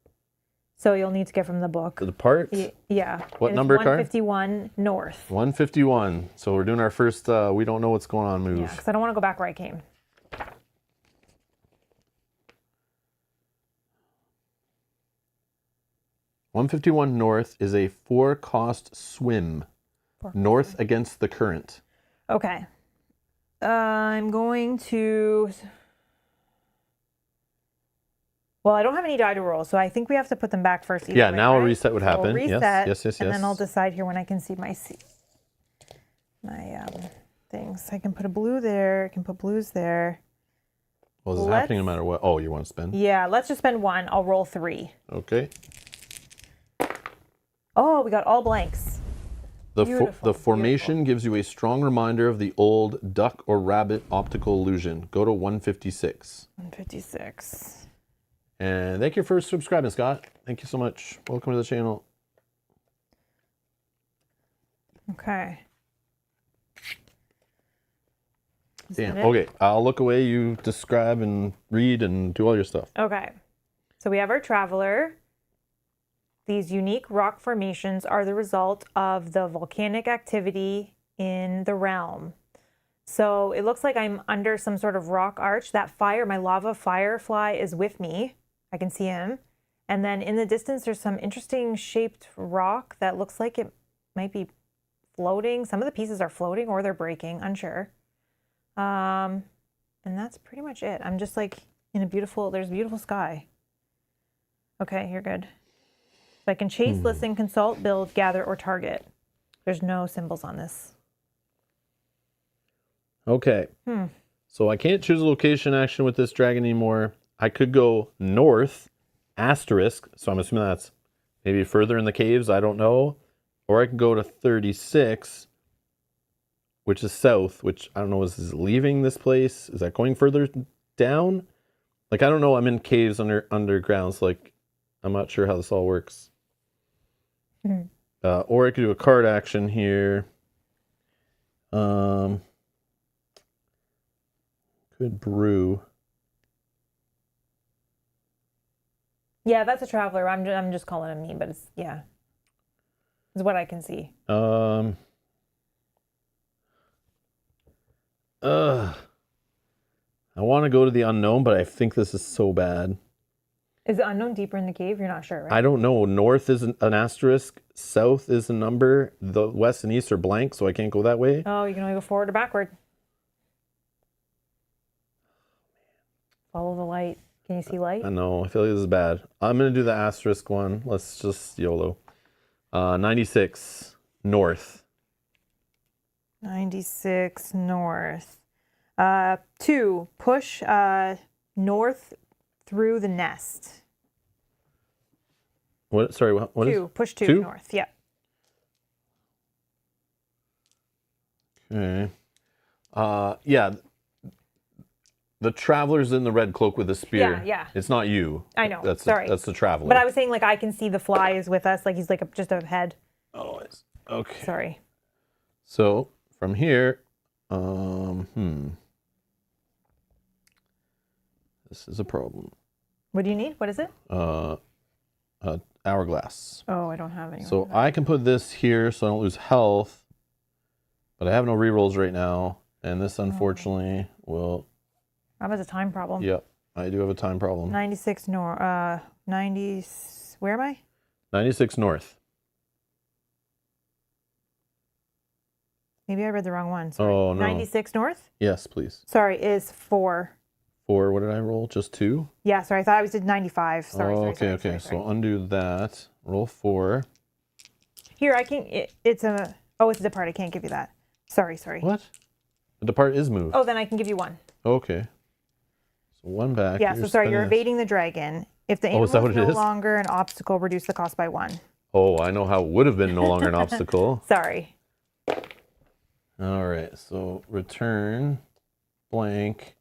So you'll need to get from the book. To depart? Yeah. What number card? 151 north. 151. So we're doing our first we don't know what's going on move. Yeah, because I don't want to go back where I came. $151 north is a 4-cost swim. North against the current. Okay. I'm going to. Well, I don't have any die to roll, so I think we have to put them back first. Yeah, way, now right? a reset would happen. So reset, yes. And then I'll decide here when I can see my things. I can put a blue there. I can put blues there. Well, is it happening no matter what? Oh, you want to spend? Yeah, let's just spend 1. I'll roll 3. Okay. Oh, we got all blanks. The formation gives you a strong reminder of the old duck or rabbit optical illusion. Go to 156. 156. And thank you for subscribing, Scott. Thank you so much. Welcome to the channel. Okay. Is Damn. that it? Okay, I'll look away. You describe and read and do all your stuff. Okay. So we have our traveler. These unique rock formations are the result of the volcanic activity in the realm. So it looks like I'm under some sort of rock arch. That fire, my lava firefly is with me. I can see him. And then in the distance, there's some interesting shaped rock that looks like it might be floating. Some of the pieces are floating or they're breaking, unsure. And that's pretty much it. I'm just like in there's a beautiful sky. Okay, you're good. So I can chase, listen, consult, build, gather, or target. There's no symbols on this. Okay. So I can't choose a location action with this dragon anymore. I could go north, asterisk. So I'm assuming that's maybe further in the caves. I don't know. Or I can go to 36, which is south, which I don't know. Is this leaving this place? Is that going further down? Like, I don't know. I'm in caves underground. So, like, I'm not sure how this all works. Or I could do a card action here. Could brew. Yeah, that's a traveler. I'm just calling him me, but it's what I can see. I want to go to the unknown, but I think this is so bad. Is the unknown deeper in the cave? You're not sure, right? I don't know. North is an asterisk. South is a number. The west and east are blank, so I can't go that way. Oh, you can only go forward or backward. Follow the light. Can you see light? I know. I feel like this is bad. I'm going to do the asterisk one. Let's just YOLO. 96 north. 96 north. 2, push north through the nest. What? Sorry, what is? 2, push 2 2? north. Yeah. Okay. Yeah. The traveler's in the red cloak with a spear. Yeah. It's not you. I know. That's Sorry. that's the traveler. But I was saying, like, I can see the fly is with us. Like, he's like just a head. Oh, it's okay. Sorry. So from here, this is a problem. What do you need? What is it? Hourglass. Oh, I don't have any. So I can put this here so I don't lose health, but I have no rerolls right now, and this unfortunately will. That was a time problem. Yep, I do have a time problem. 96 north. 90. Where am I? 96 north. Maybe I read the wrong one. Sorry. Oh no. 96 north. Yes, please. Sorry, is 4. 4. What did I roll? Just 2. Yeah, sorry. I thought I did 95. Sorry. Oh, sorry, okay. sorry. So undo that. Roll 4. Here, I can. It's a. Oh, it's a depart. I can't give you that. Sorry. What? The depart is moved. Oh, then I can give you 1. Okay. So 1 back. Yeah. So sorry. You're evading the dragon. If the animal is that what is it no is? longer an obstacle, reduce the cost by 1. Oh, I know how it would have been no longer an obstacle. Sorry. All right. So return blank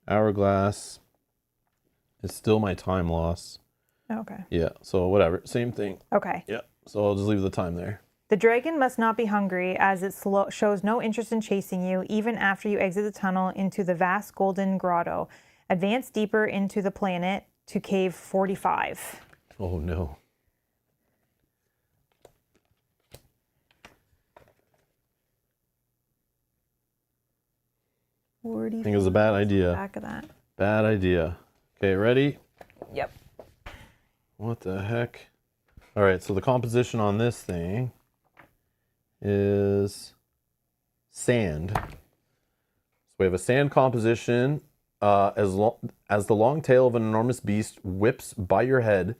hourglass. It's still my time loss. Okay. Yeah. So whatever. Same thing. Okay. Yeah. So I'll just leave the time there. The dragon must not be hungry, as it shows no interest in chasing you, even after you exit the tunnel into the vast golden grotto. Advance deeper into the planet to cave 45. Oh no. I think it was a bad idea. Back of that. Bad idea. Okay, ready? Yep. What the heck? All right, so the composition on this thing is sand. So we have a sand composition. As the long tail of an enormous beast whips by your head,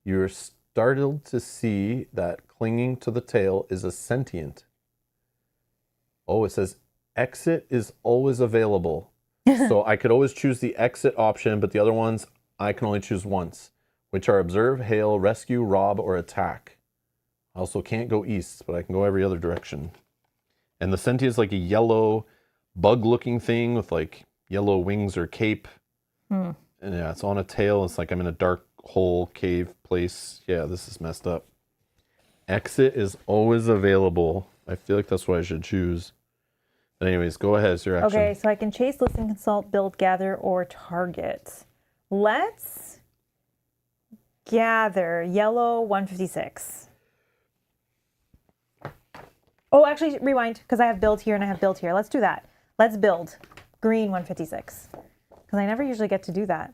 you're startled to see that clinging to the tail is a sentient. Oh, it says exit is always available. So I could always choose the exit option, but the other ones I can only choose once, which are observe, hail, rescue, rob, or attack. I also can't go east, but I can go every other direction. And the sentient is like a yellow bug-looking thing with like yellow wings or cape. And yeah, it's on a tail. It's like I'm in a dark hole cave place. Yeah, this is messed up. Exit is always available. I feel like that's what I should choose. But anyways, go ahead. It's your action. Okay, so I can chase, listen, consult, build, gather, or target. Let's gather. Yellow 156. Oh, actually, rewind, because I have build here and I have build here. Let's do that. Let's build. Green 156. Because I never usually get to do that.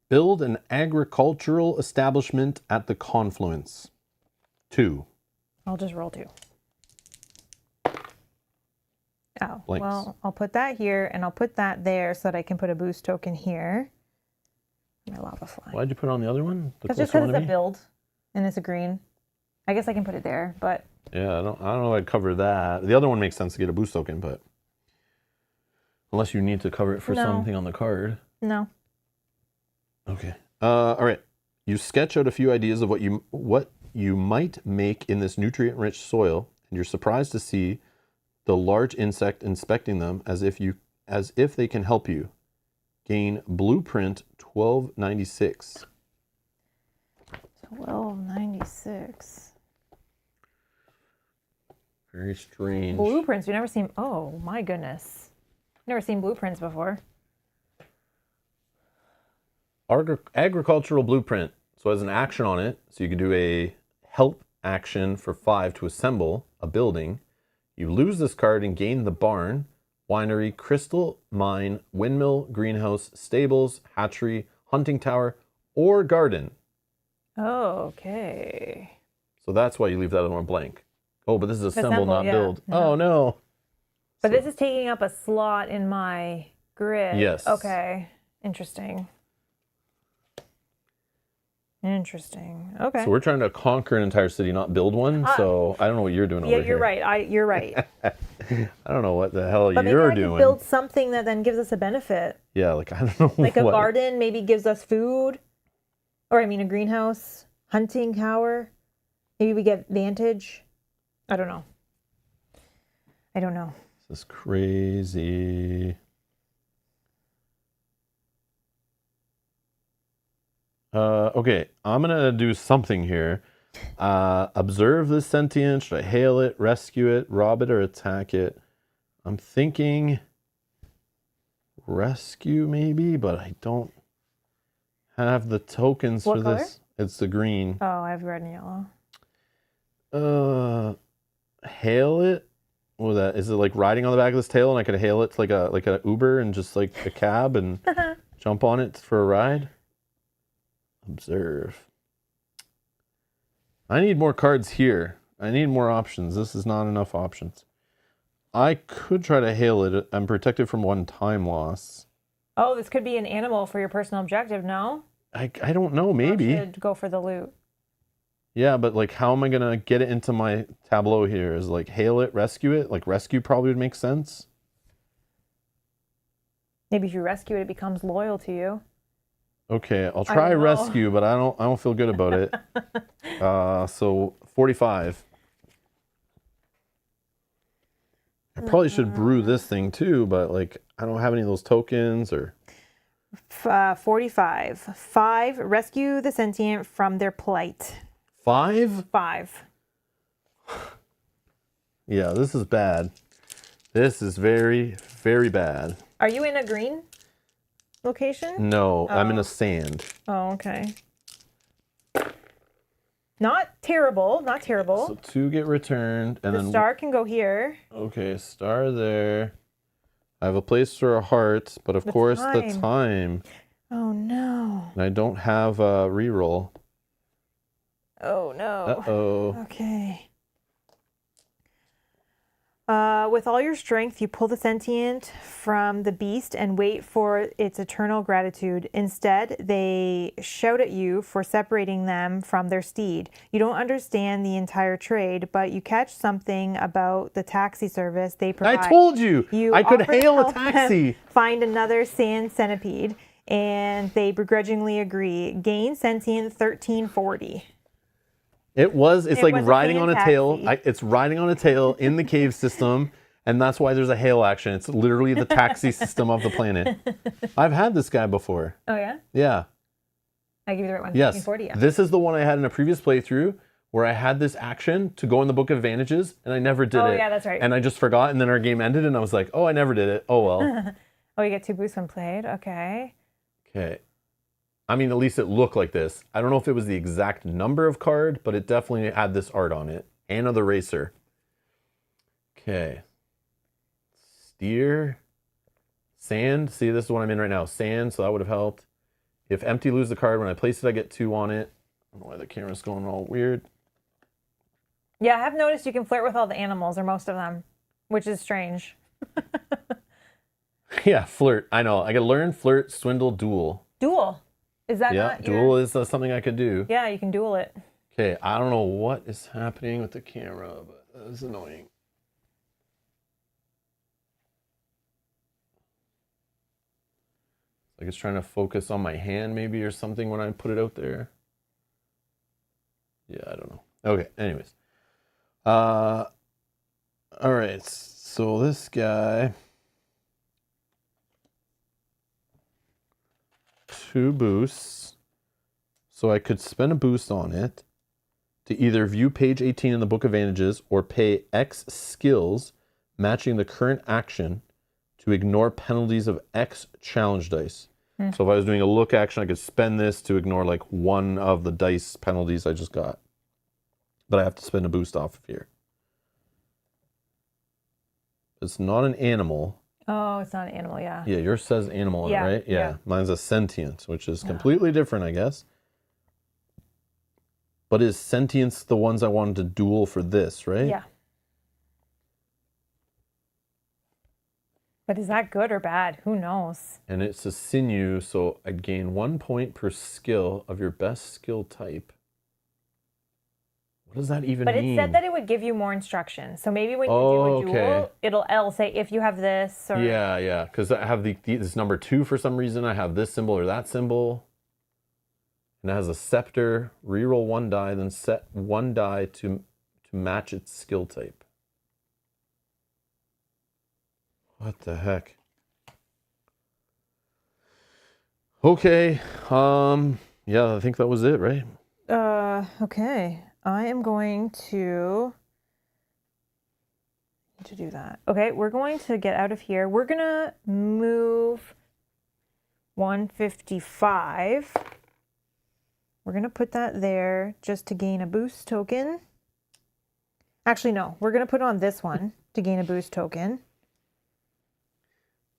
Build an agricultural establishment at the confluence. 2. I'll just roll 2. Oh, Blanks. well, I'll put that here and I'll put that there so that I can put a boost token here. My lava fly. Why'd you put on the other one? That's just because it's a build and it's a green. I guess I can put it there, but Yeah, I don't know if I'd cover that. The other one makes sense to get a boost token, but unless you need to cover it for something on the card. no. Okay. All right. You sketch out a few ideas of what you might make in this nutrient-rich soil, and you're surprised to see the large insect inspecting them as if they can help you. Gain blueprint 1296. 1296. Very strange. Blueprints. We've never seen. Oh my goodness. Never seen blueprints before. Agricultural blueprint. So as an action on it, so you can do a help action for 5 to assemble a building. You lose this card and gain the barn, winery, crystal mine, windmill, greenhouse, stables, hatchery, hunting tower, or garden. Okay. So that's why you leave that other one blank. Oh, but this is assemble, not yeah. build. No. Oh, no. But this is taking up a slot in my grid. Yes. Okay. Interesting. Interesting. Okay. So we're trying to conquer an entire city, not build one. So I don't know what you're doing over here. You're right. You're right. I don't know what the hell But you're maybe I doing. could build something that then gives us a benefit. Yeah, like I don't know. Like a what. garden maybe gives us food. Or I mean a greenhouse. Hunting tower. Maybe we get Vantage. I don't know. This is crazy. Okay, I'm gonna do something here. Observe this sentient. Should I hail it, rescue it, rob it, or attack it? I'm thinking rescue maybe, but I don't have the tokens What for color? this. It's the green. Oh, I have red and yellow. Hail it. What was that? Is it like riding on the back of this tail, and I could hail it like a Uber and just like a cab and jump on it for a ride? Observe. I need more cards here. I need more options. This is not enough options. I could try to hail it. I'm protected from 1 time loss. Oh, this could be an animal for your personal objective, no? I don't know, maybe. Or should go for the loot. Yeah, but like how am I going to get it into my tableau here? Is like hail it, rescue it? Like rescue probably would make sense. Maybe if you rescue it, it becomes loyal to you. Okay, I'll try rescue, but I don't feel good about it. So 45. I probably should brew this thing too, but like I don't have any of those tokens or 45. 5. Rescue the sentient from their plight. 5? 5. Yeah, this is bad. This is very, very bad. Are you in a green location? No, I'm in a sand. Oh, okay. Not terrible. Not terrible. So 2 get returned, and the then star can go here. okay, star there. I have a place for a heart, but of course the time. Oh no. And I don't have a reroll. Oh no. Uh-oh. Okay. With all your strength, you pull the sentient from the beast and wait for its eternal gratitude. Instead, they shout at you for separating them from their steed. You don't understand the entire trade, but you catch something about the taxi service they provide. I told you! I could offer to hail a help them taxi! Find another sand centipede, and they begrudgingly agree. Gain sentient 1340. It's like was a riding on a taxi. tail. It's riding on a tail in the cave system, and that's why there's a hail action. It's literally the taxi system of the planet. I've had this guy before. Oh yeah? Yeah. I give you the right one. Yes. 1340, yeah. This is the one I had in a previous playthrough where I had this action to go in the book of advantages and I never did it. Oh, yeah, that's right. And I just forgot, and then our game ended and I was like, oh, I never did it. Oh, well. Oh, you get 2 boosts when played. Okay. Okay. I mean, at least it looked like this. I don't know if it was the exact number of card, but it definitely had this art on it. Anna the Racer. Okay. Steer. Sand. See, this is what I'm in right now. Sand, so that would have helped. If empty, lose the card. When I place it, I get 2 on it. I don't know why the camera's going all weird. Yeah, I have noticed you can flirt with all the animals, or most of them, which is strange. Yeah, flirt. I know. I gotta learn, flirt, swindle, duel. Duel. Is that Yeah, not duel is something I could do. Yeah, you can duel it. Okay, I don't know what is happening with the camera, but that is annoying. Like it's trying to focus on my hand maybe or something when I put it out there. Yeah, I don't know. Okay, anyways. All right, so this guy... 2 boosts. So I could spend a boost on it to either view page 18 in the Book of Vantages or pay X skills matching the current action to ignore penalties of X challenge dice. So if I was doing a look action, I could spend this to ignore like one of the dice penalties I just got. But I have to spend a boost off of here. It's not an animal. Oh, it's not an animal, yeah. Yeah, yours says animal on Yeah, it, right? Yeah. yeah. Mine's a sentient, which is completely different, I guess. But is sentience the ones I wanted to duel for this, right? Yeah. But is that good or bad? Who knows? And it's a sinew, so I'd gain 1 point per skill of your best skill type. What does that even mean? But it said that it would give you more instructions. So maybe when you do a duel, it'll say if you have this or... Yeah, because I have this number 2 for some reason. I have this symbol or that symbol. And it has a scepter. Reroll 1 die, then set 1 die to match its skill type. What the heck? Okay. Yeah, I think that was it, right? Okay. I am going to do that. Okay, we're going to get out of here. We're going to move 155. We're going to put that there just to gain a boost token. Actually, no. We're going to put it on this one to gain a boost token.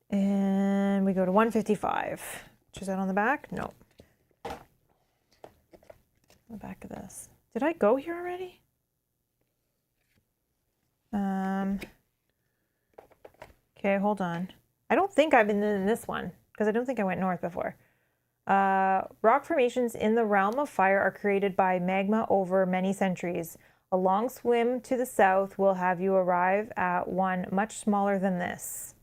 And we go to 155. Which is that on the back? No. The back of this. Did I go here already? Okay, hold on. I don't think I've been in this one because I don't think I went north before. Rock formations in the realm of fire are created by magma over many centuries. A long swim to the south will have you arrive at one much smaller than this.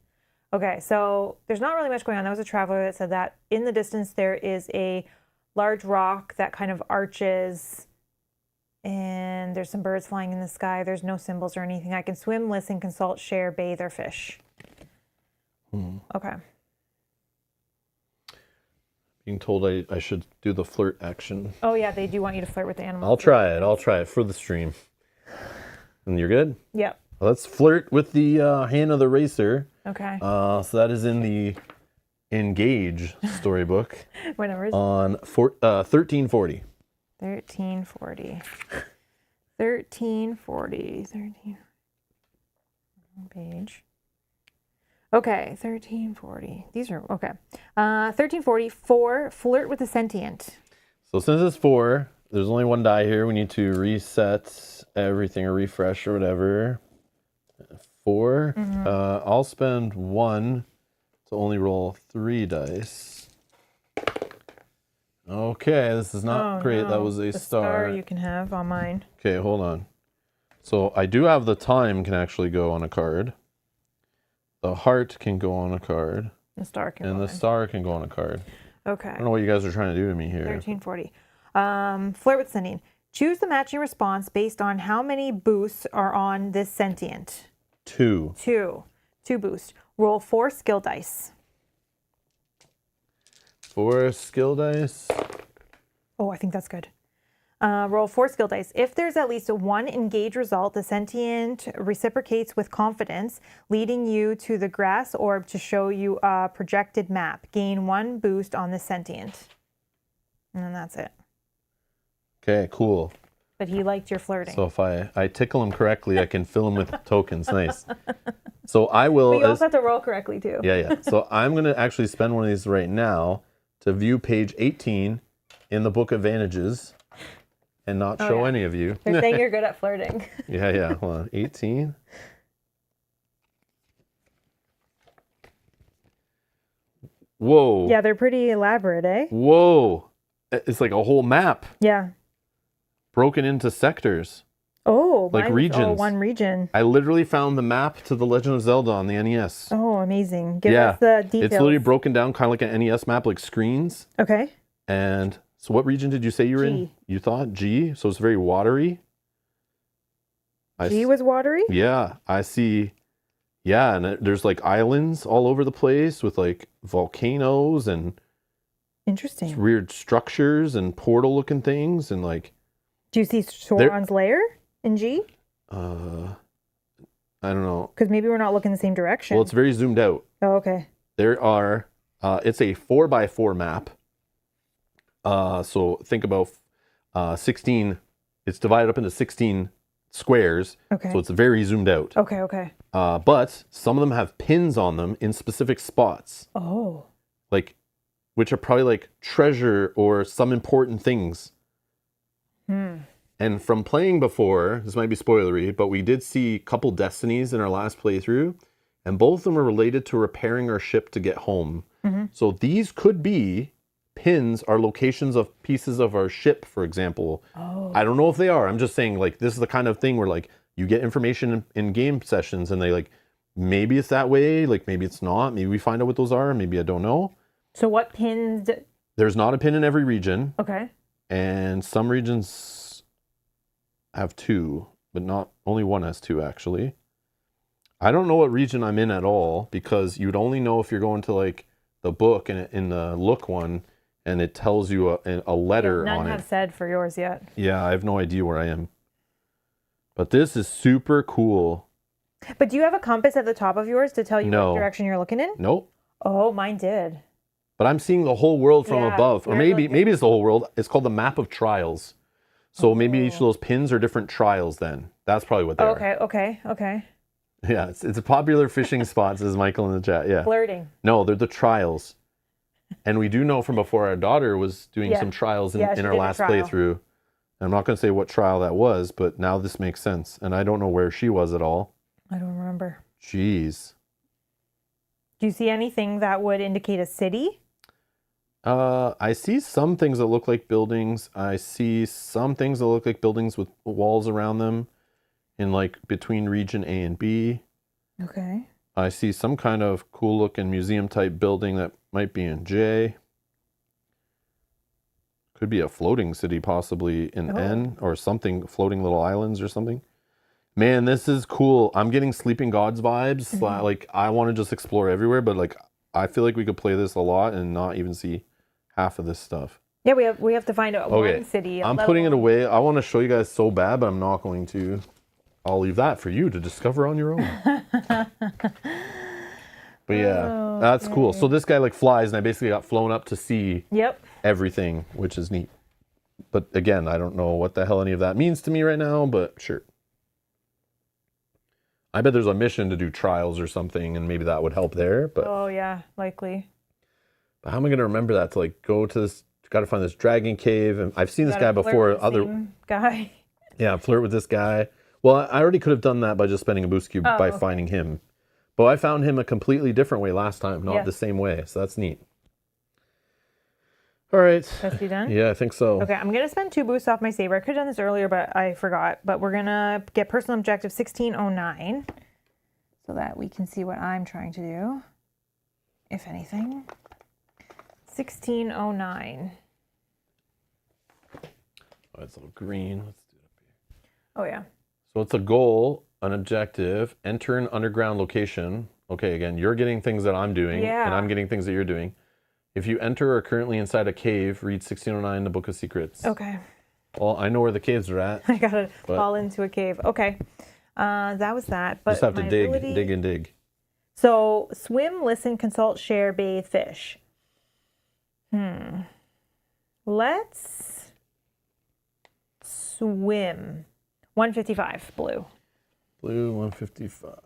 Okay, so there's not really much going on. That was a traveler that said that. In the distance, there is a large rock that kind of arches, and there's some birds flying in the sky. There's no symbols or anything. I can swim, listen, consult, share, bathe, or fish. Okay. Being told I should do the flirt action. Oh, yeah, they do want you to flirt with the animals. I'll try it for the stream. And you're good? Yep. Let's flirt with the hand of the racer. Okay. So that is in the Engage storybook. What number is it? On 1340. 1340. 1340. 13. Page. Okay, 1340. These are, okay. 1344, flirt with the sentient. So since it's 4, there's only 1 die here. We need to reset everything or refresh or whatever. 4. I'll spend 1 to only roll 3 dice. Okay, this is not great. No. That was a the star. You can have on mine. Okay, hold on. So I do have the time can actually go on a card. The heart can go on a card. The star can and go the on. star can go on a card. Okay. I don't know what you guys are trying to do to me here. 1340. Flirt with sentient. Choose the matching response based on how many boosts are on this sentient. 2. 2 boosts. Roll 4 skill dice. 4 skill dice. Oh, I think that's good. Roll 4 skill dice. If there's at least one engage result, the sentient reciprocates with confidence, leading you to the grass orb to show you a projected map. Gain 1 boost on the sentient. And then that's it. Okay, cool. But he liked your flirting. So if I tickle him correctly, I can fill him with tokens. Nice. So I will. But you also have to roll correctly too. Yeah. So I'm going to actually spend one of these right now to view page 18 in the book of Vantages and not show any of you. They're saying you're good at flirting. Yeah. Hold on. 18. Whoa. Yeah, they're pretty elaborate, eh? Whoa. It's like a whole map Yeah. broken into sectors. Oh, Like mine's regions. all one region. I literally found the map to The Legend of Zelda on the NES. Oh, amazing. Give us the details. It's literally broken down kind of like an NES map, like screens. Okay. And so what region did you say you were in? G. You thought G? So it's very watery. G was watery? Yeah, I see. Yeah, and there's like islands all over the place with like volcanoes and Interesting. weird structures and portal looking things and like Do you see Sauron's lair in G? I don't know. Because maybe we're not looking the same direction. Well, it's very zoomed out. Oh, okay. There are it's a 4x4 map. So think about 16. It's divided up into 16 squares. Okay. So it's very zoomed out. Okay. But some of them have pins on them in specific spots, Oh. like which are probably like treasure or some important things. And from playing before, this might be spoilery, but we did see a couple destinies in our last playthrough, and both of them are related to repairing our ship to get home. So these could be pins or locations of pieces of our ship, for example. Oh. I don't know if they are. I'm just saying, like, this is the kind of thing where, like, you get information in game sessions and they, like, maybe it's that way, like, maybe it's not. Maybe we find out what those are. Maybe I don't know. So what pins? There's not a pin in every region. Okay. And some regions have 2, but not only one has 2, actually. I don't know what region I'm in at all because you'd only know if you're going to, like, the book and in the look one, and it tells you a letter None on it. have said for yours yet. Yeah, I have no idea where I am. But this is super cool. But do you have a compass at the top of yours to tell you No. what direction you're looking in? Nope. Oh, mine did. But I'm seeing the whole world from Yeah, above. Or you're maybe looking- it's the whole world. It's called the map of trials. So maybe each of those pins are different trials then. That's probably what they are. Okay. Yeah, it's a popular fishing spot, says Michael in the chat. Yeah. Flirting. No, they're the trials. And we do know from before our daughter was doing Yeah. some trials Yeah, in she our did a last trial. playthrough. I'm not going to say what trial that was, but now this makes sense. And I don't know where she was at all. I don't remember. Jeez. Do you see anything that would indicate a city? I see some things that look like buildings. I see some things that look like buildings with walls around them in like between region A and B. Okay. I see some kind of cool looking museum type building that might be in J. Could be a floating city possibly in N or something, floating little islands or something. Man, this is cool. I'm getting Sleeping Gods vibes. Like I want to just explore everywhere, but like I feel like we could play this a lot and not even see half of this stuff. Yeah, we have to find out one city. I'm putting it away. I want to show you guys so bad, but I'm not going to. I'll leave that for you to discover on your own. But yeah, that's cool. So this guy like flies, and I basically got flown up to see everything, which is neat. But again, I don't know what the hell any of that means to me right now, but sure. I bet there's a mission to do trials or something, and maybe that would help there. But oh yeah, likely. But how am I going to remember that to like go to this? Got to find this dragon cave, and I've seen this guy before. Guy. Yeah, flirt with this guy. Well, I already could have done that by just spending a boost cube by finding him. But I found him a completely different way last time, not the same way. So that's neat. All right. That's you done? Yeah, I think so. Okay, I'm going to spend 2 boosts off my saber. I could have done this earlier, but I forgot. But we're going to get personal objective 1609 so that we can see what I'm trying to do, if anything. 1609. Oh, it's a little green. Let's do it up here. Oh, yeah. So it's a goal, an objective, enter an underground location. Okay, again, you're getting things that I'm doing, and I'm getting things that you're doing. If you enter or are currently inside a cave, read 1609, the Book of Secrets. Okay. Well, I know where the caves are at. I gotta But- fall into a cave. Okay. That was that. But Just have to my dig, ability- dig and dig. So swim, listen, consult, share, bathe, fish. Let's swim. 155 blue. Blue 155.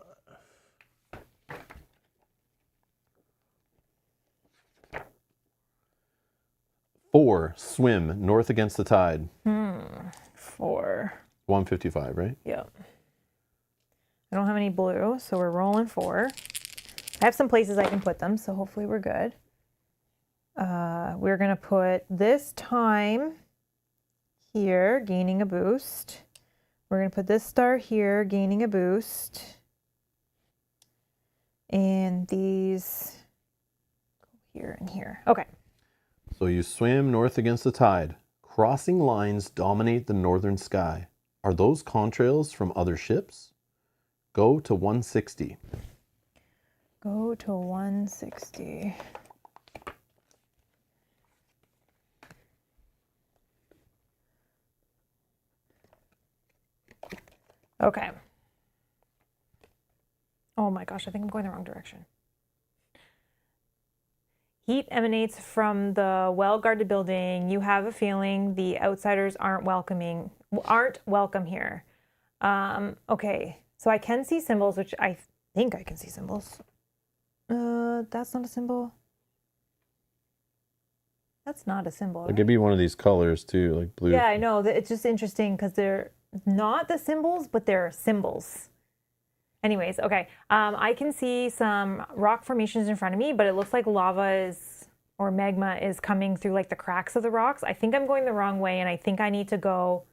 Four, swim, north against the tide. 4. 155, right? Yep. I don't have any blue, so we're rolling 4. I have some places I can put them, so hopefully we're good. We're going to put this time here, gaining a boost. We're going to put this star here, gaining a boost. And these go here and here. Okay. So you swim north against the tide. Crossing lines dominate the northern sky. Are those contrails from other ships? Go to 160. Go to 160. Okay. Oh my gosh, I think I'm going the wrong direction. Heat emanates from the well-guarded building. You have a feeling the outsiders aren't welcome here. Okay, so I can see symbols, which I think I can see symbols. That's not a symbol. That's not a symbol. It could be one of these colors too, like blue. Yeah, I know. It's just interesting because they're not the symbols, but they're symbols. Anyways, okay. I can see some rock formations in front of me, but it looks like lava or magma is coming through like the cracks of the rocks. I think I'm going the wrong way, and I think I need to go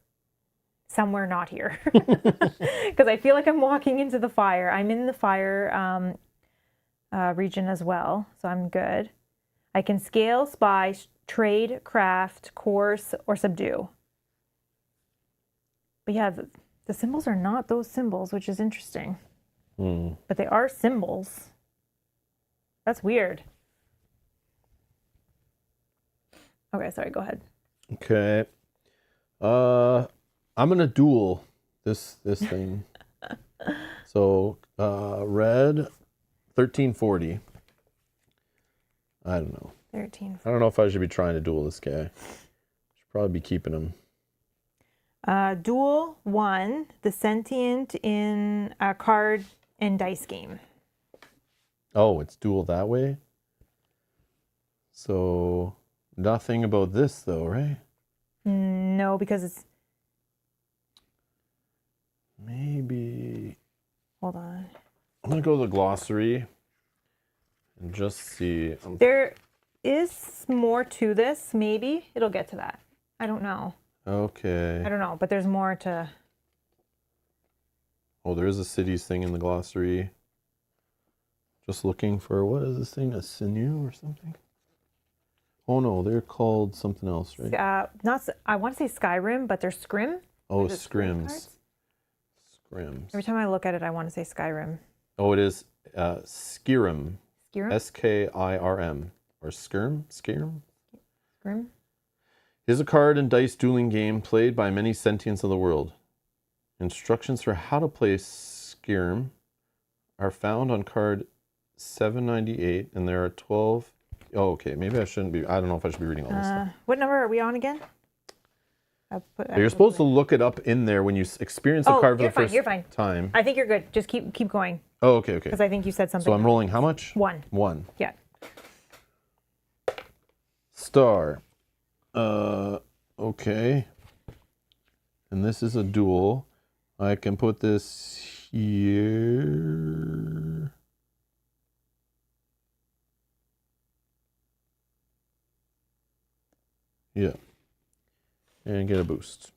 somewhere not here. Because I feel like I'm walking into the fire. I'm in the fire region as well, so I'm good. I can scale, spy, trade, craft, course, or subdue. But yeah, the symbols are not those symbols, which is interesting. But they are symbols. That's weird. Okay, sorry, go ahead. Okay. I'm gonna duel this thing. So red 1340. I don't know. 13. I don't know if I should be trying to duel this guy. Should probably be keeping him. Duel 1, the sentient in a card and dice game. Oh, it's duel that way? So nothing about this though, right? No, because it's... Maybe... Hold on. I'm gonna go to the glossary and just see. There is more to this, maybe. It'll get to that. I don't know. Okay. I don't know, but there's more to... Oh, there is a cities thing in the glossary. Just looking for, what is this thing? A sinew or something? Oh no, they're called something else, right? I want to say Skyrim, but they're Scrim. Oh, Is it Scrim scrims. cards? Scrims. Every time I look at it, I want to say Skyrim. Oh, it is Skirim. Skyrim? Skirm. Or Skirm? Skirm? Scrim? Is a card and dice dueling game played by many sentients of the world. Instructions for how to play Skirm are found on card 798, and there are 12. Oh, okay. Maybe I shouldn't be. I don't know if I should be reading all this stuff. What number are we on again? You're supposed to look it up in there when you experience a card for the first you're fine. time. I think you're good. Just keep going. Oh, okay. Because I think you said something. So I'm rolling how much? 1. 1. Yeah. Star. Okay. And this is a duel. I can put this here. Yeah. And get a boost.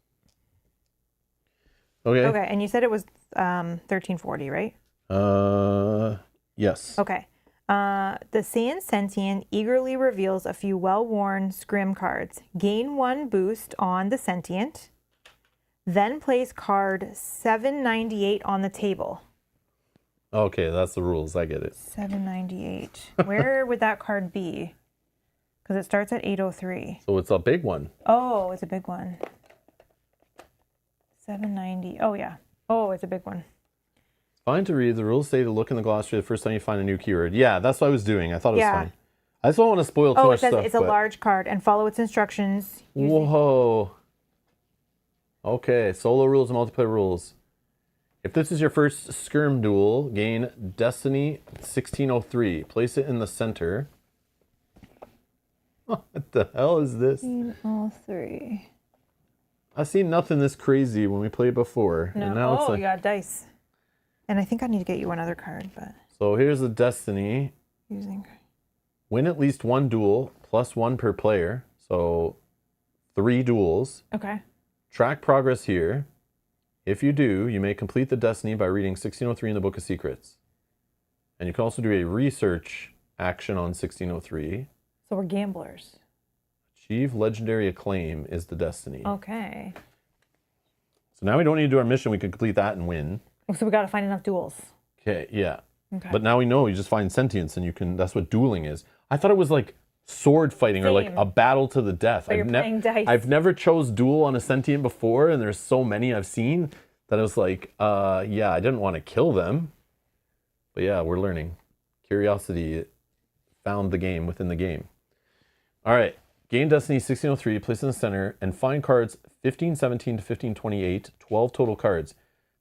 Okay. Okay, and you said it was 1340, right? Yes. Okay. The Sand Sentient eagerly reveals a few well-worn Scrim cards. Gain 1 boost on the Sentient. Then place card 798 on the table. Okay, that's the rules. I get it. 798. Where would that card be? Because it starts at 803. So it's a big one. Oh, it's a big one. 790. Oh, yeah. Oh, it's a big one. Fine to read. The rules say to look in the glossary the first time you find a new keyword. Yeah, that's what I was doing. I thought it was fine. I just don't want to spoil too Oh, much it says stuff. it's a large card and follow its instructions. Whoa. Okay, solo rules and multiplayer rules. If this is your first skirm duel, gain Destiny 1603. Place it in the center. What the hell is this? 1603. I've seen nothing this crazy when we played before. No. And now it's like, you got dice. And I think I need to get you another card, but so here's the Destiny. using. Win at least one duel, plus one per player. So 3 duels. Okay. Track progress here. If you do, you may complete the Destiny by reading 1603 in the Book of Secrets. And you can also do a research action on 1603. So we're gamblers. Achieve legendary acclaim is the Destiny. Okay. So now we don't need to do our mission. We can complete that and win. So we got to find enough duels. Okay, yeah. Okay. But now we know you just find sentience and you can, that's what dueling is. I thought it was like sword fighting or like Same. a battle to the death. But you're playing dice. I've never chose duel on a sentient before, and there's so many I've seen that I was like, yeah, I didn't want to kill them. But yeah, we're learning. Curiosity found the game within the game. All right. Gain Destiny 1603, place in the center, and find cards 1517 to 1528, 12 total cards.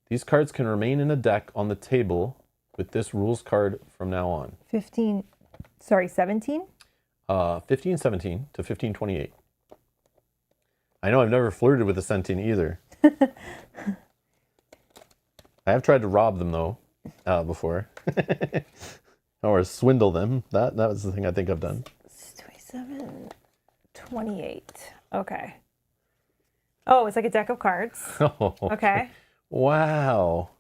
These cards can remain in a deck on the table with this rules card from now on. 17? 1517 to 1528. I know I've never flirted with a sentient either. I have tried to rob them though, before. Or swindle them. That was the thing I think I've done. 27, 28. Okay. Oh, it's like a deck of cards. Oh, Okay. wow.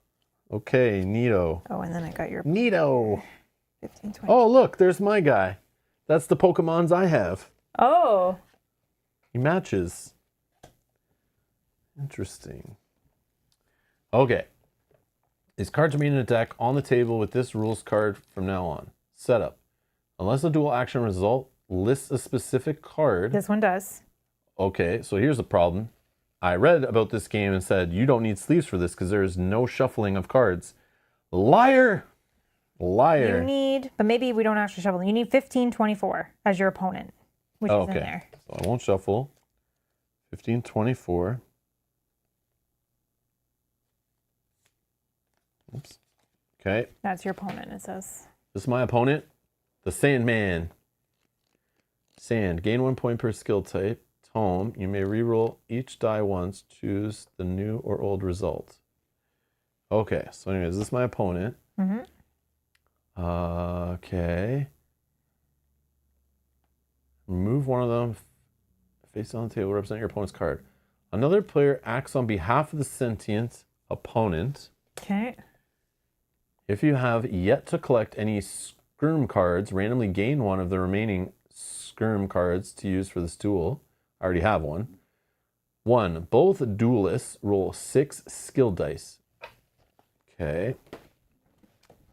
Okay, neato. Oh, and then I got your Neato. 15, 20. Oh, look, there's my guy. That's the Pokemons I have. Oh. He matches. Interesting. Okay. These cards remain in a deck on the table with this rules card from now on. Setup. Unless a dual action result lists a specific card. This one does. Okay, so here's the problem. I read about this game and said, you don't need sleeves for this because there is no shuffling of cards. Liar! Liar. You need, but maybe we don't actually shuffle. You need 1524 as your opponent, which is in there. So I won't shuffle. 1524. Oops. Okay. That's your opponent, it says. This is my opponent, the Sandman. Sand. Gain 1 point per skill type. Tome. You may reroll each die once. Choose the new or old result. Okay. So anyways, this is my opponent. Mm-hmm. Okay. Remove one of them. Face on the table. Represent your opponent's card. Another player acts on behalf of the sentient opponent. Okay. If you have yet to collect any skirm cards, randomly gain one of the remaining skirm cards to use for this duel. I already have one. 1. Both duelists roll 6 skill dice. Okay.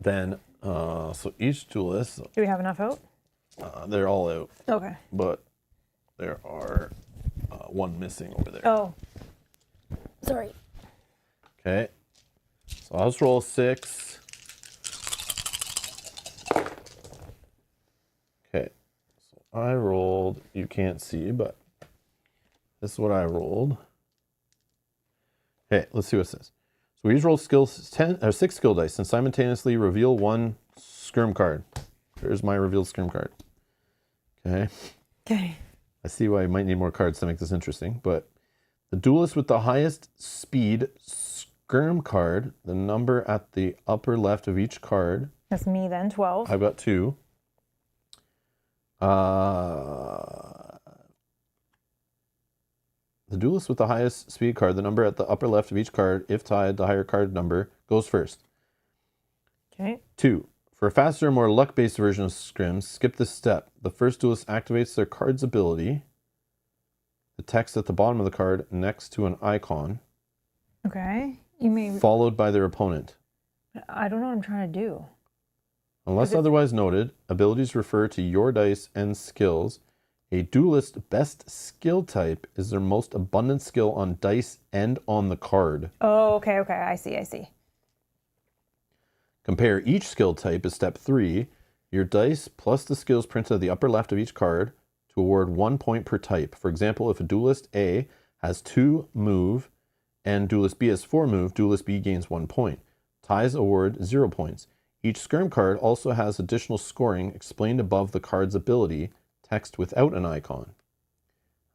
Then, so each duelist, Do we have enough out? they're all out, Okay. but there are one missing over there. Oh. Sorry. Okay. So I'll just roll 6. Okay. So I rolled, you can't see, but this is what I rolled. Okay, let's see what it says. So we each roll 6 skill dice and simultaneously reveal 1 skirm card. There's my revealed skirm card. Okay. Okay. I see why you might need more cards to make this interesting, but the duelist with the highest speed skirm card, the number at the upper left of each card. That's me then, 12. I've got 2. The duelist with the highest speed card, the number at the upper left of each card, if tied, the higher card number, goes first. Okay. 2. For a faster, more luck-based version of scrims, skip this step. The first duelist activates their card's ability. The text at the bottom of the card next to an icon. Okay. You may. Followed by their opponent. I don't know what I'm trying to do. Unless otherwise noted, abilities refer to your dice and skills. A duelist's best skill type is their most abundant skill on dice and on the card. Oh, okay. I see. Compare each skill type is step 3. Your dice plus the skills printed at the upper left of each card to award 1 point per type. For example, if a duelist A has 2 move and duelist B has 4 move, duelist B gains 1 point. Ties award 0 points. Each skirm card also has additional scoring explained above the card's ability, text without an icon.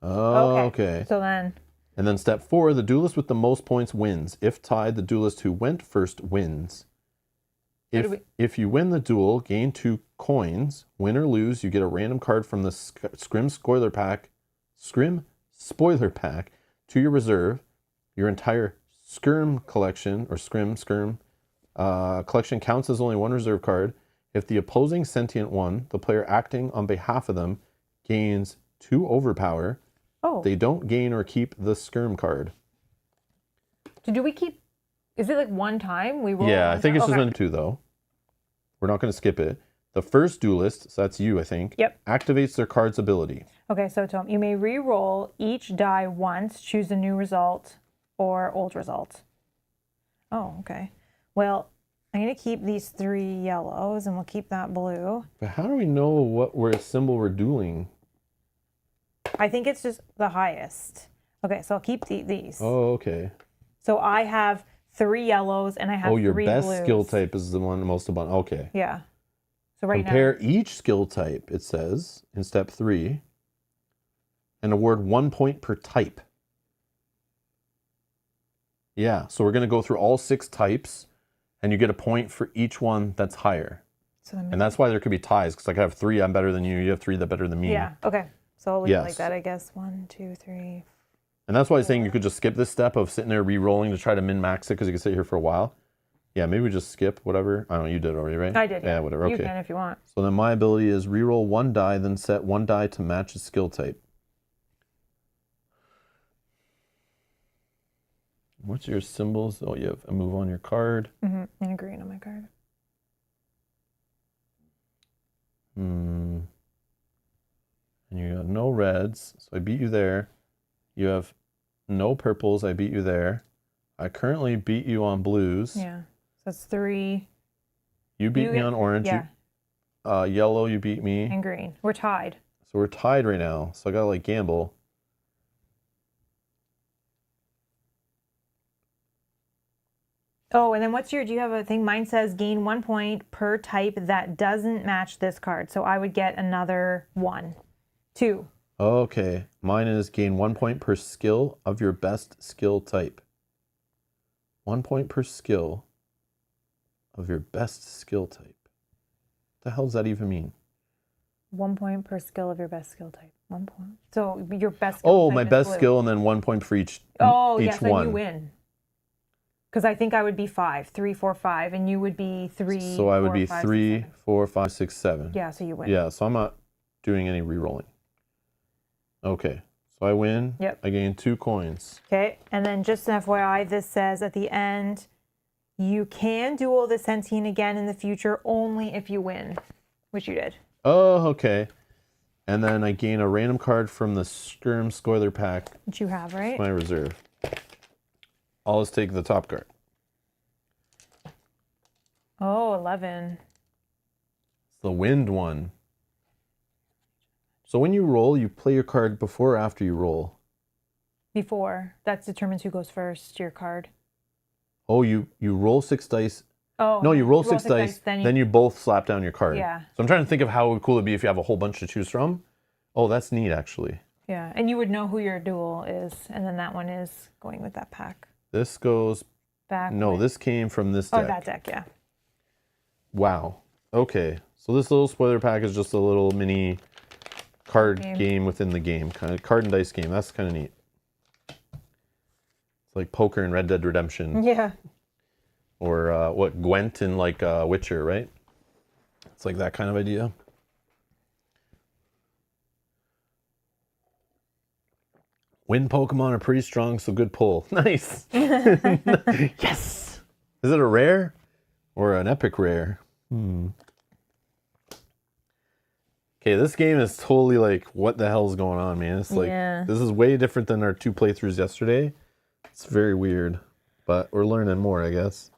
Oh, okay. So then... And then step 4, the duelist with the most points wins. If tied, the duelist who went first wins. If you win the duel, gain 2 coins. Win or lose, you get a random card from the Scrim Spoiler Pack to your reserve. Your entire Skirm collection, or Skirm collection counts as only 1 reserve card. If the opposing sentient one, the player acting on behalf of them, gains 2 overpower, they don't gain or keep the Skirm card. So do we keep... Is it like one time we roll? Yeah, I think it's just 2 though. We're not going to skip it. The first duelist, so that's you, I think, activates their card's ability. Okay, so Tom, you may re-roll each die once, choose a new result or old result. Oh, okay. Well, I'm going to keep these 3 yellows and we'll keep that blue. But how do we know what symbol we're dueling? I think it's just the highest. Okay, so I'll keep these. Oh, okay. So I have 3 yellows and I have 3 blues. Oh, your best skill type is the one most abundant. Okay. Yeah. So right Compare each skill type, it says, in step 3, and award 1 point per type. Yeah, so we're going to go through all 6 types, and you get a point for each one that's higher. And that's why there could be ties, because I could have 3, I'm better than you, you have 3 that better than me. Yeah, okay. So I'll leave it like that, I guess. 1, 2, 3. And that's why I was saying you could just skip this step of sitting there re-rolling to try to min-max it, because you can sit here for a while. Yeah, maybe we just skip whatever. I don't know, you did it already, right? I did. Yeah, whatever. You Okay. can if you want. So then my ability is re-roll 1 die, then set 1 die to match its skill type. What's your symbols? Oh, you have a move on your card. And a green on my card. And you got no reds, so I beat you there. You have no purples, I beat you there. I currently beat you on blues. Yeah, so it's 3. You beat me on orange. Yeah. Yellow, you beat me. And green. We're tied. So we're tied right now, so I gotta like gamble. Oh, and then do you have a thing? Mine says gain 1 point per type that doesn't match this card. So I would get another 1. 2. Okay, mine is gain 1 point per skill of your best skill type. 1 point per skill of your best skill type. What the hell does that even mean? 1 point per skill of your best skill type. 1 point. So your best skill type my best skill and then 1 point for each yes, one. Then you win. Because I think I would be 5, 3, 4, 5, and you would be 3. So I would be 3, 4, 5, 6, 7. Yeah, so you win. Yeah, so I'm not doing any re-rolling. Okay, so I win. Yep. I gain 2 coins. Okay, and then just an FYI, this says at the end, you can duel the sentient again in the future only if you win, which you did. Oh, okay. And then I gain a random card from the Skirm Spoiler Pack. Which you have, right? It's my reserve. I'll just take the top card. Oh, 11. It's the wind one. So when you roll, you play your card before or after you roll? Before. That determines who goes first, your card. Oh, you roll 6 dice. Oh. No, you roll 6 dice, then you both slap down your card. Yeah. So I'm trying to think of how cool it'd be if you have a whole bunch to choose from. Oh, that's neat, actually. Yeah, and you would know who your duel is, and then that one is going with that pack. This goes back. No, this came from this deck. Oh, that deck, yeah. Wow. Okay. So this little spoiler pack is just a little mini card game within the game. Kind of card and dice game. That's kind of neat. It's like poker in Red Dead Redemption. Yeah. Or what, Gwent in like Witcher, right? It's like that kind of idea. Wind Pokemon are pretty strong, so good pull. Nice. Yes. Is it a rare or an epic rare? Okay, this game is totally like, what the hell's going on, man? It's like, this is way different than our 2 playthroughs yesterday. It's very weird, but we're learning more, I guess.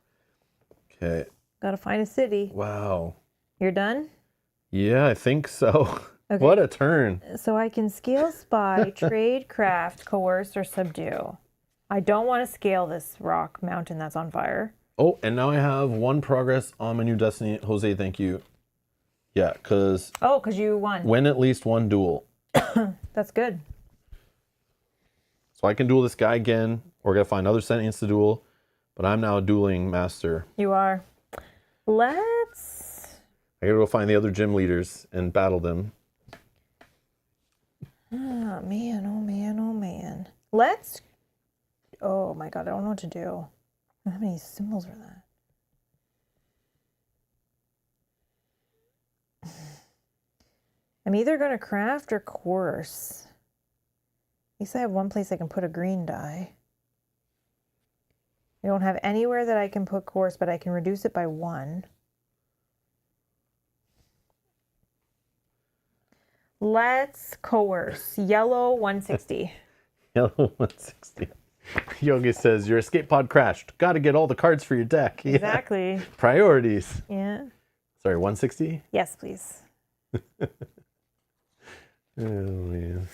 Okay. Gotta find a city. Wow. You're done? Yeah, I think so. Okay. What a turn. So I can scale, spy, trade, craft, coerce, or subdue. I don't want to scale this rock mountain that's on fire. Oh, and now I have 1 progress on my new destiny. Jose, thank you. Yeah, because... Oh, because you won. Win at least 1 duel. That's good. So I can duel this guy again, or gotta find other sentients to duel. But I'm now a dueling master. You are. Let's... I gotta go find the other gym leaders and battle them. Oh, man, oh, man, oh, man. Let's... Oh, my God, I don't know what to do. I don't have any symbols for that. I'm either going to craft or coerce. At least I have one place I can put a green die. I don't have anywhere that I can put coerce, but I can reduce it by 1. Let's coerce. Yellow 160. Yellow 160. Yogi says, your escape pod crashed. Got to get all the cards for your deck. Yeah. Exactly. Priorities. Yeah. Sorry, 160? Yes, please. Oh, man.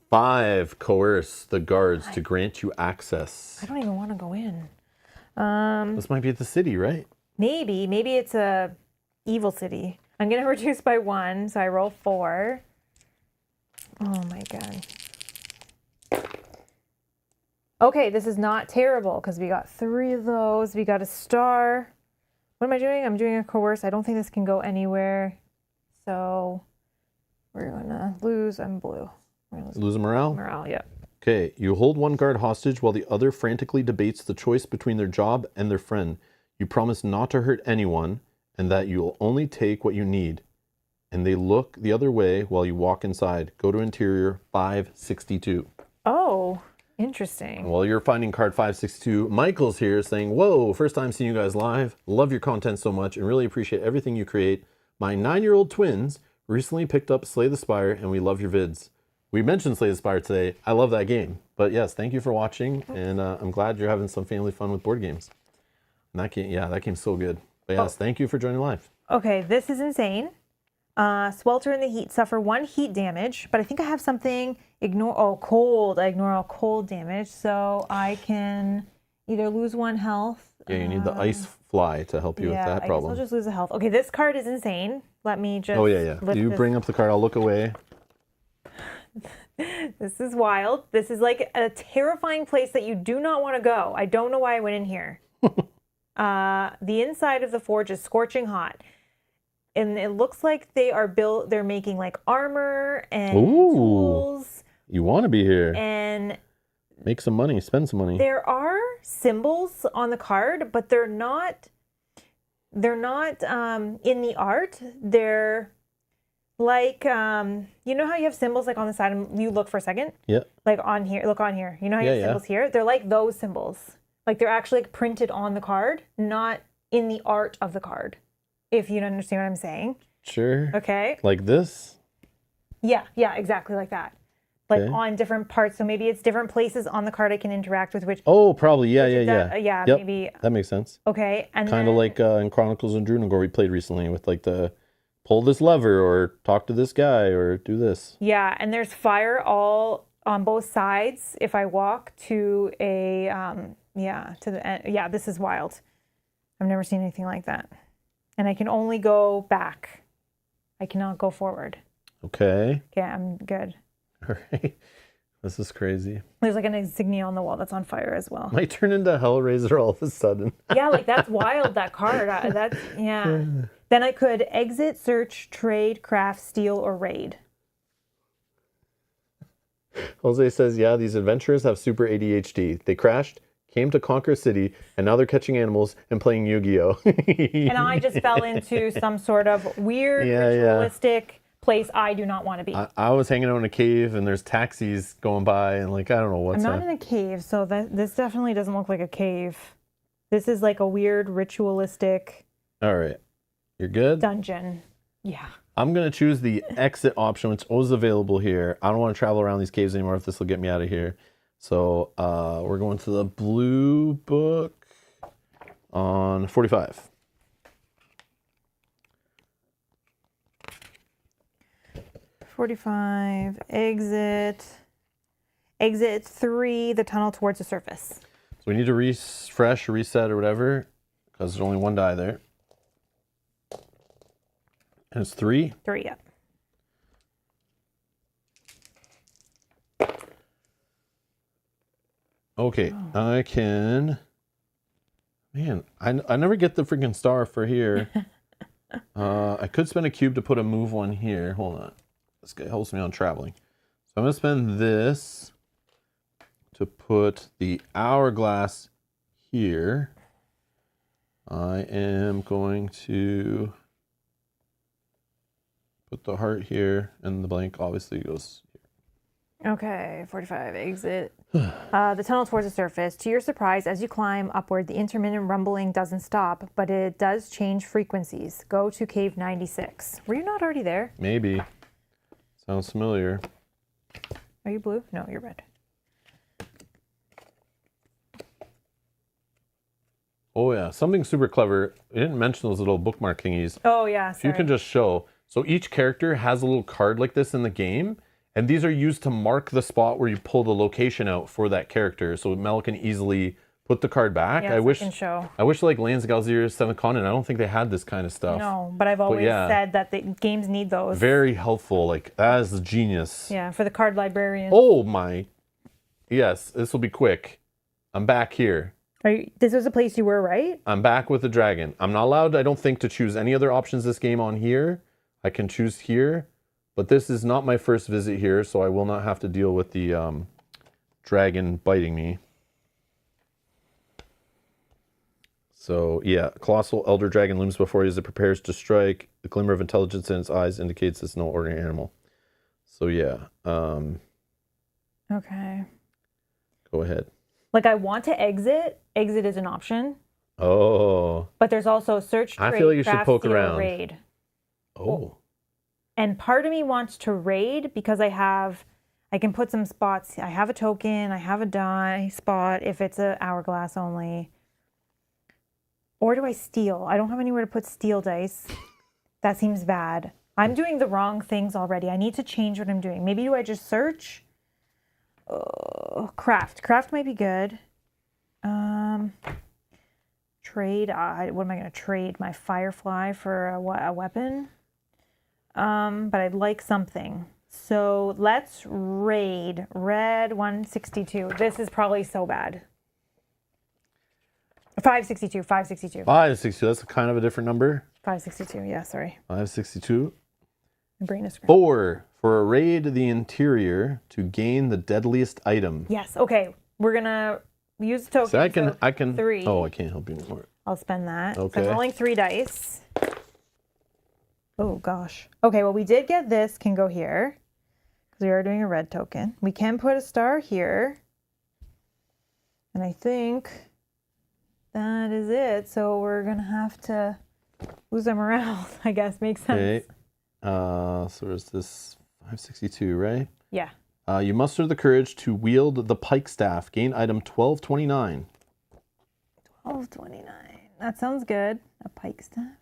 Five, coerce the guards to grant you access. I don't even want to go in. This might be at the city, right? Maybe it's a evil city. I'm going to reduce by 1, so I roll 4. Oh my God. Okay, this is not terrible because we got 3 of those. We got a star. What am I doing? I'm doing a coerce. I don't think this can go anywhere. So we're going to lose. I'm blue. Lose a morale? Morale, yeah. Okay, you hold 1 guard hostage while the other frantically debates the choice between their job and their friend. You promise not to hurt anyone and that you'll only take what you need. And they look the other way while you walk inside. Go to interior 562. Oh, interesting. While you're finding card 562, Michael's here saying, whoa, first time seeing you guys live. Love your content so much and really appreciate everything you create. My 9-year-old twins recently picked up Slay the Spire and we love your vids. We mentioned Slay the Spire today. I love that game. But yes, thank you for watching. And I'm glad you're having some family fun with board games. And that game, yeah, that game's so good. But yes, thank you for joining live. Okay, this is insane. Swelter in the heat, suffer 1 heat damage, but I think I have something, cold. I ignore all cold damage, so I can either lose 1 health. Yeah, you need the ice fly to help you with that problem. I guess I'll just lose a health. Okay, this card is insane. Let me just... Oh, yeah. You bring up the card, I'll look away. This is wild. This is like a terrifying place that you do not want to go. I don't know why I went in here. The inside of the forge is scorching hot. And it looks like they're making like armor and tools. You want to be here. And make some money, spend some money. There are symbols on the card, but they're not in the art. They're like, you know how you have symbols like on the side and you look for a second? Yeah. Like on here, look on here. You know how you have symbols here? They're like those symbols. Like they're actually like printed on the card, not in the art of the card. If you don't understand what I'm saying. Sure. Okay. Like this? Yeah, exactly like that. Like on different parts. So maybe it's different places on the card I can interact with which. Oh, probably. Yeah. Yep, maybe. That makes sense. Okay. And kind of like in Chronicles of Drunagor we played recently with like the pull this lever or talk to this guy or do this. Yeah, and there's fire all on both sides if I walk to a to the end. Yeah, this is wild. I've never seen anything like that. And I can only go back. I cannot go forward. Okay. Okay, I'm good. All right. This is crazy. There's like an insignia on the wall that's on fire as well. Might turn into Hellraiser all of a sudden. Yeah, like that's wild, that card. Then I could exit, search, trade, craft, steal, or raid. Jose says, yeah, these adventurers have super ADHD. They crashed, came to Conquer City, and now they're catching animals and playing Yu-Gi-Oh! And I just fell into some sort of weird, ritualistic place I do not want to be. I was hanging out in a cave, and there's taxis going by, and like, I don't know what's I'm not in a cave, so this definitely doesn't look like a cave. This is like a weird ritualistic All right. You're good? dungeon. Yeah. I'm going to choose the exit option, which is available here. I don't want to travel around these caves anymore if this will get me out of here. So we're going to the blue book on 45. Exit 3, the tunnel towards the surface. So we need to refresh, reset, or whatever, because there's only one die there. And it's 3? 3, yeah. Okay, I can... Man, I never get the freaking star for here. I could spend a cube to put a move one here. Hold on. This guy helps me on traveling. So I'm going to spend this to put the hourglass here. I am going to put the heart here, and the blank obviously goes here. Okay, 45, exit. The tunnel towards the surface. To your surprise, as you climb upward, the intermittent rumbling doesn't stop, but it does change frequencies. Go to cave 96. Were you not already there? Maybe. Sounds familiar. Are you blue? No, you're red. Oh yeah, something super clever. I didn't mention those little bookmark thingies. Oh, yeah, If you can just show. So each character has a little card like this in the game, and these are used to mark the spot where you pull the location out for that character, so Mel can easily put the card back. Yes, I can show. wish like Lands of Galzir, Seventh Continent, I don't think they had this kind of stuff. No, but I've always yeah. said that the games need those. Very helpful. Like, that is genius. Yeah, for the card librarian. Oh my. Yes, this will be quick. I'm back here. This was a place you were, right? I'm back with the dragon. I'm not allowed, I don't think, to choose any other options this game on here. I can choose here, but this is not my first visit here, so I will not have to deal with the dragon biting me. So, yeah, colossal elder dragon looms before you as it prepares to strike. The glimmer of intelligence in its eyes indicates it's no ordinary animal. So, yeah. Okay. Go ahead. Like, I want to exit. Exit is an option. Oh. But there's also search, trade, I feel like you should craft, poke steal, around. raid. Oh. And part of me wants to raid because I can put some spots. I have a token. I have a die spot if it's an hourglass only. Or do I steal? I don't have anywhere to put steal dice. That seems bad. I'm doing the wrong things already. I need to change what I'm doing. Maybe do I just search? Craft. Craft might be good. Trade. What am I going to trade? My firefly for a weapon? But I'd like something. So let's raid. Red 162. This is probably so bad. 562. 562. 562. That's kind of a different number. 562. Yeah, sorry. 562. My brain is. 4 for a raid the interior to gain the deadliest item. Yes. Okay. We're gonna use the token. So I can. 3. Oh, I can't help you anymore. I'll spend that. Okay. So I'm rolling 3 dice. Oh gosh. Okay. Well, we did get this. Can go here because we are doing a red token. We can put a star here, and I think that is it. So we're gonna have to lose them around. I guess makes sense. Okay. So there's this 562, right? Yeah. You muster the courage to wield the pike staff. Gain item 1229. 1229. That sounds good. A pike staff.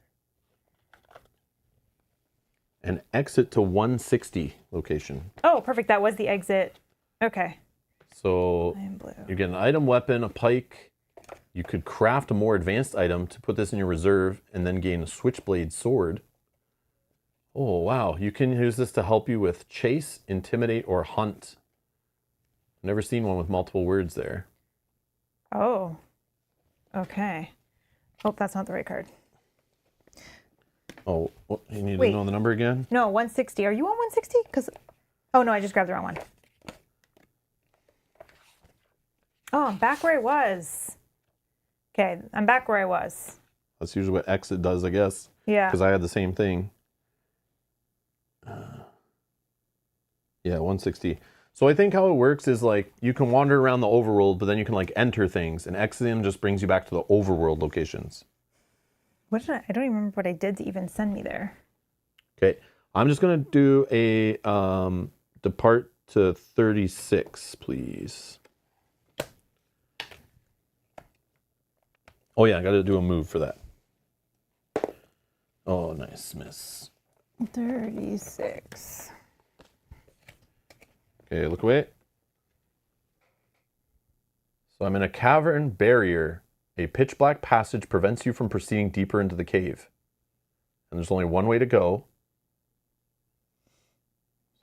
And exit to 160 location. Oh, perfect. That was the exit. Okay. So I am blue. you get an item weapon, a pike. You could craft a more advanced item to put this in your reserve and then gain a switchblade sword. Oh, wow. You can use this to help you with chase, intimidate, or hunt. Never seen one with multiple words there. Oh. Okay. Oh, that's not the right card. Oh, you need Wait. to know the number again? No, 160. Are you on 160? Because, oh no, I just grabbed the wrong one. Oh, I'm back where I was. Okay, I'm back where I was. That's usually what exit does, I guess. Yeah. Because I had the same thing. Yeah, 160. So I think how it works is like you can wander around the overworld, but then you can like enter things, and exiting just brings you back to the overworld locations. What did I don't even remember what I did to even send me there. Okay, I'm just gonna do a depart to 36, please. Oh yeah, I got to do a move for that. Oh, nice miss. 36. Okay, look away. So I'm in a cavern barrier. A pitch black passage prevents you from proceeding deeper into the cave. And there's only one way to go.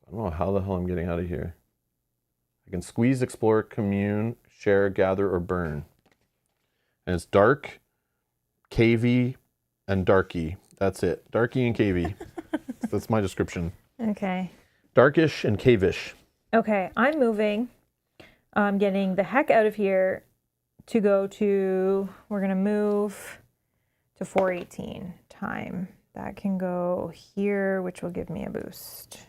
I don't know how the hell I'm getting out of here. I can squeeze, explore, commune, share, gather, or burn. And it's dark, cavey, and darky. That's it. Darky and cavey. That's my description. Okay. Darkish and cavish. Okay, I'm moving. I'm getting the heck out of here to go to, we're going to move to 418 time. That can go here, which will give me a boost.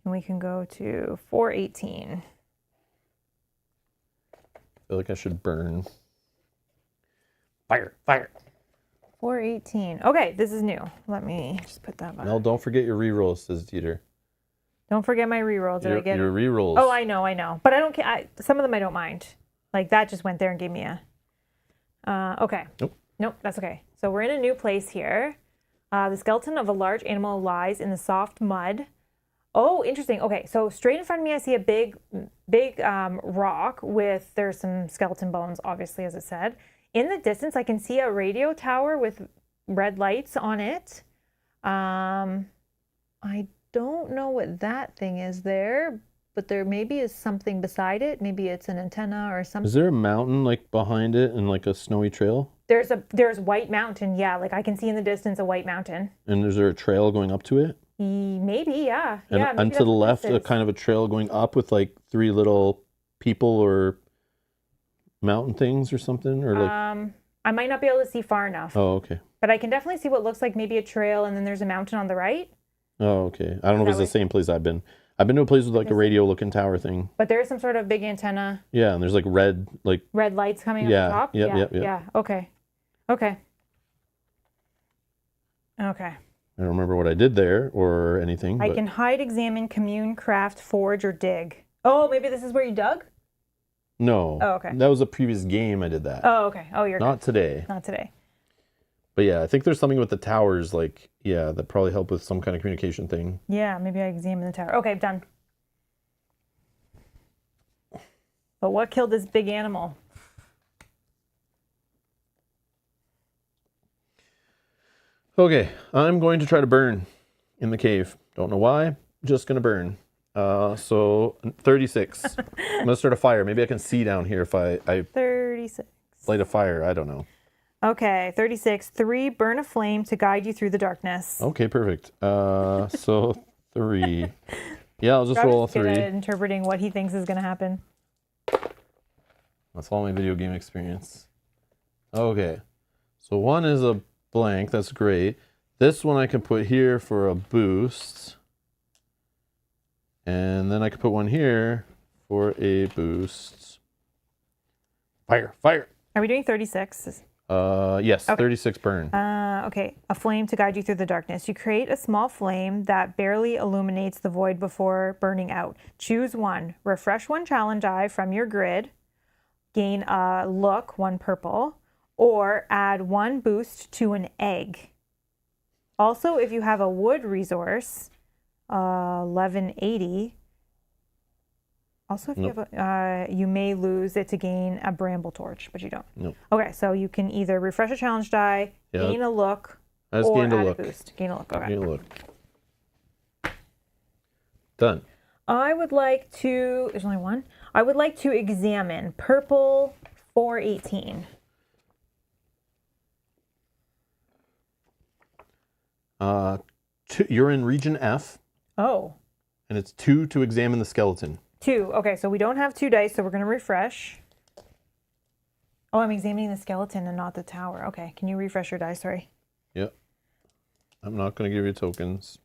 And we can go to 418. I feel like I should burn. Fire, fire. 418. Okay, this is new. Let me just put that back. No, don't forget your rerolls, says Dieter. Don't forget my rerolls. Did I get your rerolls? Oh, I know. But I don't care. Some of them I don't mind. Like that just went there and gave me a. Okay. Nope, that's okay. So we're in a new place here. The skeleton of a large animal lies in the soft mud. Oh, interesting. Okay, so straight in front of me, I see a big rock with, there's some skeleton bones, obviously, as it said. In the distance, I can see a radio tower with red lights on it. I don't know what that thing is there, but there maybe is something beside it. Maybe it's an antenna or something. Is there a mountain like behind it and like a snowy trail? There's White Mountain, yeah. Like I can see in the distance a White Mountain. And is there a trail going up to it? Maybe, yeah. And, yeah, and to the left, a kind of a trail going up with like three little people or mountain things or something, or like. I might not be able to see far enough. Oh, okay. But I can definitely see what looks like maybe a trail, and then there's a mountain on the right. Oh, okay. I don't know if it's the same place I've been. I've been to a place with like a radio-looking tower thing. But there is some sort of big antenna. Yeah, and there's like red lights coming up the top. Yep. Yeah. Okay. I don't remember what I did there or anything. I can hide, examine, commune, craft, forge, or dig. Oh, maybe this is where you dug? No. Oh, okay. That was a previous game I did that. Oh, okay. Oh, you're Not today. Not today. But yeah, I think there's something with the towers, like, yeah, that probably help with some kind of communication thing. Yeah, maybe I examine the tower. Okay, done. But what killed this big animal? Okay, I'm going to try to burn in the cave. Don't know why, just gonna burn. So 36. I'm gonna start a fire. Maybe I can see down here if I 36. light a fire. I don't know. Okay, 36. 3, burn a flame to guide you through the darkness. Okay, perfect. So 3. Yeah, I'll just roll a 3. Good at interpreting what he thinks is gonna happen. That's all my video game experience. Okay, so 1 is a blank. That's great. This one I can put here for a boost. And then I could put one here for a boost. Fire, fire. Are we doing 36? Yes, okay. 36 burn. Okay, a flame to guide you through the darkness. You create a small flame that barely illuminates the void before burning out. Choose one. Refresh one challenge eye from your grid. Gain a look, 1 purple. Or add 1 boost to an egg. Also, if you have a wood resource, 1180. Also, if you have you may lose it to gain a bramble torch, but you don't. Nope. Okay, so you can either refresh a challenge die, gain a look, or add a boost. Gain a look. Okay. Gain a look. Done. I would like to. There's only one. I would like to examine purple 418. You're in region F. Oh. And it's 2 to examine the skeleton. 2. Okay, so we don't have 2 dice, so we're going to refresh. Oh, I'm examining the skeleton and not the tower. Okay, can you refresh your dice? Sorry. Yep. I'm not going to give you tokens.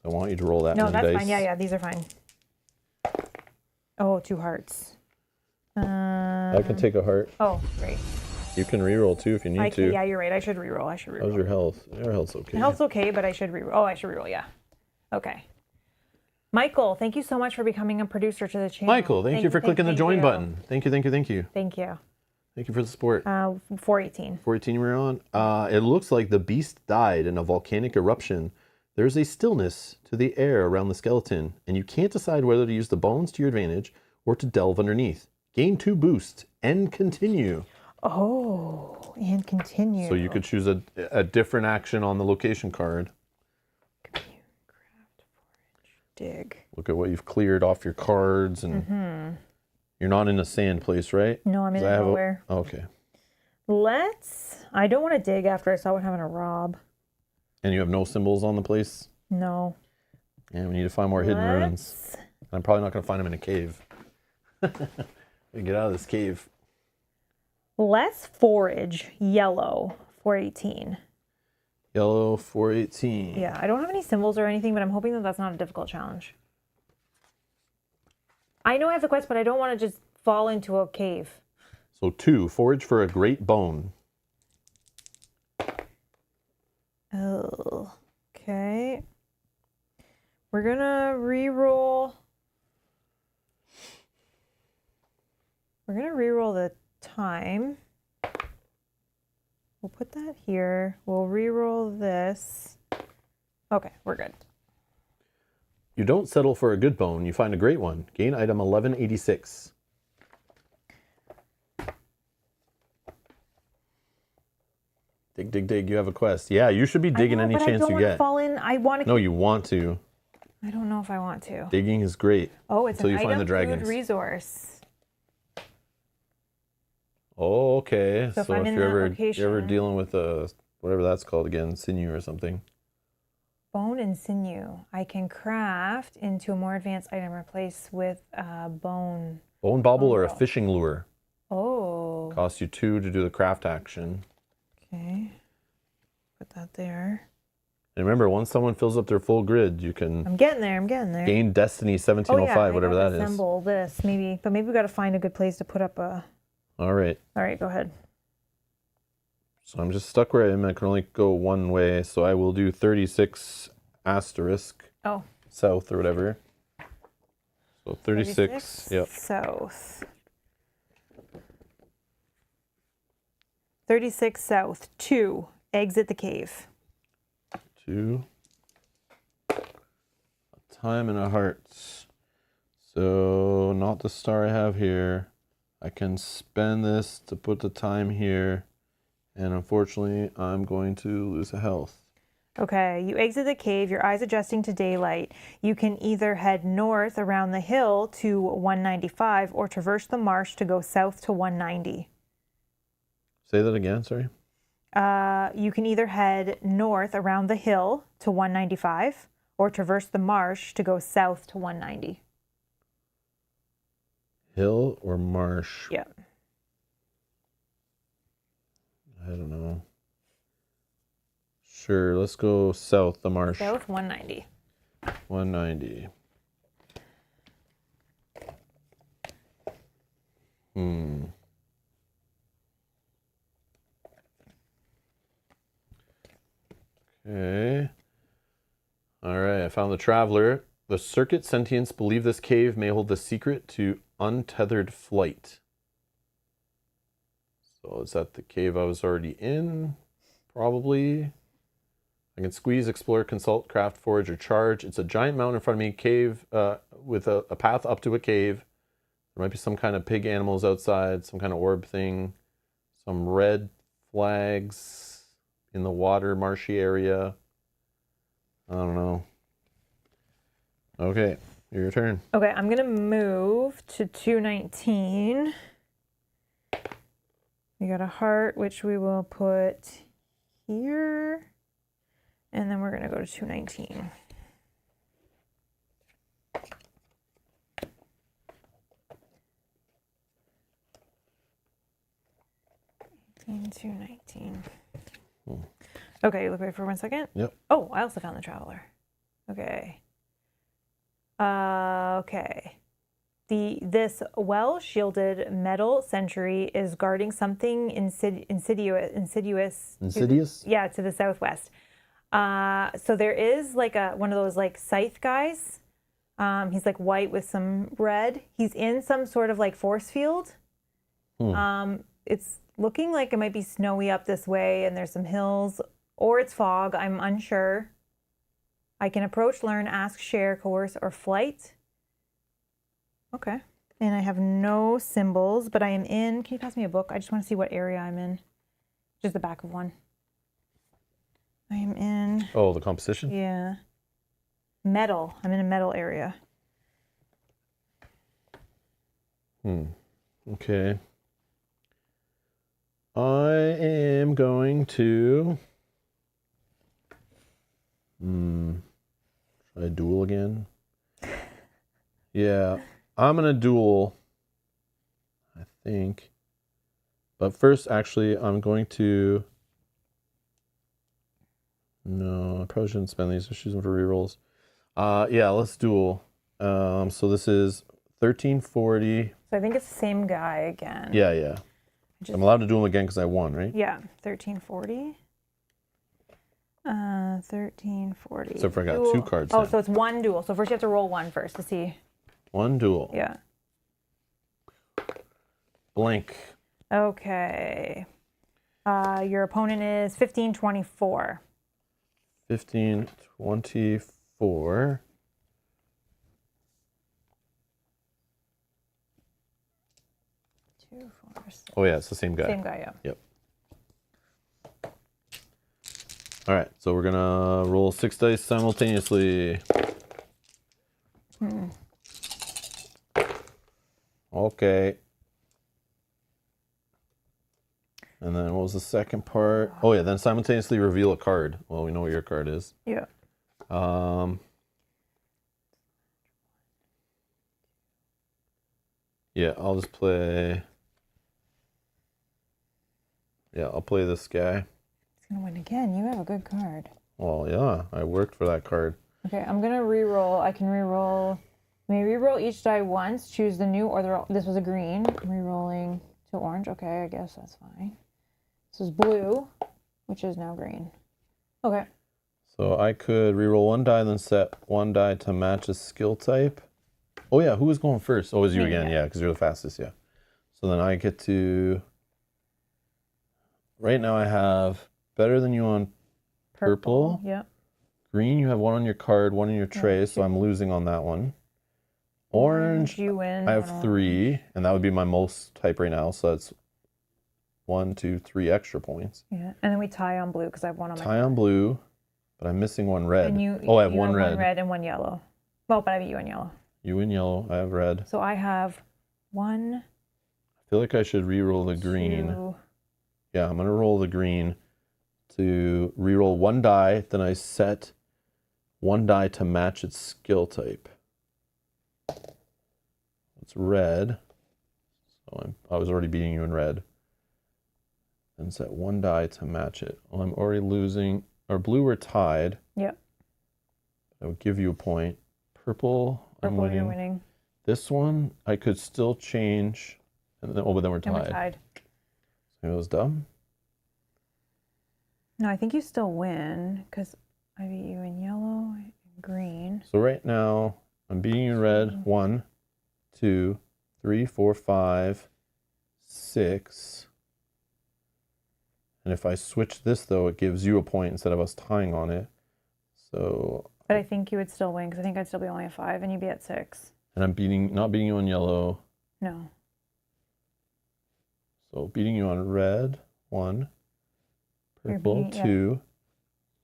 I want you to roll that many dice. No, that's fine. Yeah, these are fine. Oh, 2 hearts. I can take a heart. Oh, great. You can reroll too if you need to. Yeah, you're right. I should reroll. How's your health? Your health's okay. My health's okay, but I should reroll. Oh, I should reroll, yeah. Okay. Michael, thank you so much for becoming a producer to the channel. Michael, thank you for clicking the join button. Thank you. Thank you. Thank you for the support. 418. 14 we're on. It looks like the beast died in a volcanic eruption. There's a stillness to the air around the skeleton, and you can't decide whether to use the bones to your advantage or to delve underneath. Gain 2 boosts and continue. Oh, and continue. So you could choose a different action on the location card. Dig. Look at what you've cleared off your cards, and you're not in a sand place, right? No, I'm in nowhere. Okay. I don't want to dig after I saw what happened to Rob. And you have no symbols on the place? No. Yeah, we need to find more hidden ruins. I'm probably not going to find them in a cave. We get out of this cave. Let's forage yellow 418. Yellow 418. Yeah, I don't have any symbols or anything, but I'm hoping that that's not a difficult challenge. I know I have the quest, but I don't want to just fall into a cave. So 2, forage for a great bone. Oh, okay. We're gonna re-roll. We're gonna re-roll the time. We'll put that here. We'll re-roll this. Okay, we're good. You don't settle for a good bone, you find a great one. Gain item 1186. Dig, dig, dig. You have a quest. Yeah, you should be digging any chance you get. I don't want to fall in. I want to. No, you want to. I don't know if I want to. Digging is great. Oh, it's an you item find the dragons. food resource. Oh, okay. So if I'm in you're that ever dealing with whatever that's called again, sinew or something. Bone and sinew. I can craft into a more advanced item. Replace with bone. Bone bauble or a fishing lure. Oh. Costs you 2 to do the craft action. Okay. Put that there. And remember, once someone fills up their full grid, you can. I'm getting there. Gain Destiny 1705, whatever that is. Assemble this maybe, but maybe we got to find a good place to put up a. All right. All right, go ahead. So I'm just stuck where I am. I can only go one way, so I will do 36 asterisk. Oh. South or whatever. So 36 yep. South. 36 south. 2. Exit the cave. 2. A time and a heart. So not the star I have here. I can spend this to put the time here. And unfortunately, I'm going to lose a health. Okay, you exit the cave, your eyes adjusting to daylight. You can either head north around the hill to 195 or traverse the marsh to go south to 190. Say that again, sorry. You can either head north around the hill to 195 or traverse the marsh to go south to 190. Hill or marsh? Yeah. I don't know. Sure, let's go south, the marsh. South 190. 190. Okay. All right, I found the traveler. The circuit sentients believe this cave may hold the secret to untethered flight. So is that the cave I was already in? Probably. I can squeeze, explore, consult, craft, forage, or charge. It's a giant mountain in front of me, cave with a path up to a cave. There might be some kind of pig animals outside, some kind of orb thing, some red flags in the water, marshy area. I don't know. Okay, your turn. Okay, I'm going to move to 219. We got a heart, which we will put here. And then we're going to go to 219. 219. Okay, look away for 1 second. Yep. Oh, I also found the traveler. Okay. Okay. This well-shielded metal sentry is guarding something insidious. Insidious? Yeah, to the southwest. So there is like one of those like scythe guys. He's like white with some red. He's in some sort of like force field. It's looking like it might be snowy up this way, and there's some hills, or it's fog. I'm unsure. I can approach, learn, ask, share, coerce, or flight. Okay. And I have no symbols, but I am in. Can you pass me a book? I just want to see what area I'm in. Just the back of one. I am in. Oh, the composition? Yeah. Metal. I'm in a metal area. Okay. I am going to. Should I duel again? Yeah. I'm going to duel, I think. But first, actually, I'm going to... No, I probably shouldn't spend these. Just use them for rerolls. Yeah, let's duel. So this is 1340. So I think it's the same guy again. Yeah. I'm allowed to duel him again because I won, right? Yeah, 1340. 1340. Except for I got 2 cards Oh, now. so it's one duel. So first you have to roll one first to see. 1 duel. Yeah. Blank. Okay. Your opponent is 1524. 1524. Oh yeah, it's the same guy. Same guy, yeah. Yep. All right, so we're gonna roll 6 dice simultaneously. Okay. And then what was the second part? Oh yeah, then simultaneously reveal a card. Well, we know what your card is. Yeah. Yeah, I'll just play. Yeah, I'll play this guy. He's gonna win again. You have a good card. Well, yeah, I worked for that card. Okay, I'm gonna re-roll. I can re-roll. May re-roll each die once. Choose the new or the. This was a green. Re-rolling to orange. Okay, I guess that's fine. This is blue, which is now green. Okay. So I could re-roll 1 die, then set 1 die to match a skill type. Oh yeah, who was going first? Oh, it was you Me, again. yeah. Yeah, because you're the fastest. Yeah. So then I get to. Right now I have better than you on purple. Yep. Green, you have 1 on your card, 1 in your tray, so I'm losing on that one. Orange, you win. I have 3, and that would be my most type right now. So that's 1, 2, 3 extra points. Yeah, and then we tie on blue because I have 1 on my. Tie on blue, but I'm missing 1 red. And I have you 1 red. 1 red and 1 yellow. Well, but I have you in yellow. You in yellow, I have red. So I have 1. I feel like I should re-roll the green. 2. Yeah, I'm gonna roll the green to re-roll 1 die. Then I set 1 die to match its skill type. It's red. So I was already beating you in red. Then set 1 die to match it. Well, I'm already losing. Or blue, we're tied. Yep. I would give you a point. Purple, I'm winning. You're winning. This one, I could still change. And then, but then we're And tied. we're tied. It was dumb. No, I think you still win because I beat you in yellow and green. So right now, I'm beating you in red. 1, 2, 3, 4, 5, 6. And if I switch this, though, it gives you a point instead of us tying on it. So. But I think you would still win because I think I'd still be only at 5 and you'd be at 6. And I'm not beating you on yellow. No. So beating you on red, 1. Purple, beating, 2,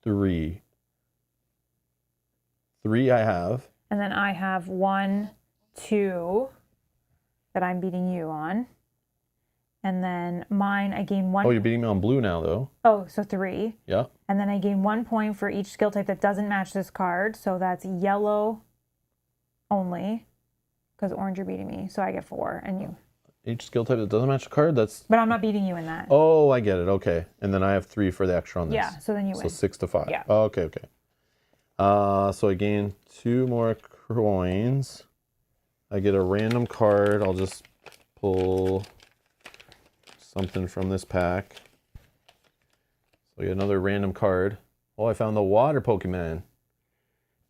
3. 3 I have. And then I have 1, 2 that I'm beating you on. And then mine, I gain 1. Oh, you're beating me on blue now, though. Oh, so 3. Yeah. And then I gain 1 point for each skill type that doesn't match this card. So that's yellow only. Because orange, you're beating me. So I get 4 and you. Each skill type that doesn't match the card, that's... But I'm not beating you in that. Oh, I get it. Okay. And then I have 3 for the extra on this. Yeah, so then you win. So 6 to 5. Yeah. Oh, okay. So I gain 2 more coins. I get a random card. I'll just pull something from this pack. So I get another random card. Oh, I found the water Pokemon.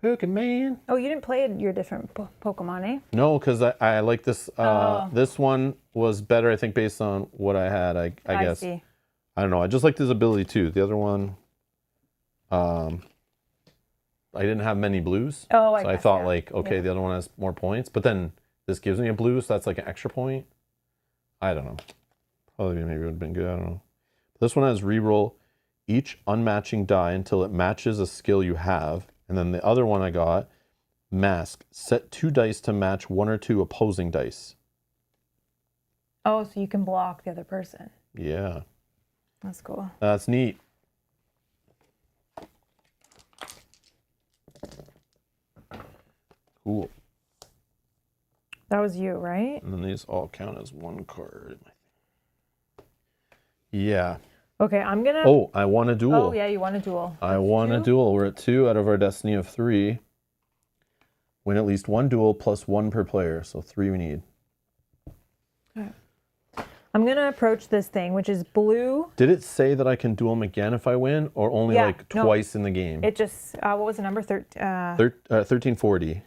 Pokemon. Oh, you didn't play your different Pokemon, eh? No, because I like this. This one was better, I think, based on what I had. I guess. See. I don't know. I just like this ability too. The other one, I didn't have many blues. Oh, so I thought like, okay, the other one has more points, but then this gives me a blue, so that's like an extra point. I don't know. Probably maybe it would have been good. I don't know. This one has reroll each unmatching die until it matches a skill you have. And then the other one I got, mask. Set 2 dice to match 1 or 2 opposing dice. Oh, so you can block the other person. Yeah. That's cool. That's neat. Cool. That was you, right? And then these all count as one card. Yeah. Okay, I'm gonna... Oh, I won a duel. Oh, yeah, you won a duel. I won a duel. We're at 2 out of our destiny of 3. Win at least 1 duel plus 1 per player. So 3 we need. Okay. I'm going to approach this thing, which is blue. Did it say that I can duel them again if I win, or only like twice in the game? It just, what was the number? 1340.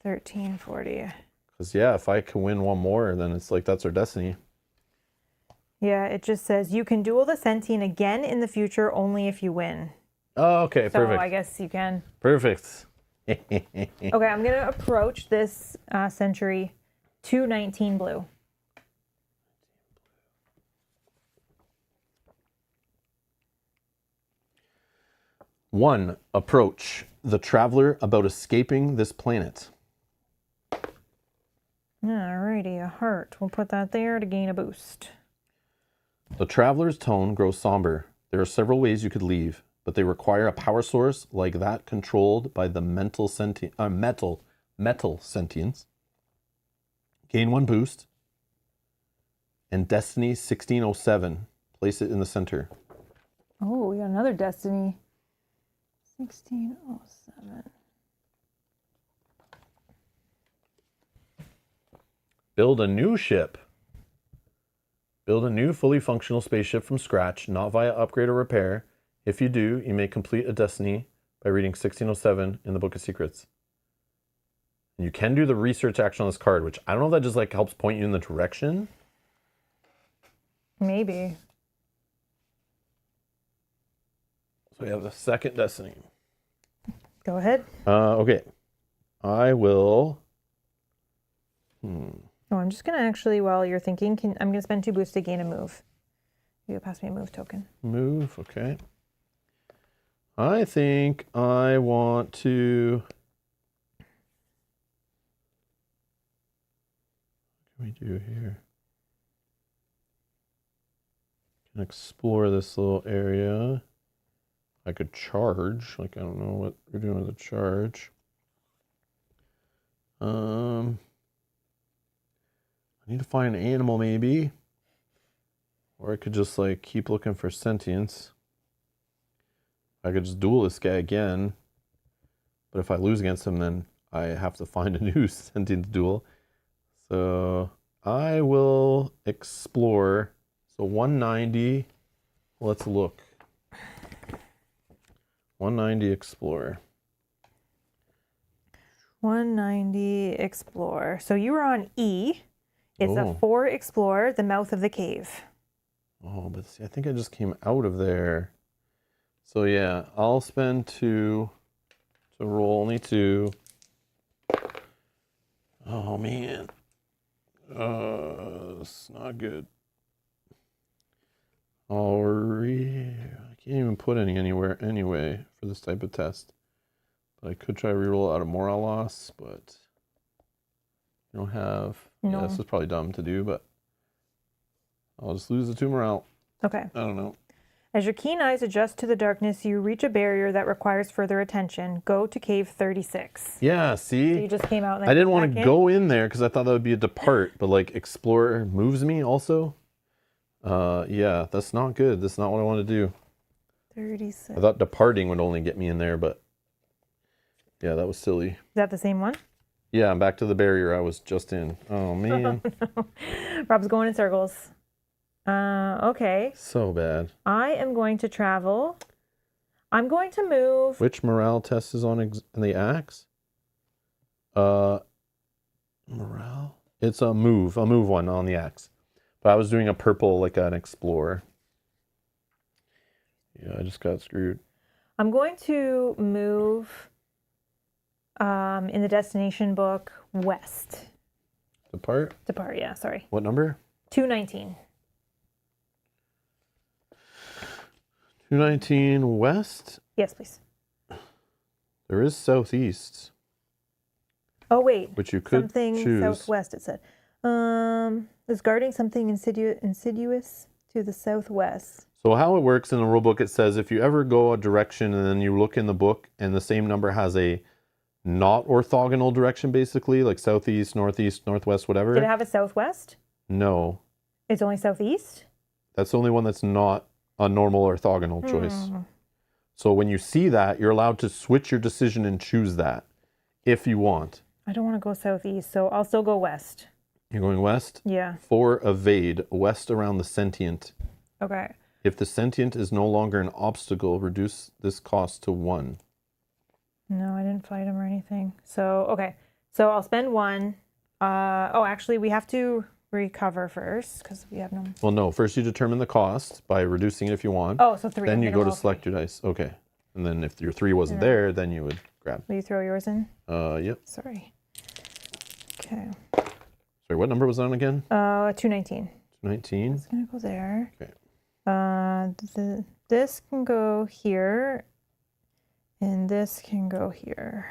1340. Because, yeah, if I can win one more, then it's like that's our destiny. Yeah, it just says you can duel the sentient again in the future only if you win. Oh, okay, so perfect. I guess you can. Perfect. Okay, I'm going to approach this Century 219 blue. One, approach the traveler about escaping this planet. Alrighty, a heart. We'll put that there to gain a boost. The traveler's tone grows somber. There are several ways you could leave, but they require a power source like that controlled by the metal sentience. Gain 1 boost. And Destiny 1607. Place it in the center. Oh, we got another Destiny 1607. Build a new ship. Build a new fully functional spaceship from scratch, not via upgrade or repair. If you do, you may complete a destiny by reading 1607 in the Book of Secrets. And you can do the research action on this card, which I don't know if that just like helps point you in the direction. Maybe. So we have the second destiny. Go ahead. Okay. I will... Oh, I'm just going to actually, while you're thinking, I'm going to spend 2 boosts to gain a move. You pass me a move token. Move, okay. I think I want to... What can we do here? Can explore this little area. I could charge. Like, I don't know what we're doing with a charge. I need to find an animal maybe. Or I could just like keep looking for sentience. I could just duel this guy again. But if I lose against him, then I have to find a new sentient duel. So I will explore. So 190. Let's look. 190 explore. 190 explore. So you were on E. It's a 4 explore, the mouth of the cave. Oh, but see, I think I just came out of there. So yeah, I'll spend 2 to roll only 2. Oh man. It's not good. I can't even put any anywhere anyway for this type of test. But I could try reroll out of morale loss, but I don't have... No. Yeah, this is probably dumb to do, but I'll just lose the 2 morale. Okay. I don't know. As your keen eyes adjust to the darkness, you reach a barrier that requires further attention. Go to cave 36. Yeah, see? So you just came out and then I didn't want to go in there because I thought that would be a depart, but like explore moves me also. Yeah, that's not good. That's not what I want to do. 36. I thought departing would only get me in there, but yeah, that was silly. Is that the same one? Yeah, I'm back to the barrier I was just in. Oh, man. Rob's going in circles. Okay. So bad. I am going to travel. I'm going to move. Which morale test is on the axe? Morale? It's a move one on the axe. But I was doing a purple, like an explorer. Yeah, I just got screwed. I'm going to move in the destination book west. Depart? Depart, yeah, sorry. What number? 219. 219 west? Yes, please. There is southeast. Oh, wait. Which you could something choose. Southwest, it said. Is guarding something insidious to the southwest. So how it works in the rule book, it says if you ever go a direction and then you look in the book and the same number has a not orthogonal direction, basically, like southeast, northeast, northwest, whatever. Did it have a southwest? No. It's only southeast? That's the only one that's not a normal orthogonal choice. So when you see that, you're allowed to switch your decision and choose that if you want. I don't want to go southeast, so I'll still go west. You're going west? Yeah. For evade, west around the sentient. Okay. If the sentient is no longer an obstacle, reduce this cost to 1. No, I didn't fight him or anything. So, okay. So I'll spend 1. Oh, actually, we have to recover first because we have no... Well, no. First you determine the cost by reducing it if you want. Oh, so 3. Then I'm you gonna go to roll select 3. your dice. Okay. And then if your 3 wasn't there, then you would grab. Will you throw yours in? Yep. Sorry. Okay. Sorry, what number was on again? 219. 19. It's going to go there. Okay. This can go here, and this can go here.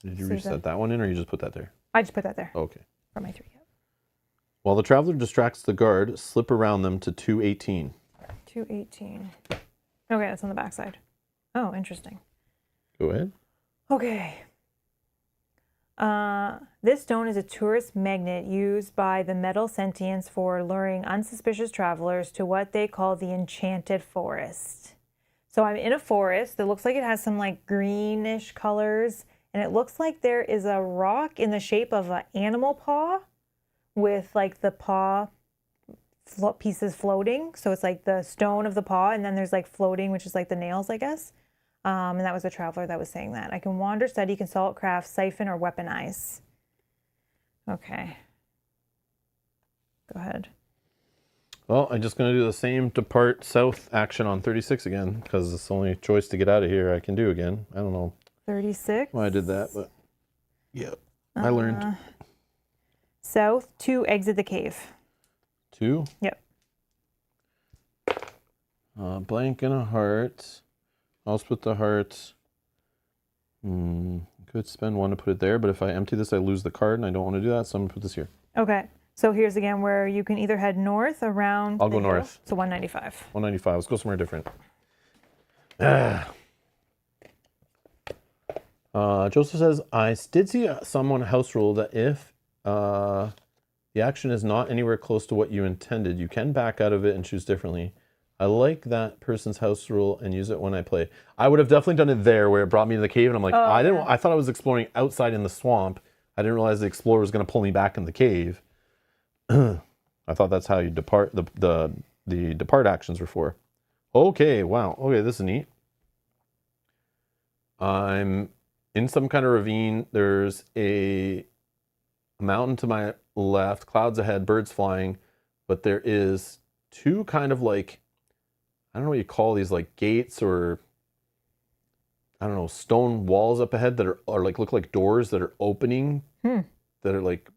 Did you See reset that one in, or you just put that there? I just put that there Okay. for my 3. Yep. While the traveler distracts the guard, slip around them to 218. 218. Okay, that's on the back side. Oh, interesting. Go ahead. Okay. This stone is a tourist magnet used by the metal sentients for luring unsuspicious travelers to what they call the enchanted forest. So I'm in a forest that looks like it has some like greenish colors, and it looks like there is a rock in the shape of an animal paw with like the paw pieces floating. So it's like the stone of the paw, and then there's like floating, which is like the nails, I guess. And that was a traveler that was saying that. I can wander, study, consult, craft, siphon, or weaponize. Okay. Go ahead. Well, I'm just going to do the same depart south action on 36 again, because it's the only choice to get out of here I can do again. I don't know 36. why I did that, but yeah, I learned. South to exit the cave. 2. Yep. Blank and a heart. I'll split the heart. Could spend 1 to put it there, but if I empty this, I lose the card, and I don't want to do that, so I'm going to put this here. Okay. So here's again where you can either head north around. I'll go north. So 195. 195. Let's go somewhere different. Joseph says, I did see someone house rule that if the action is not anywhere close to what you intended, you can back out of it and choose differently. I like that person's house rule and use it when I play. I would have definitely done it there where it brought me to the cave, and I'm like, I thought I was exploring outside in the swamp. I didn't realize the explorer was going to pull me back in the cave. I thought that's how you depart. The depart actions were for. Okay, wow. Okay, this is neat. I'm in some kind of ravine. There's a mountain to my left, clouds ahead, birds flying, but there is 2 kind of like, I don't know what you call these, like gates or, I don't know, stone walls up ahead that are like, look like doors that are opening, that are like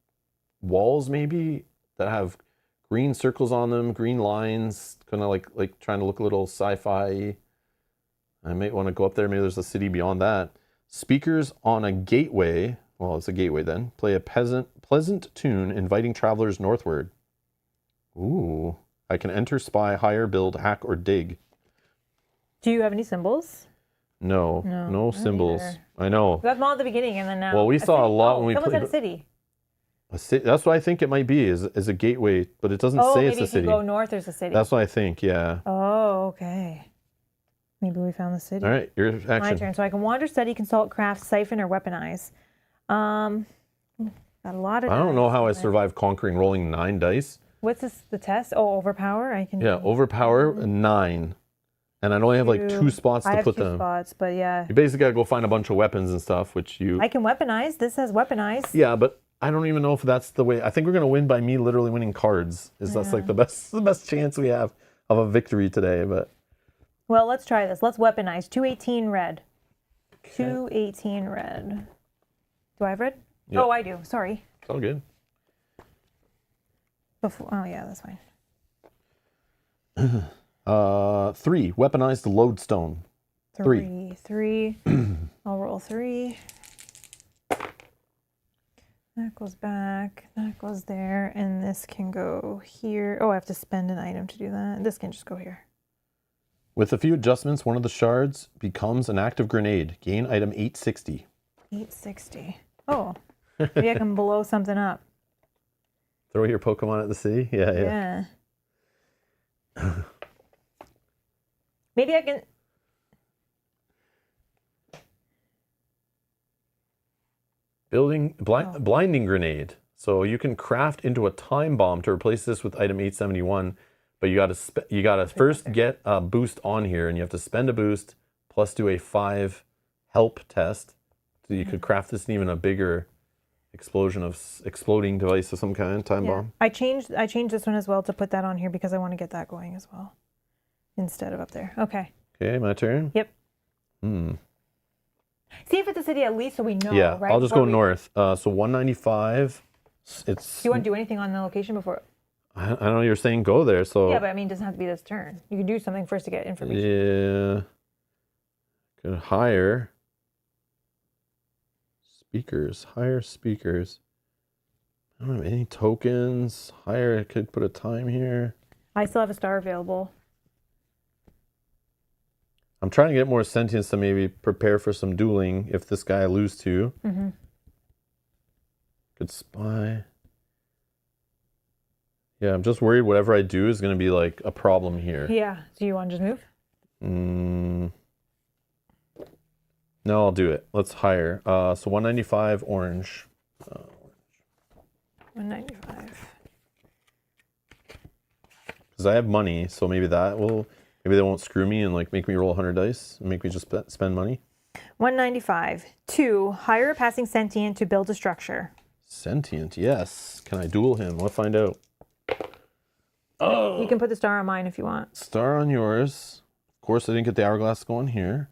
walls maybe, that have green circles on them, green lines, kind of like trying to look a little sci-fi. I might want to go up there. Maybe there's a city beyond that. Speakers on a gateway, well, it's a gateway then, play a pleasant tune inviting travelers northward. Ooh. I can enter, spy, hire, build, hack, or dig. Do you have any symbols? No symbols. Either. I know. We got them all at the beginning, and then now. Well, we saw a lot when we played. played. Someone said a city. That's what I think it might be, is a gateway, but it doesn't say it's a city. Maybe if you go north, there's a city. That's what I think, yeah. Oh, okay. Maybe we found the city. All right, your action. My turn. So I can wander, study, consult, craft, siphon, or weaponize. Got a lot of I don't know dice how I in there. survived conquering rolling 9 dice. What's this, the test? Oh, overpower? I can Yeah, do overpower 9. And I only have like 2 spots I to have put 2 them. spots, but yeah. You basically gotta go find a bunch of weapons and stuff, which you... I can weaponize. This says weaponize. Yeah, but I don't even know if that's the way. I think we're gonna win by me literally winning cards. That's like the best chance we have of a victory today. But Well, let's try this. Let's weaponize. 218 red. 218 red. Do I have red? Yeah. Oh, I do. Sorry. it's all good. Oh, yeah, that's fine. 3, weaponize the lodestone. 3. 3. I'll roll 3. That goes back. That goes there. And this can go here. Oh, I have to spend an item to do that. This can just go here. With a few adjustments, one of the shards becomes an active grenade. Gain item 860. 860. Oh, maybe I can blow something up. Throw your Pokemon at the sea? Yeah. Maybe I can... Building blinding grenade. So you can craft into a time bomb to replace this with item 871, but you gotta first get a boost on here, and you have to spend a boost plus do a 5 help test. So you could craft this in even a bigger explosion of exploding device of some kind, time bomb. I changed this one as well to put that on here because I want to get that going as well instead of up there. Okay. Okay, my turn. Yep. See if it's a city at least so we know, Yeah, right? I'll just go north. So 195. It's. Do you want to do anything on the location before? I know you're saying go there, so. Yeah, but I mean, it doesn't have to be this turn. You can do something first to get information. Yeah. Could hire speakers. Hire speakers. I don't have any tokens. Hire. I could put a time here. I still have a star available. I'm trying to get more sentience to maybe prepare for some dueling if this guy I lose to. Good spy. Yeah, I'm just worried whatever I do is going to be like a problem here. Yeah. Do you want to just move? No, I'll do it. Let's hire. So 195 orange. 195. Because I have money, so maybe that will... Maybe they won't screw me and like make me roll 100 dice and make me just spend money. 195. 2. Hire a passing sentient to build a structure. Sentient, yes. Can I duel him? We'll find out. Oh! You can put the star on mine if you want. Star on yours. Of course, I didn't get the hourglass going here.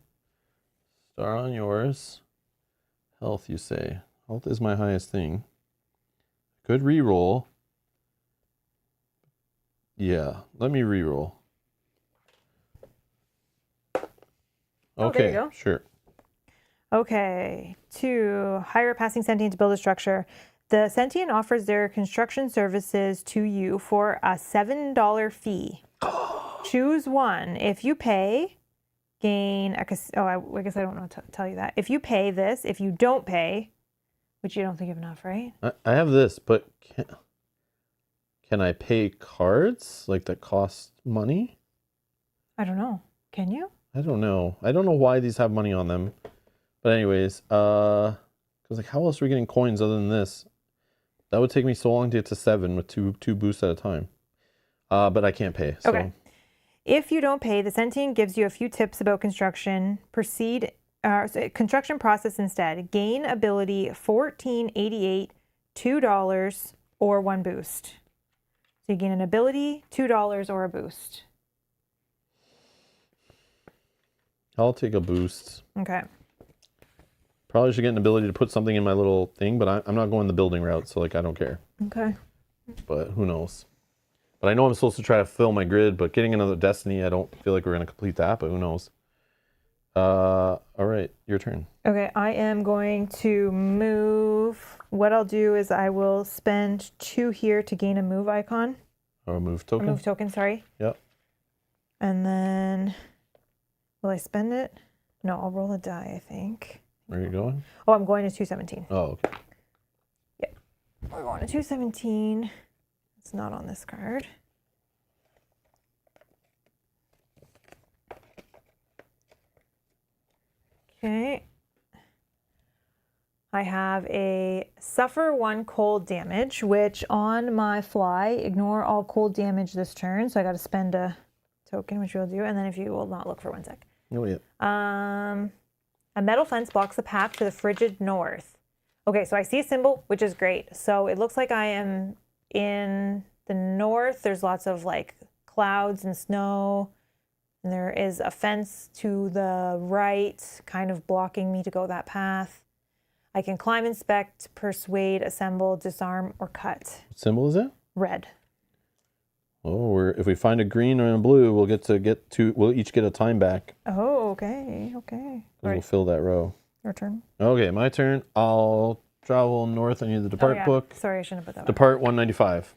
Star on yours. Health, you say. Health is my highest thing. Could reroll. Yeah, let me reroll. Okay, there you go. Sure. Okay. 2. Hire a passing sentient to build a structure. The sentient offers their construction services to you for a $7 fee. Choose one. If you pay, gain a... I guess I don't know to tell you that. If you pay this, if you don't pay, which you don't think of enough, right? I have this, but can I pay cards like that cost money? I don't know. Can you? I don't know. I don't know why these have money on them. But anyways, because like how else are we getting coins other than this? That would take me so long to get to 7 with two boosts at a time. But I can't pay. So. Okay. If you don't pay, the sentient gives you a few tips about construction. Construction process instead. Gain ability 1488, $2 or 1 boost. So you gain an ability, $2 or a boost. I'll take a boost. Okay. Probably should get an ability to put something in my little thing, but I'm not going the building route, so like I don't care. Okay. But who knows? But I know I'm supposed to try to fill my grid, but getting another Destiny, I don't feel like we're going to complete that, but who knows? All right, your turn. Okay, I am going to move. What I'll do is I will spend 2 here to gain a move icon. Or a move token? A move token, sorry. Yep. And then, will I spend it? No, I'll roll a die, I think. Where are you going? Oh, I'm going to 217. Oh, okay. Yep. We're going to 217. It's not on this card. Okay. I have a suffer 1 cold damage, which on my fly, ignore all cold damage this turn. So I got to spend a token, which we'll do. And then if you will not look for 1 sec. Oh, yeah. A metal fence blocks the path to the frigid north. Okay, so I see a symbol, which is great. So it looks like I am in the north. There's lots of like clouds and snow. And there is a fence to the right, kind of blocking me to go that path. I can climb, inspect, persuade, assemble, disarm, or cut. What symbol is it? Red. Oh, if we find a green and a blue, we'll each get a time back. Oh, okay, okay. Right. We'll fill that row. Your turn. Okay, my turn. I'll travel north. I need the depart book. Sorry, I shouldn't have put that Depart 195.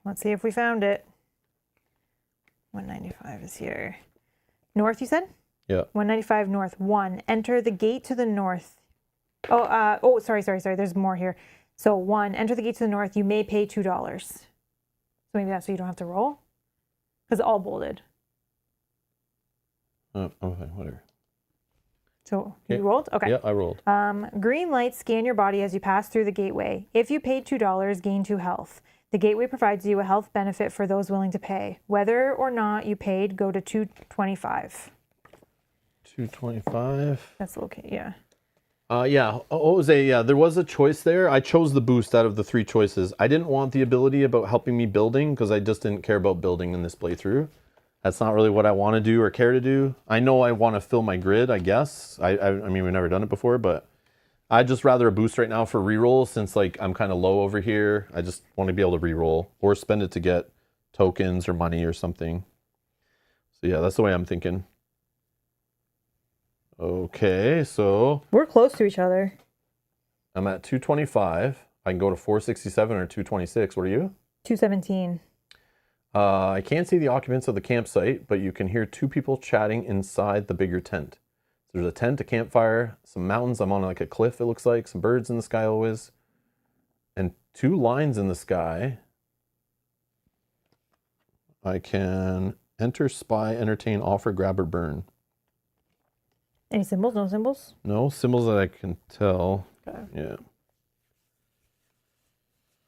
Let's see if we found it. 195 is here. North, you said? Yeah. 195 north. 1. Enter the gate to the north. Sorry. There's more here. So 1. Enter the gate to the north. You may pay $2. So maybe that's so you don't have to roll? Because all bolded. Okay, whatever. So you rolled? Okay. Yeah, I rolled. Green lights scan your body as you pass through the gateway. If you paid $2, gain 2 health. The gateway provides you a health benefit for those willing to pay. Whether or not you paid, go to 225. 225. That's okay, yeah. Yeah. There was a choice there. I chose the boost out of the 3 choices. I didn't want the ability about helping me building because I just didn't care about building in this playthrough. That's not really what I want to do or care to do. I know I want to fill my grid, I guess. I mean, we've never done it before, but I'd just rather a boost right now for reroll since like I'm kind of low over here. I just want to be able to reroll or spend it to get tokens or money or something. So yeah, that's the way I'm thinking. Okay, so We're close to each other. I'm at 225. I can go to 467 or 226. What are you? 217. I can't see the occupants of the campsite, but you can hear 2 people chatting inside the bigger tent. So there's a tent, a campfire, some mountains. I'm on like a cliff, it looks like. Some birds in the sky always. And 2 lines in the sky. I can enter, spy, entertain, offer, grab, or burn. Any symbols? No symbols? No symbols that I can tell. Okay. Yeah.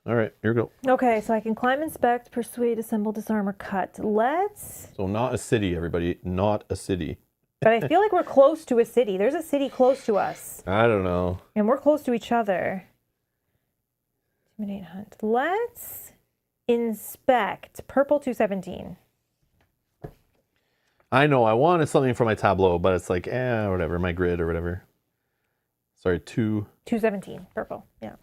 All right, here we go. Okay, so I can climb, inspect, persuade, assemble, disarm, or cut. So not a city, everybody. Not a city. But I feel like we're close to a city. There's a city close to us. I don't know. And we're close to each other. Intimidate, hunt. Let's inspect. Purple 217. I know, I wanted something for my tableau, but it's like, whatever, my grid or whatever. Sorry, 217, purple, yeah.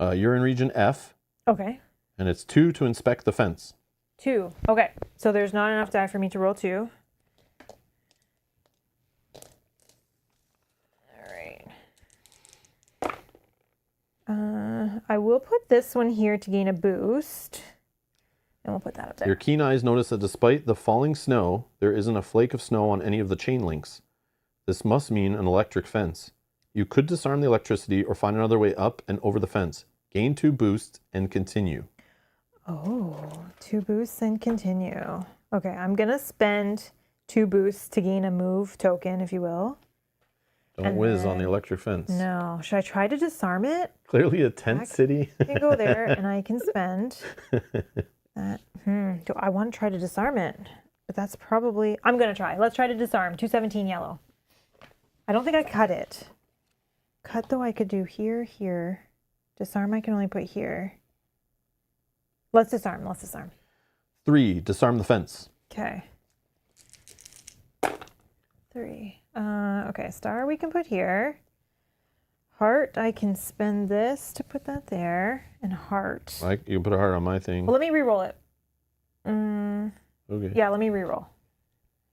You're in region F. Okay. And it's 2 to inspect the fence. 2. Okay, so there's not enough die for me to roll 2. All right. I will put this one here to gain a boost. And we'll put that up there. Your keen eyes notice that despite the falling snow, there isn't a flake of snow on any of the chain links. This must mean an electric fence. You could disarm the electricity or find another way up and over the fence. Gain 2 boosts and continue. Oh, 2 boosts and continue. Okay, I'm going to spend 2 boosts to gain a move token, if you will. Don't whiz on the electric fence. No. Should I try to disarm it? Clearly a tent city. I can go there and I can spend that. Do I want to try to disarm it? But that's probably... I'm going to try. Let's try to disarm. 217 yellow. I don't think I cut it. Cut, though, I could do here, here. Disarm, I can only put here. Let's disarm. Let's disarm. 3, disarm the fence. Okay. 3. Okay, star we can put here. Heart, I can spend this to put that there. And heart. You can put a heart on my thing. Well, let me re-roll it. Okay. Yeah, let me re-roll.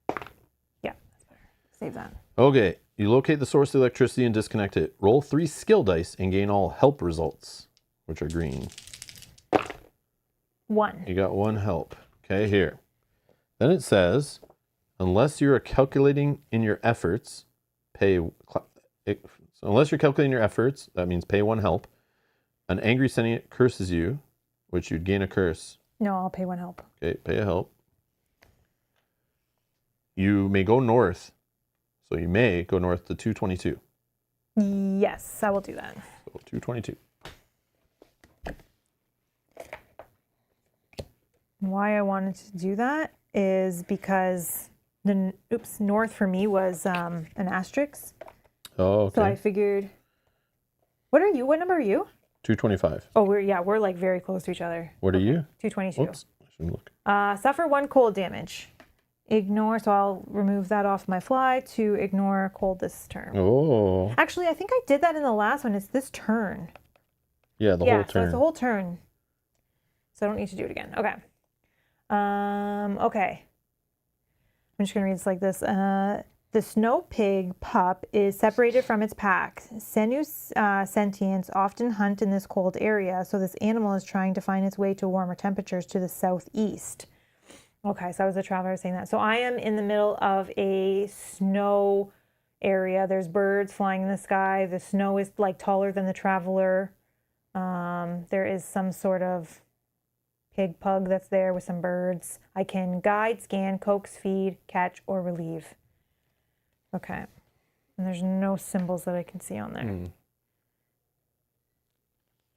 Yeah, that's better. Save that. Okay, you locate the source of electricity and disconnect it. Roll 3 skill dice and gain all help results, which are green. 1. You got 1 help. Okay, here. Then it says, unless you're calculating in your efforts, unless you're calculating your efforts, that means pay 1 help. An angry sentient curses you, which you'd gain a curse. No, I'll pay 1 help. Okay, pay a help. You may go north. So you may go north to 222. Yes, I will do that. So 222. Why I wanted to do that is because the north for me was an asterisk. Oh, okay. So I figured. What are you? What number are you? 225. Oh, we're like very close to each other. What are you? 222. Whoops. I shouldn't look. Suffer 1 cold damage. Ignore, so I'll remove that off my fly to ignore cold this turn. Oh. Actually, I think I did that in the last one. It's this turn. Yeah, the whole So turn. it's the whole turn. So I don't need to do it again. Okay. Okay. I'm just gonna read this like this. The snow pig pup is separated from its pack. Senu sentients often hunt in this cold area, so this animal is trying to find its way to warmer temperatures to the southeast. Okay, so I was a traveler saying that. So I am in the middle of a snow area. There's birds flying in the sky. The snow is like taller than the traveler. There is some sort of pig pug that's there with some birds. I can guide, scan, coax, feed, catch, or relieve. Okay. And there's no symbols that I can see on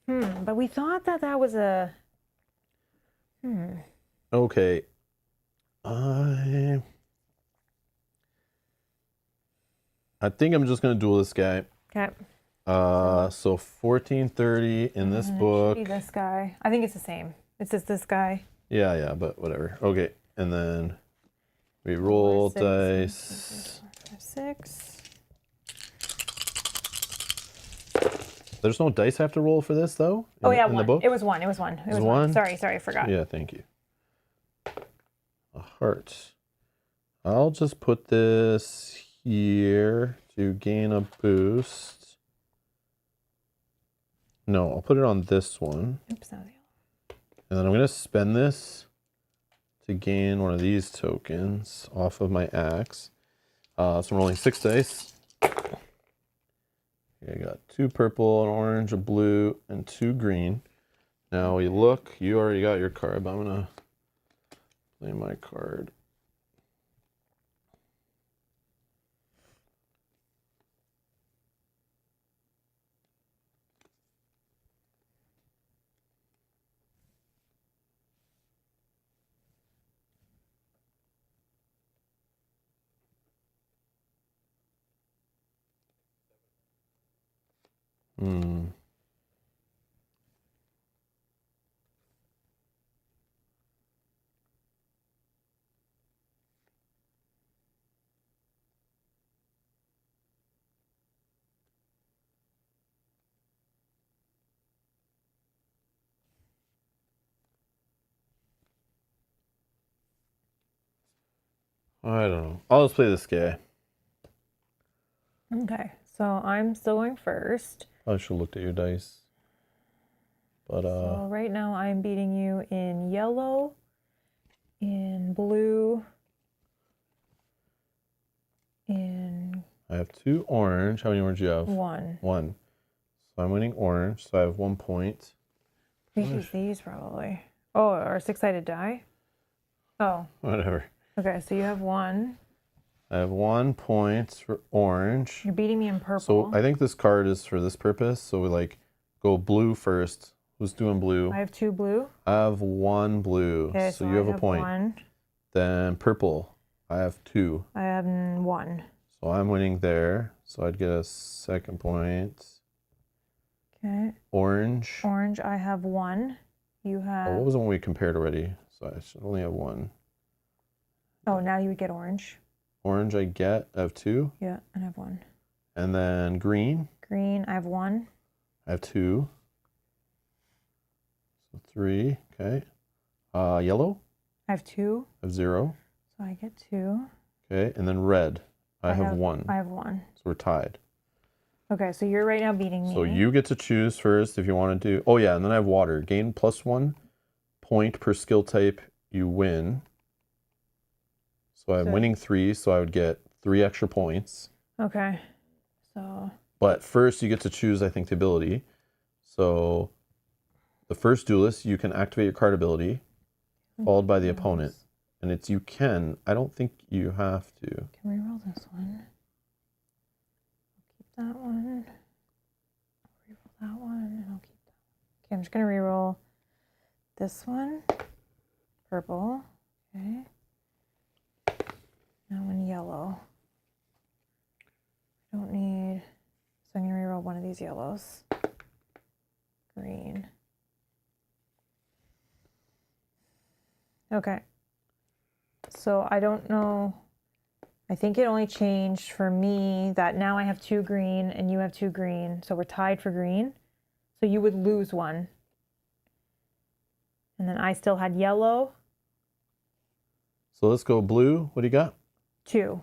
there. But we thought that was a... Okay. I think I'm just gonna duel this guy. Okay. So 1430 in this book. It should be this guy. I think it's the same. It's just this guy. Yeah, but whatever. Okay, and then we roll 4, 6, dice. 6. There's no dice I have to roll for this though. Oh yeah, in one. the book. It was one. It was one. It was one? Sorry, I forgot. Yeah, thank you. A heart. I'll just put this here to gain a boost. No, I'll put it on this one. Oops, that was yellow. And then I'm going to spend this to gain one of these tokens off of my axe. So I'm rolling 6 dice. Okay, I got 2 purple, an orange, a blue, and 2 green. Now we look, you already got your card, but I'm going to play my card. I don't know. I'll just play this guy. Okay, so I'm still going first. I should have looked at your dice. But So right now I'm beating you in yellow, in blue, in I have 2 orange. How many orange do you have? 1. 1. So I'm winning orange, so I have 1 point. We could use these probably. Oh, or a 6-sided die? Oh. Whatever. Okay, so you have 1. I have 1 point for orange. You're beating me in purple. So I think this card is for this purpose. So we like go blue first. Who's doing blue? I have 2 blue. I have 1 blue. Okay, so you have I a point. 1. Then purple. I have 2. I have 1. So I'm winning there. So I'd get a 2nd point. Okay. Orange. Orange, I have 1. You have... Oh, what was the one we compared already? So I should only have 1. Oh, now you would get orange. Orange I have 2. Yeah, and I have 1. And then green. Green, I have 1. I have 2. So 3. Okay. Yellow. I have 2. I have 0. So I get 2. Okay. And then red. I have 1. I have 1. So we're tied. Okay, so you're right now beating me. So you get to choose first if you want to do... Oh, yeah. And then I have water. Gain +1 point per skill type. You win. So I'm winning 3. So I would get 3 extra points. Okay. So... But first you get to choose, I think, the ability. So the first duelist, you can activate your card ability, followed by the opponent. And it's you can. I don't think you have to. Can we roll this one? that one. Reroll that one, and I'll keep that. Okay, I'm just gonna reroll this one. Purple. Okay. That one yellow. I don't need, so I'm gonna reroll one of these yellows. Green. Okay. So I don't know. I think it only changed for me that now I have 2 green and you have 2 green. So we're tied for green. So you would lose one. And then I still had yellow. So let's go blue. What do you got? 2.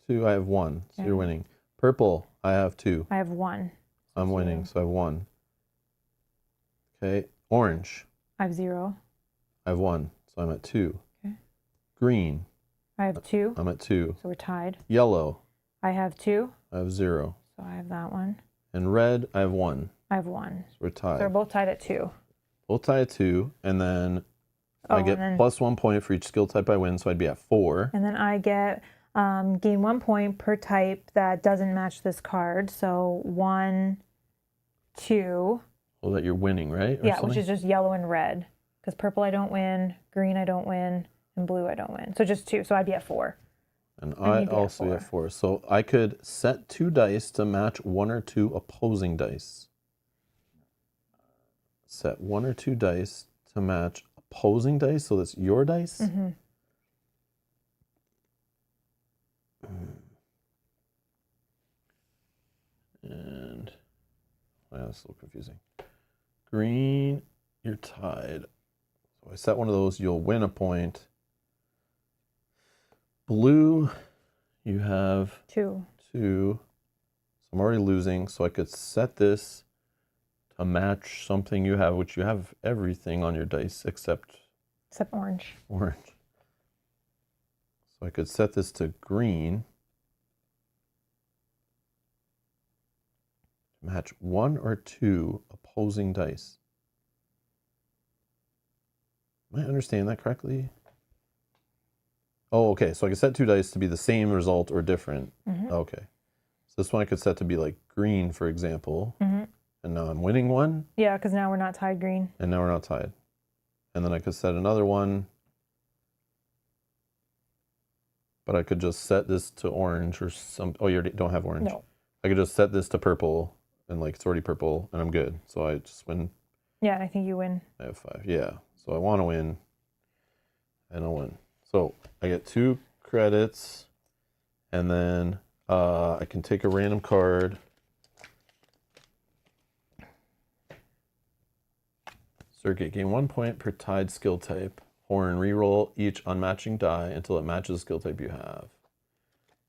2. I have 1. So Okay. you're winning. Purple. I have 2. I have 1. I'm winning. So I have 1. Okay. Orange. I have 0. I have 1. So I'm at 2. Okay. Green. I have 2. I'm at 2. So we're tied. Yellow. I have 2. I have 0. So I have that one. And red. I have 1. I have 1. So we're So tied. we're both tied at 2. Both tied at 2. And then I get and then, plus 1 point for each skill type I win. So I'd be at 4. And then I get gain 1 point per type that doesn't match this card. So 1, 2. Well, that you're winning, right? Or Yeah, something? which is just yellow and red. Because purple I don't win, green I don't win, and blue I don't win. So just 2. So I'd be at 4. And you'd I be at also be 4. at 4. So I could set 2 dice to match 1 or 2 opposing dice. Set 1 or 2 dice to match opposing dice. So that's your dice. Mm-hmm. And yeah, that's a little confusing. Green, you're tied. So I set one of those, you'll win a point. Blue, you have 2. 2. So I'm already losing. So I could set this to match something you have, which you have everything on your dice except Except orange. orange. So I could set this to green. Match 1 or 2 opposing dice. Am I understanding that correctly? Oh, okay. So I could set 2 dice to be the same result or different. Mm-hmm. Okay. So this one I could set to be like green, for example. Mm-hmm. And now I'm winning one. Yeah, because now we're not tied green. And now we're not tied. And then I could set another one. But I could just set this to orange or some. Oh, you already don't have orange. No. I could just set this to purple. And like it's already purple. And I'm good. So I just win. Yeah, and I think you win. I have 5. Yeah. So I want to win. And I'll win. So I get 2 credits. And then I can take a random card. Circuit, gain 1 point per tied skill type. Horn, reroll each unmatching die until it matches the skill type you have.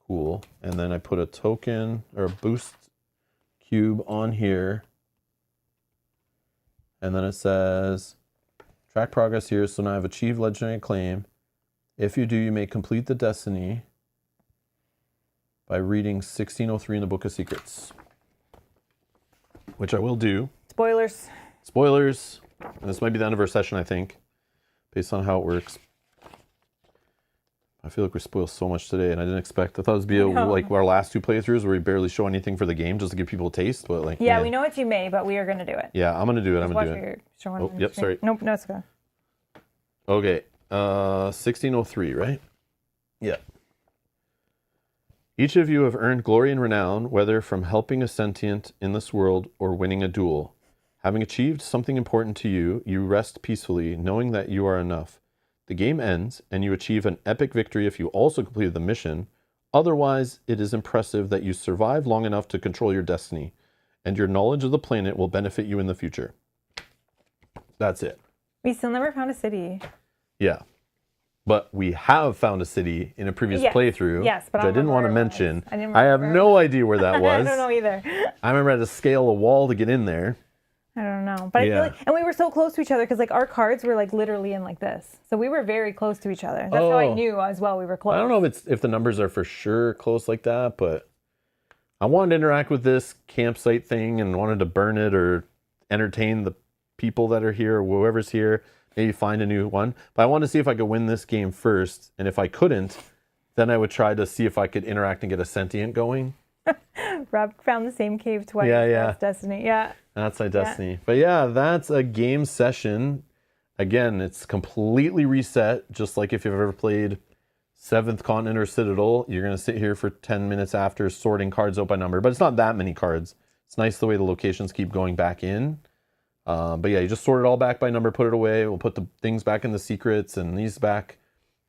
Cool. And then I put a token or a boost cube on here. And then it says, track progress here. So now I've achieved legendary acclaim. If you do, you may complete the destiny by reading 1603 in the Book of Secrets, which I will do. Spoilers. Spoilers. And this might be the end of our session, I think, based on how it works. I feel like we spoiled so much today, and I didn't expect. I thought it would be like our last 2 playthroughs where we barely show anything for the game just to give people a taste. But like, Yeah, man. we know what you may, but we are going to do it. Yeah, I'm gonna do it. I'm gonna do it. Oh, yep. Sorry. Nope. No, it's good. Okay. 1603, right? Yeah. Each of you have earned glory and renown, whether from helping a sentient in this world or winning a duel. Having achieved something important to you, you rest peacefully, knowing that you are enough. The game ends, and you achieve an epic victory if you also completed the mission. Otherwise, it is impressive that you survived long enough to control your destiny, and your knowledge of the planet will benefit you in the future. That's it. We still never found a city. Yeah. But we have found a city in a previous playthrough, yes, but which I didn't want to mention. I have no idea where that was. I don't know either. I remember I had to scale a wall to get in there. I don't know. But I feel like, and we were so close to each other because like our cards were like literally in like this. So we were very close to each other. That's how I knew as well we were close. I don't know if the numbers are for sure close like that, but I wanted to interact with this campsite thing and wanted to burn it or entertain the people that are here or whoever's here, maybe find a new one. But I wanted to see if I could win this game first. And if I couldn't, then I would try to see if I could interact and get a sentient going. Rob found the same cave twice. Yeah. That's Destiny. Yeah. That's my Destiny. But yeah, that's a game session. Again, it's completely reset, just like if you've ever played 7th Continent or Citadel. You're going to sit here for 10 minutes after sorting cards out by number, but it's not that many cards. It's nice the way the locations keep going back in. But yeah, you just sort it all back by number, put it away. We'll put the things back in the secrets and these back.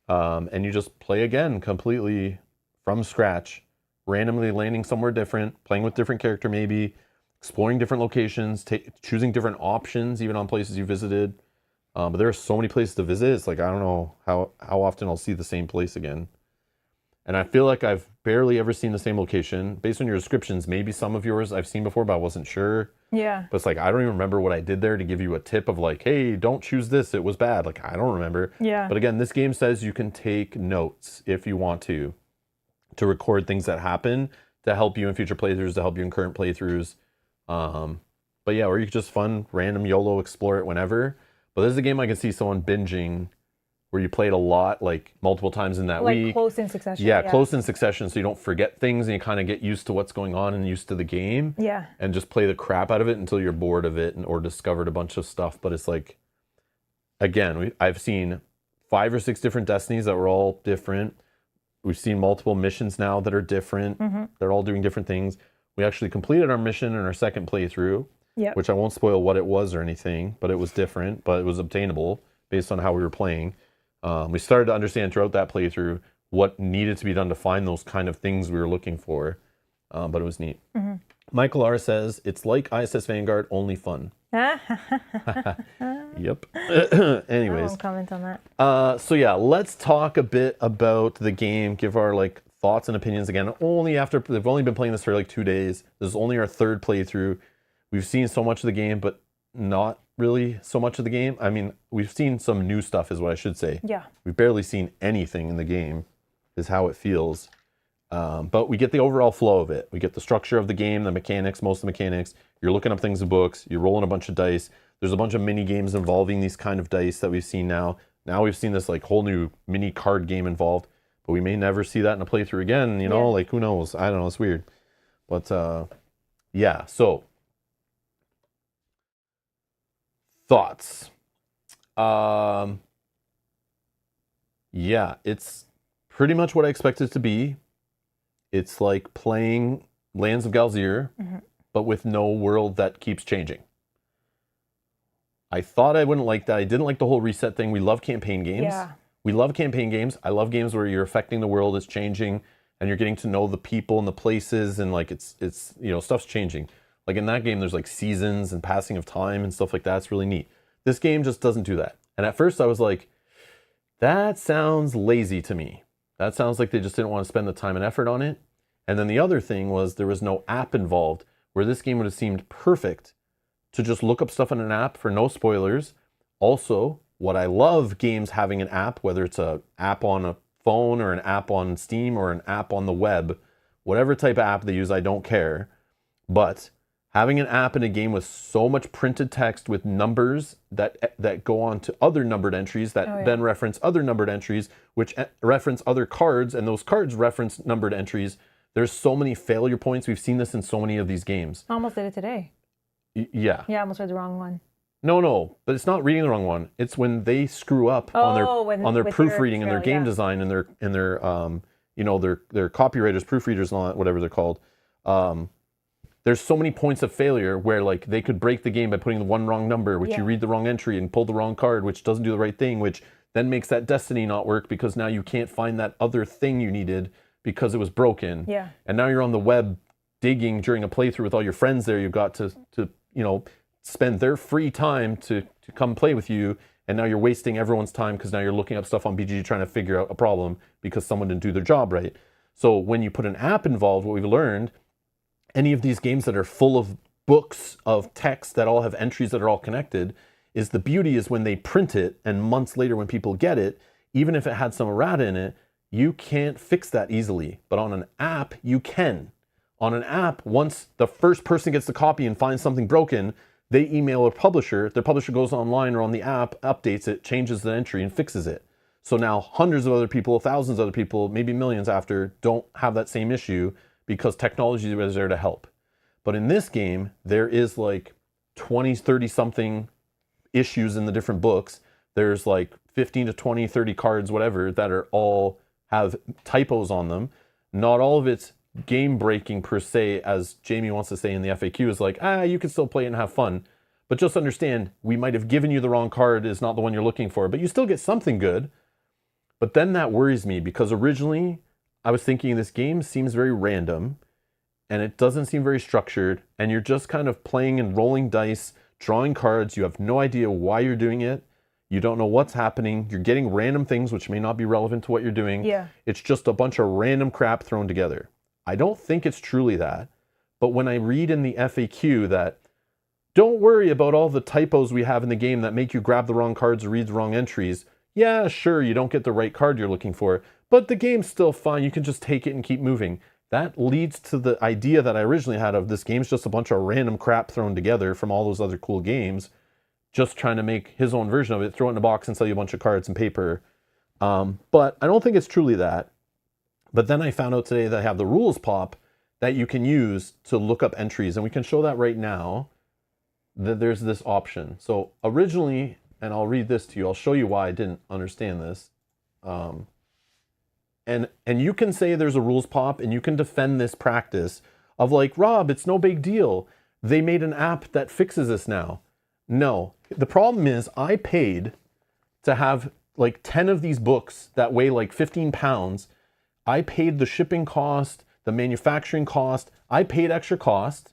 And you just play again completely from scratch, randomly landing somewhere different, playing with different character maybe, exploring different locations, choosing different options even on places you visited. But there are so many places to visit. It's like, I don't know how often I'll see the same place again. And I feel like I've barely ever seen the same location. Based on your descriptions, maybe some of yours I've seen before, but I wasn't sure. Yeah. But it's like, I don't even remember what I did there to give you a tip of like, hey, don't choose this. It was bad. Like, I don't remember. Yeah. But again, this game says you can take notes if you want to record things that happen to help you in future playthroughs, to help you in current playthroughs. But yeah, or you could just fun, random YOLO explore it whenever. But this is a game I can see someone binging where you play it a lot, like multiple times in that week. Like close in succession. Yeah, close in succession, so you don't forget things and you kind of get used to what's going on and used to the game. Yeah. And just play the crap out of it until you're bored of it or discovered a bunch of stuff. But it's like, again, I've seen 5 or 6 different Destinies that were all different. We've seen multiple missions now that are different. They're all doing different things. We actually completed our mission in our second playthrough, which I won't spoil what it was or anything, but it was different, but it was obtainable based on how we were playing. We started to understand throughout that playthrough what needed to be done to find those kind of things we were looking for, but it was neat. Michael R. says, it's like ISS Vanguard, only fun. Yep. Anyways. I won't comment on that. So yeah, let's talk a bit about the game, give our like thoughts and opinions again. Only after, they've only been playing this for like 2 days. This is only our 3rd playthrough. We've seen so much of the game, but not really so much of the game. I mean, we've seen some new stuff is what I should say. Yeah. We've barely seen anything in the game is how it feels. But we get the overall flow of it. We get the structure of the game, the mechanics, most of the mechanics. You're looking up things in books. You're rolling a bunch of dice. There's a bunch of mini games involving these kind of dice that we've seen now. Now we've seen this like whole new mini card game involved, but we may never see that in a playthrough again. You know, like who knows? I don't know. It's weird. But yeah, so thoughts. Yeah, it's pretty much what I expected it to be. It's like playing Lands of Galzir, but with no world that keeps changing. I thought I wouldn't like that. I didn't like the whole reset thing. We love campaign games. Yeah. We love campaign games. I love games where you're affecting the world, it's changing, and you're getting to know the people and the places, and like it's you know, stuff's changing. Like in that game, there's like seasons and passing of time and stuff like that. It's really neat. This game just doesn't do that. And at first I was like, that sounds lazy to me. That sounds like they just didn't want to spend the time and effort on it. And then the other thing was there was no app involved, where this game would have seemed perfect to just look up stuff in an app for no spoilers. Also, what I love games having an app, whether it's an app on a phone or an app on Steam or an app on the web, whatever type of app they use, I don't care. But having an app in a game with so much printed text with numbers that go on to other numbered entries that then reference other numbered entries, which reference other cards, and those cards reference numbered entries. There's so many failure points. We've seen this in so many of these games. I almost did it today. Yeah. Yeah, I almost read the wrong one. No, but it's not reading the wrong one. It's when they screw up on their proofreading and their game design and their you know, their copywriters, proofreaders, and all that, whatever they're called. There's so many points of failure where like they could break the game by putting the one wrong number, which you read the wrong entry and pull the wrong card, which doesn't do the right thing, which then makes that Destiny not work because now you can't find that other thing you needed because it was broken. Yeah. And now you're on the web digging during a playthrough with all your friends there. You've got to you know, spend their free time to come play with you, and now you're wasting everyone's time because now you're looking up stuff on BGG trying to figure out a problem because someone didn't do their job right. So when you put an app involved, what we've learned, any of these games that are full of books of text that all have entries that are all connected, is the beauty is when they print it and months later when people get it, even if it had some errata in it, you can't fix that easily. But on an app, you can. On an app, once the first person gets the copy and finds something broken, they email a publisher. Their publisher goes online or on the app, updates it, changes the entry, and fixes it. So now hundreds of other people, thousands of other people, maybe millions after, don't have that same issue because technology is there to help. But in this game, there is like 20, 30 something issues in the different books. There's like 15 to 20, 30 cards, whatever, that are all have typos on them. Not all of it's game breaking per se, as Jamie wants to say in the FAQ, is like, you can still play it and have fun. But just understand, we might have given you the wrong card, is not the one you're looking for, but you still get something good. But then that worries me, because originally I was thinking this game seems very random and it doesn't seem very structured, and you're just kind of playing and rolling dice, drawing cards. You have no idea why you're doing it. You don't know what's happening. You're getting random things which may not be relevant to what you're doing. Yeah. It's just a bunch of random crap thrown together. I don't think it's truly that. But when I read in the FAQ that don't worry about all the typos we have in the game that make you grab the wrong cards or read the wrong entries. Yeah, sure, you don't get the right card you're looking for, but the game's still fine. You can just take it and keep moving. That leads to the idea that I originally had of this game's just a bunch of random crap thrown together from all those other cool games, just trying to make his own version of it, throw it in a box and sell you a bunch of cards and paper. But I don't think it's truly that. But then I found out today that I have the rules pop that you can use to look up entries, and we can show that right now, that there's this option. So originally, and I'll read this to you, I'll show you why I didn't understand this. And you can say there's a rules pop, and you can defend this practice of like, Rob, it's no big deal. They made an app that fixes this now. No, the problem is I paid to have like 10 of these books that weigh like 15 pounds. I paid the shipping cost, the manufacturing cost. I paid extra cost.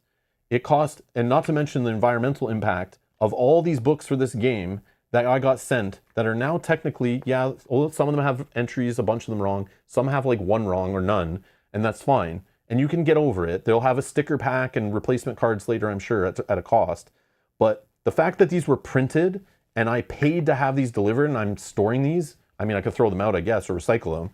It cost, and not to mention the environmental impact of all these books for this game that I got sent that are now technically, yeah, some of them have entries, a bunch of them wrong. Some have like one wrong or none, and that's fine. And you can get over it. They'll have a sticker pack and replacement cards later, I'm sure, at a cost. But the fact that these were printed and I paid to have these delivered and I'm storing these, I mean, I could throw them out, I guess, or recycle them.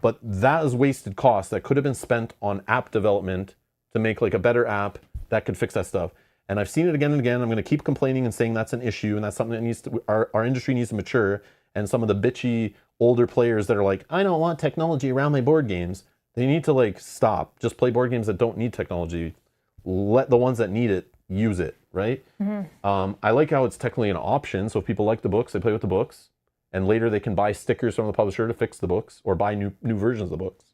But that is wasted cost that could have been spent on app development to make like a better app that could fix that stuff. And I've seen it again and again. I'm going to keep complaining and saying that's an issue, and that's something that needs to, our industry needs to mature. And some of the bitchy older players that are like, I don't want technology around my board games, they need to like stop. Just play board games that don't need technology. Let the ones that need it use it, right? Mm-hmm. I like how it's technically an option. So if people like the books, they play with the books, and later they can buy stickers from the publisher to fix the books or buy new versions of the books.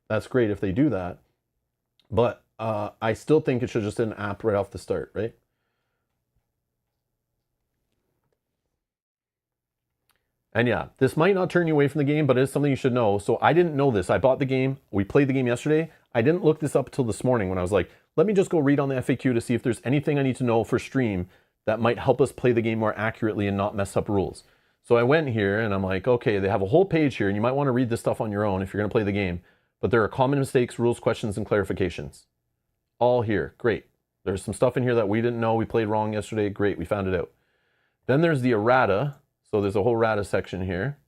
That's great if they do that. But I still think it should just be an app right off the start, right? And yeah, this might not turn you away from the game, but it is something you should know. So I didn't know this. I bought the game. We played the game yesterday. I didn't look this up until this morning when I was like, let me just go read on the FAQ to see if there's anything I need to know for stream that might help us play the game more accurately and not mess up rules. So I went here and I'm like, okay, they have a whole page here and you might want to read this stuff on your own if you're going to play the game. But there are common mistakes, rules, questions, and clarifications. All here. Great. There's some stuff in here that we didn't know. We played wrong yesterday. Great. We found it out. Then there's the errata. So there's a whole errata section here.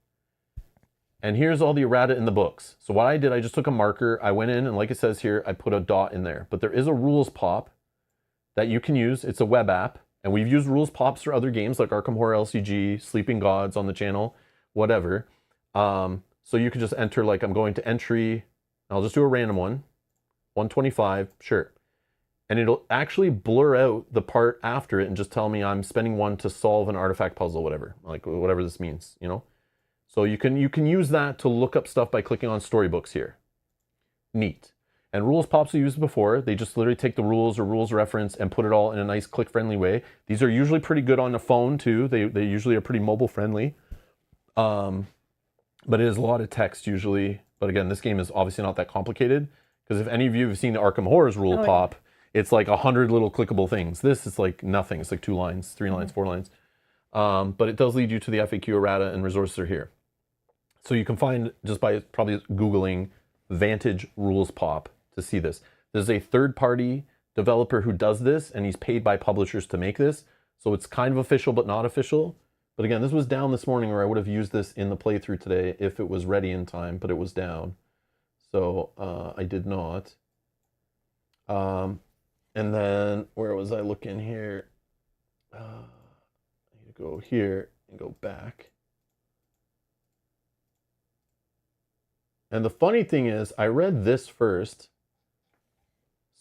And here's all the errata in the books. So what I did, I just took a marker. I went in and like it says here, I put a dot in there. But there is a rules pop that you can use. It's a web app. And we've used rules pops for other games like Arkham Horror LCG, Sleeping Gods on the channel, whatever. So you can just enter like I'm going to entry. I'll just do a random one. 125, sure. And it'll actually blur out the part after it and just tell me I'm spending one to solve an artifact puzzle, whatever, like whatever this means, you know? So you can use that to look up stuff by clicking on storybooks here. Neat. And rules pops we used before. They just literally take the rules or rules reference and put it all in a nice click-friendly way. These are usually pretty good on the phone too. They usually are pretty mobile friendly. But it is a lot of text usually. But again, this game is obviously not that complicated. Because if any of you have seen the Arkham Horrors rule pop, it's like 100 little clickable things. This is like nothing. It's like 2 lines, 3 lines, 4 lines. But it does lead you to the FAQ errata, and resources are here. So you can find just by probably Googling Vantage rules pop to see this. There's a third-party developer who does this, and he's paid by publishers to make this. So it's kind of official, but not official. But again, this was down this morning, or I would have used this in the playthrough today if it was ready in time, but it was down. So I did not. And then where was I looking here? I need to go here and go back. And the funny thing is, I read this first,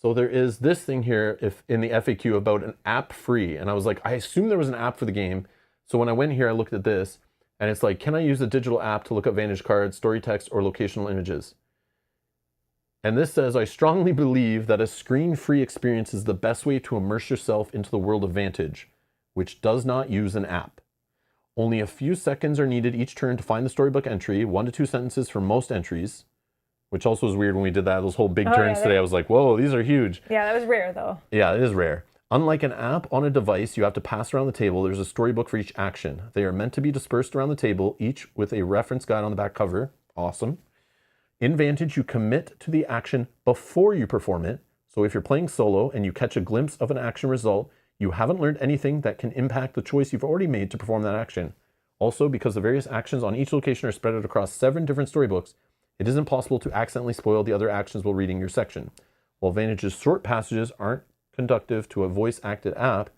So there is this thing here if in the FAQ about an app free. And I was like, I assumed there was an app for the game. So when I went here, I looked at this and it's like, can I use a digital app to look up Vantage cards, story text, or locational images? And this says, I strongly believe that a screen-free experience is the best way to immerse yourself into the world of Vantage, which does not use an app. Only a few seconds are needed each turn to find the storybook entry, 1 to 2 sentences for most entries, which also was weird when we did that. Those whole big turns today, I was like, whoa, these are huge. Yeah, that was rare though. Yeah, it is rare. Unlike an app on a device you have to pass around the table, there's a storybook for each action. They are meant to be dispersed around the table, each with a reference guide on the back cover. Awesome. In Vantage, you commit to the action before you perform it. So if you're playing solo and you catch a glimpse of an action result, you haven't learned anything that can impact the choice you've already made to perform that action. Also, because the various actions on each location are spread out across 7 different storybooks, it isn't possible to accidentally spoil the other actions while reading your section. While Vantage's short passages aren't conducive to a voice-acted app,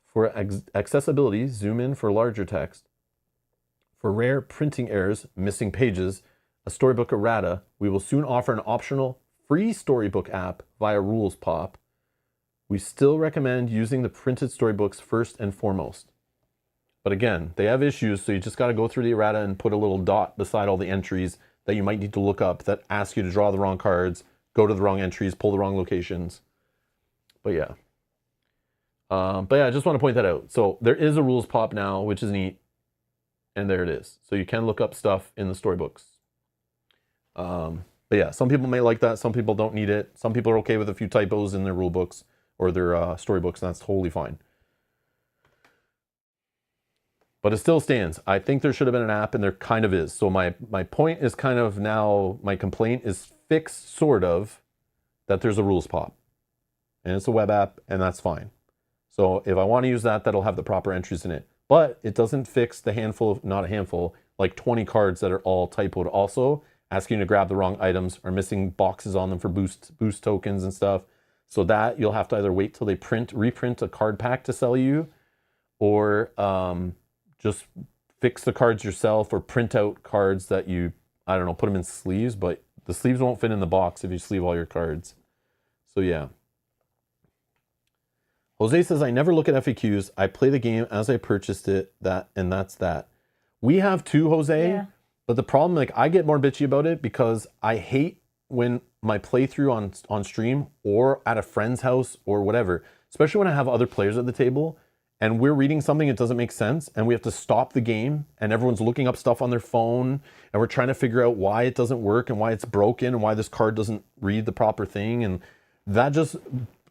for accessibility, zoom in for larger text. For rare printing errors, missing pages, a storybook errata, we will soon offer an optional free storybook app via Rules Pop. We still recommend using the printed storybooks first and foremost. But again, they have issues, so you just got to go through the errata and put a little dot beside all the entries that you might need to look up that ask you to draw the wrong cards, go to the wrong entries, pull the wrong locations. But yeah. I just want to point that out. So there is a Rules Pop now, which is neat. And there it is. So you can look up stuff in the storybooks. But yeah, some people may like that. Some people don't need it. Some people are okay with a few typos in their rule books or their storybooks, and that's totally fine. But it still stands. I think there should have been an app, and there kind of is. So my point is kind of now, my complaint is fixed, sort of, that there's a Rules Pop. And it's a web app, and that's fine. So if I want to use that, that'll have the proper entries in it. But it doesn't fix the handful, not a handful, like 20 cards that are all typoed also, asking you to grab the wrong items, or missing boxes on them for boost tokens and stuff. So that you'll have to either wait till they reprint a card pack to sell you, or just fix the cards yourself, or print out cards that you, I don't know, put them in sleeves, but the sleeves won't fit in the box if you sleeve all your cards. So yeah. Jose says, I never look at FAQs. I play the game as I purchased it, and that's that. We have too, Jose, yeah. But the problem, like, I get more bitchy about it because I hate when my playthrough on stream or at a friend's house or whatever, especially when I have other players at the table and we're reading something that doesn't make sense and we have to stop the game and everyone's looking up stuff on their phone and we're trying to figure out why it doesn't work and why it's broken and why this card doesn't read the proper thing. And that just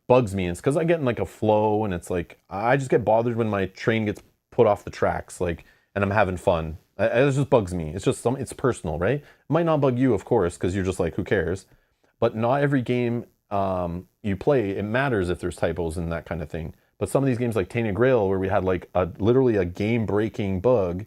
bugs me. It's because I get in like a flow and it's like, I just get bothered when my train gets put off the tracks, like, and I'm having fun. It just bugs me. It's just it's personal, right? It might not bug you, of course, because you're just like, who cares? But not every game you play, it matters if there's typos and that kind of thing. But some of these games like Tainted Grail, where we had like literally a game-breaking bug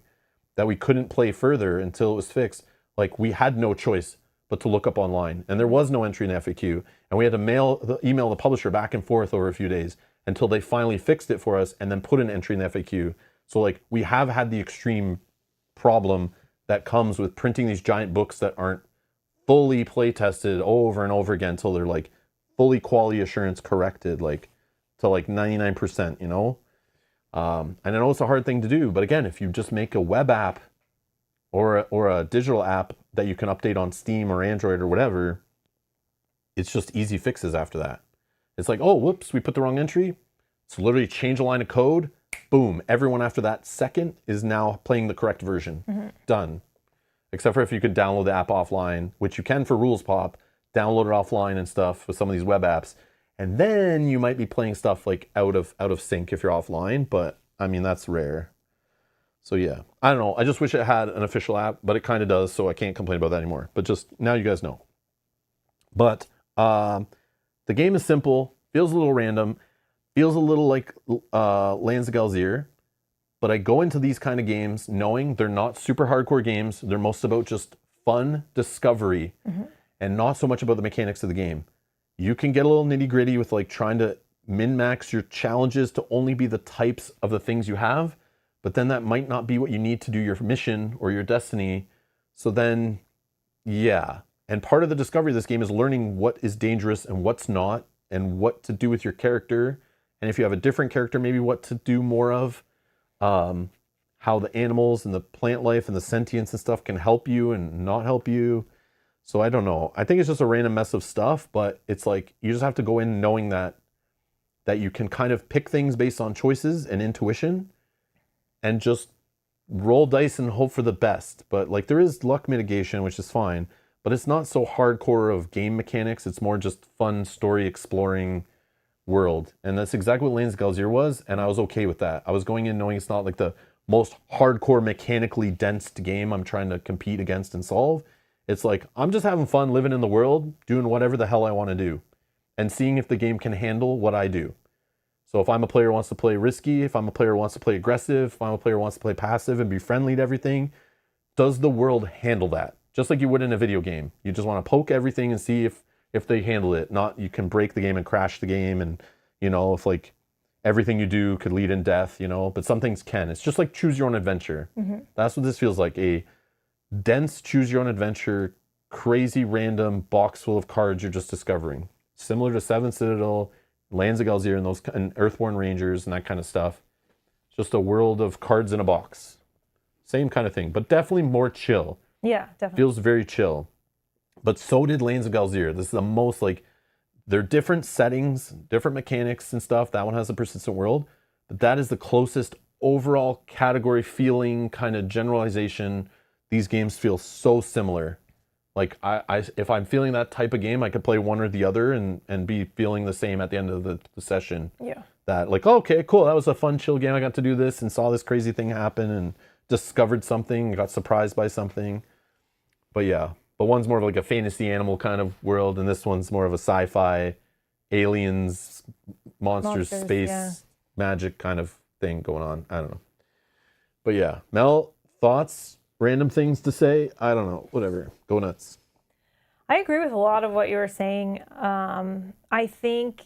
that we couldn't play further until it was fixed, like we had no choice but to look up online. And there was no entry in FAQ. And we had to email the publisher back and forth over a few days until they finally fixed it for us and then put an entry in the FAQ. So like we have had the extreme problem that comes with printing these giant books that aren't fully play tested over and over again until they're like fully quality assurance corrected, like to like 99%, you know? And I know it's a hard thing to do, but again, if you just make a web app or a digital app that you can update on Steam or Android or whatever, it's just easy fixes after that. It's like, oh, whoops, we put the wrong entry. So literally change a line of code. Boom, everyone after that second is now playing the correct version. Mm-hmm. Done. Except for if you could download the app offline, which you can for Rules Pop, download it offline and stuff with some of these web apps. And then you might be playing stuff like out of sync if you're offline, but I mean, that's rare. So yeah, I don't know. I just wish it had an official app, but it kind of does, so I can't complain about that anymore. But just now you guys know. But the game is simple, feels a little random, feels a little like Lands of Galzier, but I go into these kind of games knowing they're not super hardcore games. They're most about just fun discovery and not so much about the mechanics of the game. You can get a little nitty gritty with like trying to min-max your challenges to only be the types of the things you have, but then that might not be what you need to do your mission or your destiny. So then, yeah. And part of the discovery of this game is learning what is dangerous and what's not, and what to do with your character. And if you have a different character, maybe what to do more of. How the animals and the plant life and the sentience and stuff can help you and not help you. So I don't know. I think it's just a random mess of stuff, but it's like you just have to go in knowing that you can kind of pick things based on choices and intuition and just roll dice and hope for the best. But like there is luck mitigation, which is fine, but it's not so hardcore of game mechanics. It's more just fun story exploring world. And that's exactly what Lands of Galzier was, and I was okay with that. I was going in knowing it's not like the most hardcore mechanically dense game I'm trying to compete against and solve. It's like I'm just having fun living in the world, doing whatever the hell I want to do and seeing if the game can handle what I do. So if I'm a player who wants to play risky, if I'm a player who wants to play aggressive, if I'm a player who wants to play passive and be friendly to everything, does the world handle that? Just like you would in a video game. You just want to poke everything and see if they handle it. Not you can break the game and crash the game, and if like everything you do could lead in death, but some things can. It's just like choose your own adventure. That's what this feels like, a dense choose your own adventure, crazy random box full of cards you're just discovering. Similar to Seventh Citadel, Lands of Galzier, and Earthborn Rangers and that kind of stuff. Just a world of cards in a box. Same kind of thing, but definitely more chill. Yeah, definitely. Feels very chill. But so did Lands of Galzier. This is the most like, they're different settings, different mechanics and stuff. That one has a persistent world, but that is the closest overall category feeling kind of generalization. These games feel so similar. Like if I'm feeling that type of game, I could play one or the other and be feeling the same at the end of the session. Yeah. That like, okay, cool. That was a fun, chill game. I got to do this and saw this crazy thing happen and discovered something, got surprised by something. But yeah. But one's more of like a fantasy animal kind of world, and this one's more of a sci-fi, aliens, monsters, space, magic kind of thing going on. I don't know. But yeah, Mel, thoughts, random things to say? I don't know. Whatever. Go nuts. I agree with a lot of what you were saying. I think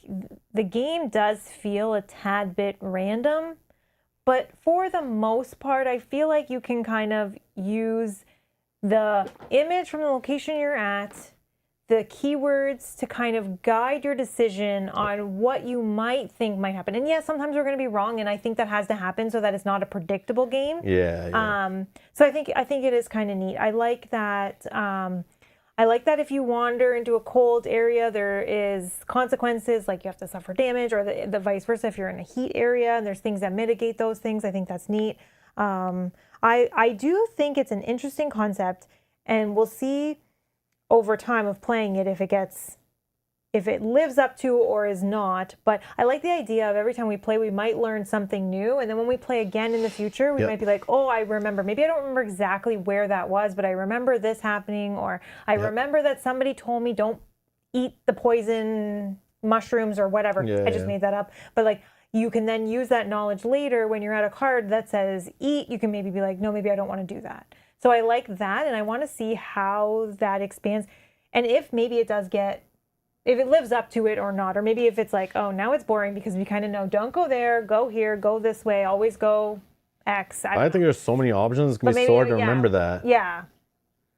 the game does feel a tad bit random, but for the most part, I feel like you can kind of use the image from the location you're at, the keywords to kind of guide your decision on what you might think might happen. And yes, sometimes we're going to be wrong, and I think that has to happen so that it's not a predictable game. Yeah. So I think it is kind of neat. I like that. I like that if you wander into a cold area, there is consequences, like you have to suffer damage, or the vice versa if you're in a heat area, and there's things that mitigate those things. I think that's neat. I do think it's an interesting concept, and we'll see over time of playing it if it lives up to or is not. But I like the idea of every time we play, we might learn something new, and then when we play again in the future, we might be like, oh, I remember. Maybe I don't remember exactly where that was, but I remember this happening, or I remember that somebody told me don't eat the poison mushrooms or whatever. I just made that up. But like, you can then use that knowledge later when you're at a card that says eat. You can maybe be like, no, maybe I don't want to do that. So I like that, and I want to see how that expands. And if maybe it does if it lives up to it or not, or maybe if it's like, oh, now it's boring because we kind of know, don't go there, go here, go this way, always go X. I think there's so many options. It's going to be so hard to remember that. Yeah.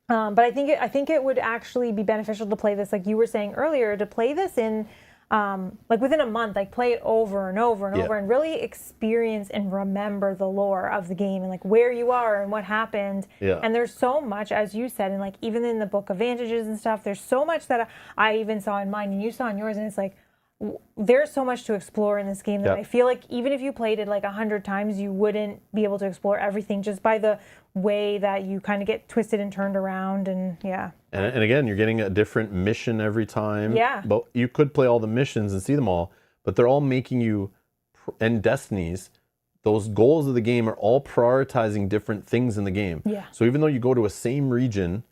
But I think it would actually be beneficial to play this, like you were saying earlier, to play this in like within a month, like play it over and over and over and really experience and remember the lore of the game and like where you are and what happened. Yeah. And there's so much, as you said, and like even in the book of Vantages and stuff, there's so much that I even saw in mine and you saw in yours, and it's like there's so much to explore in this game that I feel like even if you played it like 100 times, you wouldn't be able to explore everything just by the way that you kind of get twisted and turned around. And and again, you're getting a different mission every time. Yeah. But you could play all the missions and see them all, but they're all making you, and Destinies, those goals of the game are all prioritizing different things in the game. Yeah. So even though you go to a same region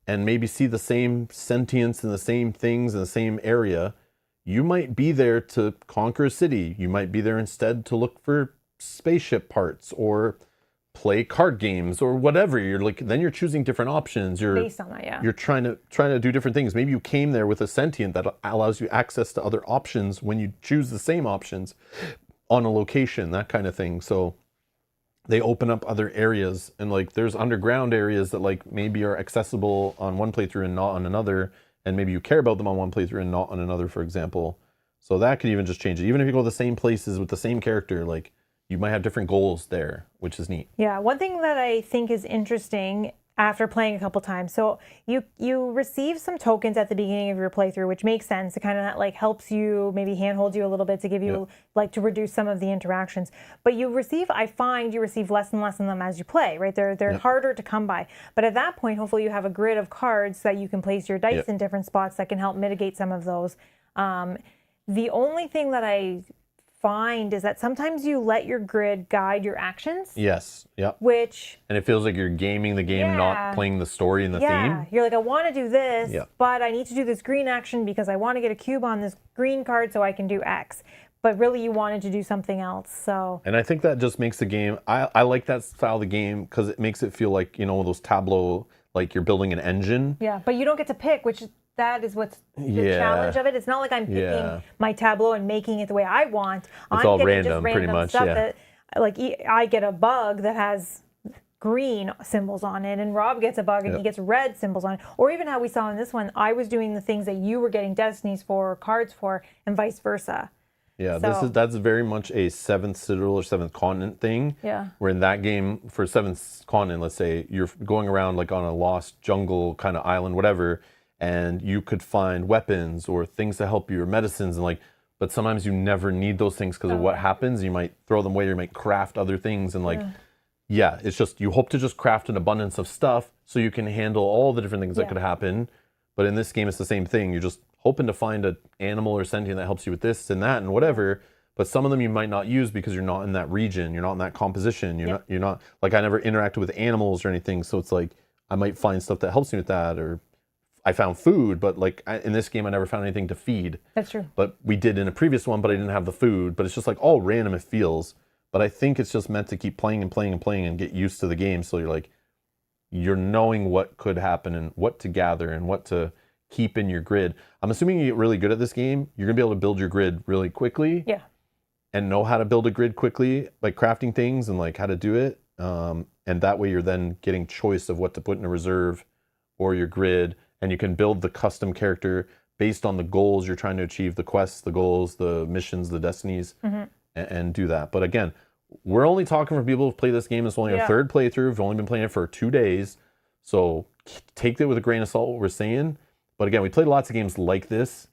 and maybe see the same sentience and the same things in the same area, you might be there to conquer a city. You might be there instead to look for spaceship parts or play card games or whatever. You're like, then you're choosing different options. You're based on that, yeah. You're trying to do different things. Maybe you came there with a sentient that allows you access to other options when you choose the same options on a location, that kind of thing. So they open up other areas, and like there's underground areas that like maybe are accessible on one playthrough and not on another. And maybe you care about them on one playthrough and not on another, for example. So that could even just change it. Even if you go the same places with the same character, like you might have different goals there, which is neat. Yeah, one thing that I think is interesting after playing a couple times, so you receive some tokens at the beginning of your playthrough, which makes sense. It kind of like helps you, maybe handholds you a little bit to give you like to reduce some of the interactions. But I find you receive less and less of them as you play, right? They're harder to come by. But at that point, hopefully you have a grid of cards that you can place your dice in different spots that can help mitigate some of those. The only thing that I find is that sometimes you let your grid guide your actions. Yes. Yep. Which... And it feels like you're gaming the game, not playing the story and the theme. You're like, I want to do this, but I need to do this green action because I want to get a cube on this green card so I can do X. But really you wanted to do something else, so... And I think that just makes the game... I like that style of the game because it makes it feel like, you know, those Tableau, like you're building an engine. Yeah, but you don't get to pick, which... That is what's the challenge of it. It's not like I'm picking my Tableau and making it the way I want. It's all random, pretty much. Stuff that, like, I get a bug that has green symbols on it, and Rob gets a bug and he gets red symbols on it. Or even how we saw in this one, I was doing the things that you were getting destinies for, or cards for, and vice versa. Yeah, that's very much a 7th Citadel or 7th Continent thing. Yeah. Where in that game, for 7th Continent, let's say, you're going around like on a lost jungle kind of island, whatever, and you could find weapons or things to help you or medicines, and like, but sometimes you never need those things because of what happens. You might throw them away, or you might craft other things, and like, it's just, you hope to just craft an abundance of stuff so you can handle all the different things that could happen. But in this game, it's the same thing. You're just hoping to find an animal or sentient that helps you with this and that and whatever. But some of them you might not use because you're not in that region. You're not in that composition. You're not like, I never interacted with animals or anything. So it's like, I might find stuff that helps me with that, or I found food, but like in this game, I never found anything to feed. That's true. But we did in a previous one, but I didn't have the food. But it's just like all random, it feels. But I think it's just meant to keep playing and playing and playing and get used to the game. So you're like, you're knowing what could happen and what to gather and what to keep in your grid. I'm assuming you get really good at this game, you're gonna be able to build your grid really quickly. Yeah. And know how to build a grid quickly, like crafting things and like how to do it. And that way you're then getting choice of what to put in a reserve or your grid. And you can build the custom character based on the goals you're trying to achieve, the quests, the goals, the missions, the destinies, and do that. But again, we're only talking for people who've played this game. It's only our 3rd playthrough. We've only been playing it for 2 days. So take that with a grain of salt, what we're saying. But again, we played lots of games like this.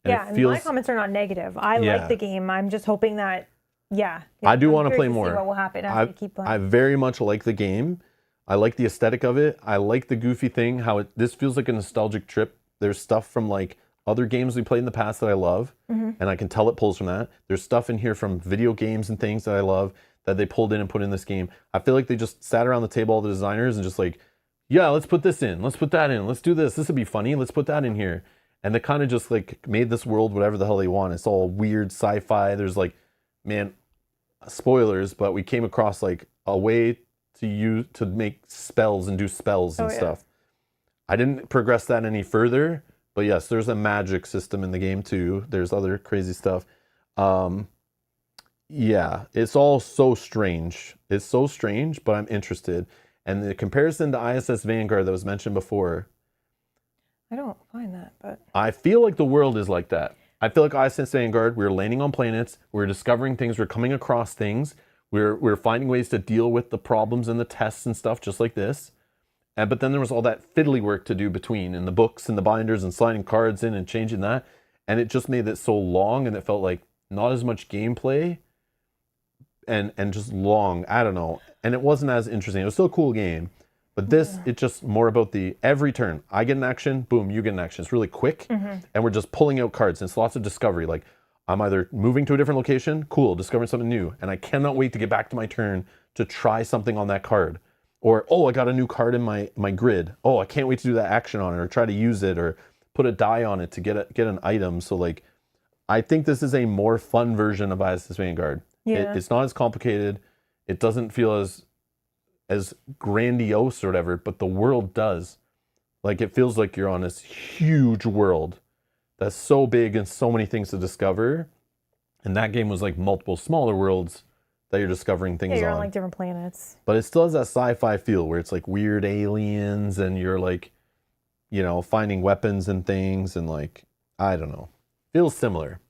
And my comments are not negative. I like the game. I'm just hoping that, I do want to play more. See what will happen as we keep playing. I very much like the game. I like the aesthetic of it. I like the goofy thing, how this feels like a nostalgic trip. There's stuff from like other games we played in the past that I love, and I can tell it pulls from that. There's stuff in here from video games and things that I love that they pulled in and put in this game. I feel like they just sat around the table, all the designers, and just like, yeah, let's put this in. Let's put that in. Let's do this. This would be funny. Let's put that in here. And they kind of just like made this world whatever the hell they want. It's all weird sci-fi. There's like, man, spoilers, but we came across like a way to make spells and do spells and stuff. I didn't progress that any further, but yes, there's a magic system in the game too. There's other crazy stuff. It's all so strange. It's so strange, but I'm interested. And the comparison to ISS Vanguard that was mentioned before, I don't find that, but I feel like the world is like that. I feel like ISS Vanguard, we're landing on planets, we're discovering things, we're coming across things. We're finding ways to deal with the problems and the tests and stuff just like this. But then there was all that fiddly work to do between, and the books and the binders and sliding cards in and changing that. And it just made it so long, and it felt like not as much gameplay and just long. I don't know. And it wasn't as interesting. It was still a cool game. But this, it's just more about the every turn. I get an action, boom, you get an action. It's really quick. And we're just pulling out cards. And it's lots of discovery. Like, I'm either moving to a different location, cool, discovering something new, and I cannot wait to get back to my turn to try something on that card. Or, oh, I got a new card in my grid. Oh, I can't wait to do that action on it, or try to use it, or put a die on it to get an item. So, like, I think this is a more fun version of ISS Vanguard. It's not as complicated. It doesn't feel as grandiose or whatever, but the world does. Like, it feels like you're on this huge world that's so big and so many things to discover. And that game was like multiple smaller worlds that you're discovering things you're on. on like different planets. But it still has that sci-fi feel where it's like weird aliens and you're like, you know, finding weapons and things and like, I don't know. Feels similar.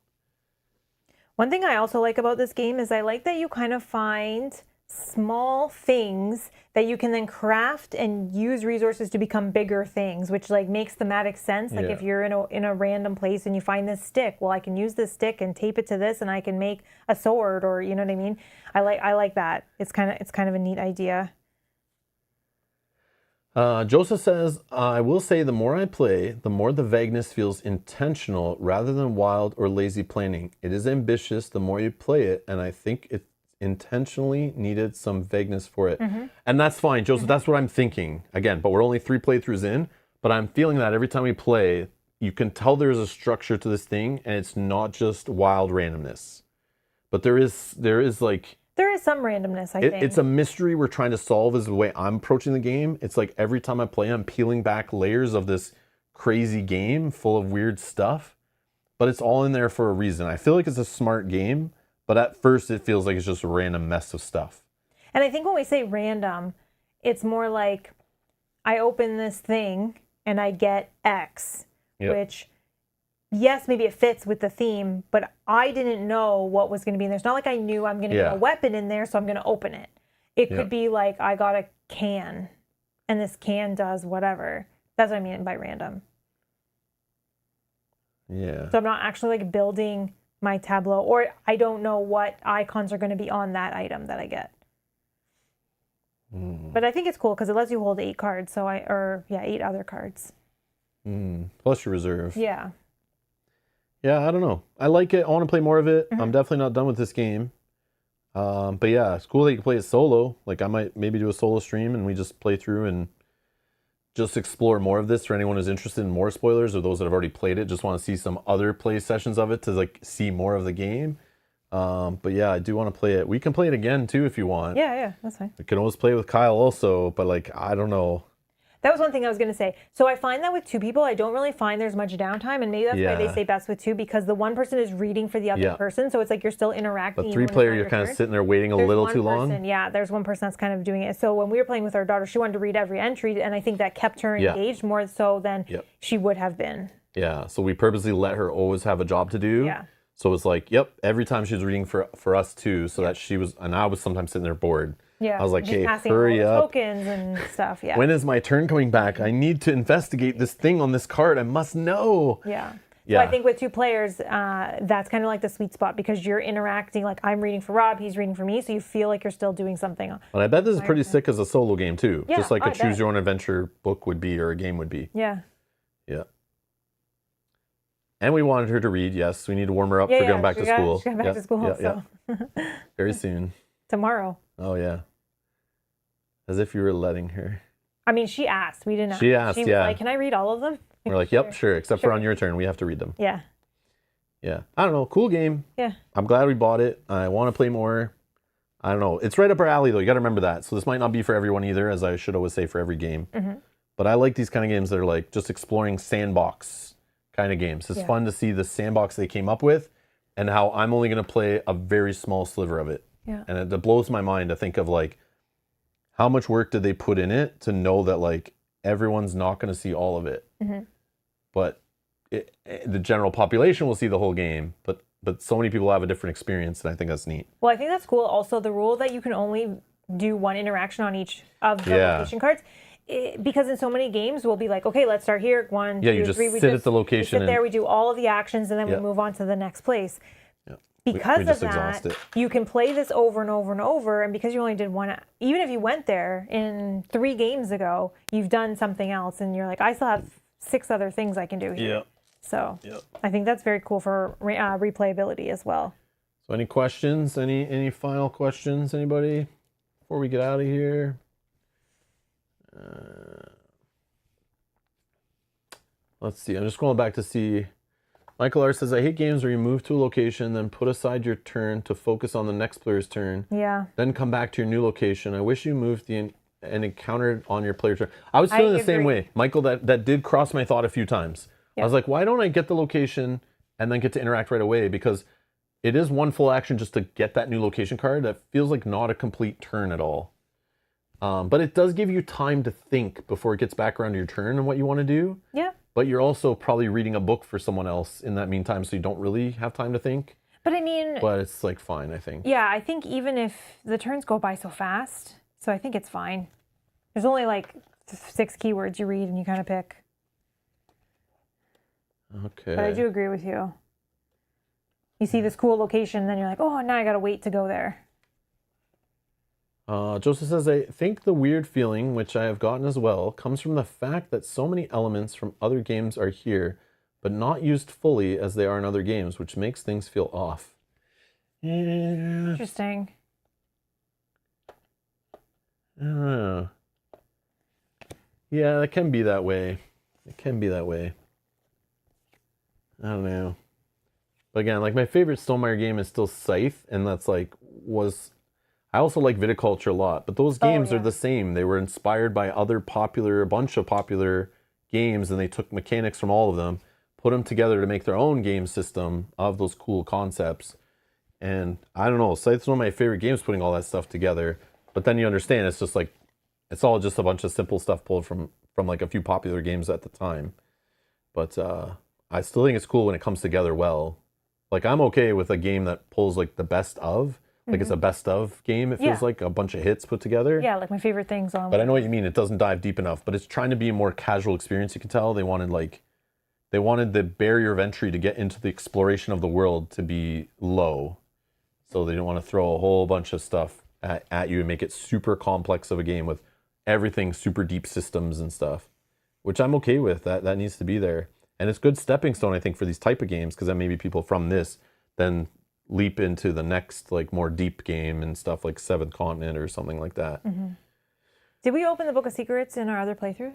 One thing I also like about this game is I like that you kind of find small things that you can then craft and use resources to become bigger things, which like makes thematic sense. Like if you're in a random place and you find this stick, well, I can use this stick and tape it to this, and I can make a sword, or you know what I mean. I like that. It's kind of a neat idea. Joseph says, I will say the more I play, the more the vagueness feels intentional rather than wild or lazy planning. It is ambitious the more you play it, and I think it intentionally needed some vagueness for it. And that's fine, Joseph. That's what I'm thinking. Again, but we're only 3 playthroughs in, but I'm feeling that every time we play, you can tell there's a structure to this thing, and it's not just wild randomness. But there is like... There is some randomness, I think. It's a mystery we're trying to solve is the way I'm approaching the game. It's like every time I play, I'm peeling back layers of this crazy game full of weird stuff. But it's all in there for a reason. I feel like it's a smart game, but at first it feels like it's just a random mess of stuff. And I think when we say random, it's more like I open this thing and I get X, which... yes, maybe it fits with the theme, but I didn't know what was going to be in there. It's not like I knew I'm going to get a weapon in there, so I'm going to open it. It could be like I got a can, and this can does whatever. That's what I mean by random. Yeah. So I'm not actually like building my tableau, or I don't know what icons are going to be on that item that I get. But I think it's cool because it lets you hold 8 cards, 8 other cards. Plus your reserve. Yeah. Yeah, I don't know. I like it. I want to play more of it. I'm definitely not done with this game. But yeah, it's cool that you can play it solo. Like I might maybe do a solo stream and we just play through and just explore more of this for anyone who's interested in more spoilers, or those that have already played it, just want to see some other play sessions of it to like see more of the game. But yeah, I do want to play it. We can play it again too if you want. Yeah, that's fine. We can always play with Kyle also, but like, I don't know. That was one thing I was going to say. So I find that with 2 people, I don't really find there's much downtime, and maybe that's why they say best with 2, because the one person is reading for the other person, so it's like you're still interacting. But 3-player, you're kind of sitting there waiting a little too long. There's one person that's kind of doing it. So when we were playing with our daughter, she wanted to read every entry, and I think that kept her engaged more so than she would have been. Yeah, so we purposely let her always have a job to do. Yeah. So it's like, every time she was reading for us too, so that she was, and I was sometimes sitting there bored. Yeah, I was like, hey, hurry up. Tokens and stuff, When is my turn coming back? I need to investigate this thing on this card. I must know. Yeah. So I think with 2 players, that's kind of like the sweet spot, because you're interacting, like I'm reading for Rob, he's reading for me, so you feel like you're still doing something. And I bet this is pretty sick as a solo game too. Just like a choose your own adventure book would be, or a game would be. Yeah. Yeah. And we wanted her to read, yes. We need to warm her up for going back to school. She's going back to school, so. Very soon. Tomorrow. Oh, yeah. As if you were letting her. I mean, she asked. We didn't ask. She asked, She was like, can I read all of them? We're like, yep, sure. Except for on your turn, we have to read them. Yeah. Yeah. I don't know. Cool game. Yeah. I'm glad we bought it. I want to play more. I don't know. It's right up our alley, though. You got to remember that. So this might not be for everyone either, as I should always say for every game. But I like these kind of games that are like just exploring sandbox kind of games. It's fun to see the sandbox they came up with and how I'm only going to play a very small sliver of it. Yeah. And it blows my mind to think of like, how much work did they put in it to know that like everyone's not going to see all of it, but the general population will see the whole game. But so many people have a different experience, and I think that's neat. Well, I think that's cool. Also, the rule that you can only do 1 interaction on each of the location cards, because in so many games we'll be like, okay, let's start here. 1, 2, you just 3. We sit at the location. We sit there, we do all of the actions, and then we move on to the next place. Because of that, you can play this over and over and over, and because you only did 1, even if you went there in 3 games ago, you've done something else, and you're like, I still have 6 other things I can do here. So I think that's very cool for replayability as well. So any questions? Any final questions? Anybody before we get out of here? Let's see. I'm just going back to see. Michael R. says, I hate games where you move to a location, then put aside your turn to focus on the next player's turn. Yeah. Then come back to your new location. I wish you moved and encountered on your player's turn. I was feeling the same way. Michael, that did cross my thought a few times. I was like, why don't I get the location and then get to interact right away? Because it is 1 full action just to get that new location card. That feels like not a complete turn at all. But it does give you time to think before it gets back around to your turn and what you want to do. Yeah. But you're also probably reading a book for someone else in that meantime, so you don't really have time to think. But I mean, But it's like fine, I think. yeah, I think even if the turns go by so fast, so I think it's fine. There's only like 6 keywords you read and you kind of pick. Okay. But I do agree with you. You see this cool location, then you're like, oh, now I gotta wait to go there. Joseph says, I think the weird feeling, which I have gotten as well, comes from the fact that so many elements from other games are here, but not used fully as they are in other games, which makes things feel off. Yeah. Interesting. I don't know. Yeah, it can be that way. It can be that way. I don't know. But again, like my favorite Stonemaier game is still Scythe, and that's like I also like Viticulture a lot, but those games are the same. They were inspired by a bunch of popular games, and they took mechanics from all of them, put them together to make their own game system of those cool concepts. And I don't know, Scythe's one of my favorite games, putting all that stuff together. But then you understand it's just like, it's all just a bunch of simple stuff pulled from like a few popular games at the time. But I still think it's cool when it comes together well. Like I'm okay with a game that pulls like the best of. Like it's a best of game. It feels like a bunch of hits put together. Yeah, like my favorite things on. But I know what you mean. It doesn't dive deep enough. But it's trying to be a more casual experience. You can tell they wanted the barrier of entry to get into the exploration of the world to be low. So they didn't want to throw a whole bunch of stuff at you and make it super complex of a game with everything super deep systems and stuff, which I'm okay with. That needs to be there. And it's good stepping stone, I think, for these type of games, because then maybe people from this then leap into the next like more deep game and stuff like Seventh Continent or something like that. Did we open the Book of Secrets in our other playthrough?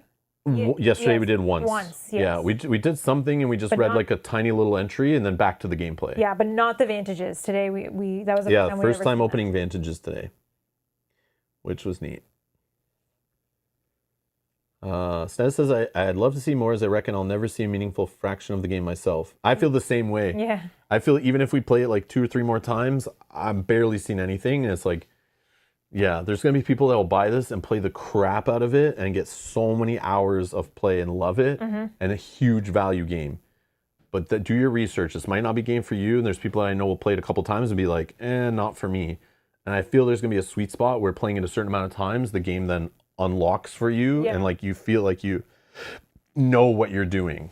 Yesterday we did once. Yes. Yeah, we did something and we just read like a tiny little entry and then back to the gameplay. Yeah, but not the Vantages. Today we that was the first time opening Vantages today, which was neat. Snez says, I'd love to see more, as I reckon I'll never see a meaningful fraction of the game myself. I feel the same way. Yeah. I feel even if we play it like 2 or 3 more times, I'm barely seen anything. And it's like, yeah, there's going to be people that will buy this and play the crap out of it and get so many hours of play and love it, and a huge value game. But do your research. This might not be a game for you. And there's people that I know will play it a couple times and be like, not for me. And I feel there's going to be a sweet spot where playing it a certain amount of times, the game then unlocks for you, and like you feel like you know what you're doing.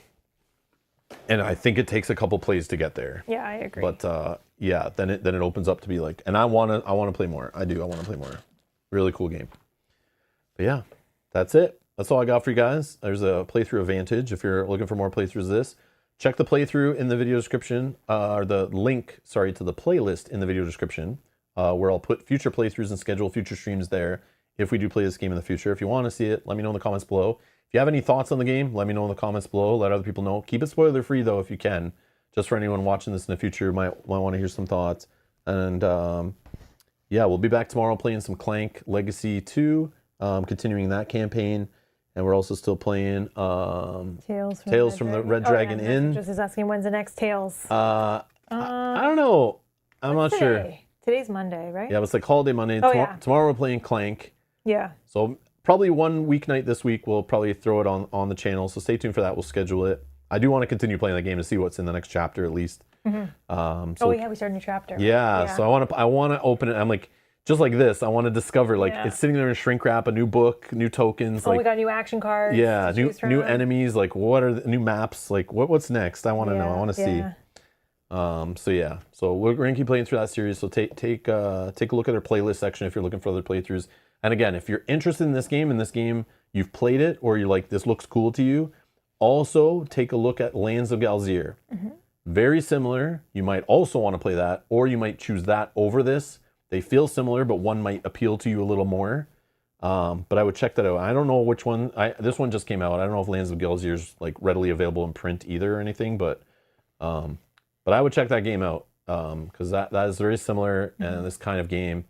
And I think it takes a couple plays to get there. Yeah, I agree. But yeah, then it opens up to be like, and I want to play more. I want to play more. Really cool game. But yeah, that's it. That's all I got for you guys. There's a playthrough of Vantage. If you're looking for more playthroughs of this, check the playthrough in the video description, or the link, sorry, to the playlist in the video description, where I'll put future playthroughs and schedule future streams there. If we do play this game in the future, if you want to see it, let me know in the comments below. If you have any thoughts on the game, let me know in the comments below. Let other people know. Keep it spoiler free though, if you can. Just for anyone watching this in the future, might want to hear some thoughts. And yeah, we'll be back tomorrow playing some Clank Legacy 2, continuing that campaign. And we're also still playing Tales from the Red Dragon Inn. Just asking when's the next Tales. I don't know. I'm not sure. Today's Monday, right? Yeah, it's like holiday Monday. Tomorrow we're playing Clank. Yeah. So probably one weeknight this week, we'll probably throw it on the channel. So stay tuned for that. We'll schedule it. I do want to continue playing that game to see what's in the next chapter at least. We start a new chapter. Yeah. So I want to open it. I'm like, just like this, I want to discover, like, it's sitting there in shrink wrap, a new book, new tokens. We got new action cards. Yeah, new enemies. Like, what are the new maps? Like, what's next? I want to know. I want to see. So we're gonna keep playing through that series. So take a look at our playlist section if you're looking for other playthroughs. And again, if you're interested in this game, you've played it, or you're like, this looks cool to you, also take a look at Lands of Galzier. Very similar. You might also want to play that, or you might choose that over this. They feel similar, but one might appeal to you a little more. But I would check that out. I don't know which one. This one just came out. I don't know if Lands of Galzier is like readily available in print either or anything, but I would check that game out, because that is very similar in this kind of game.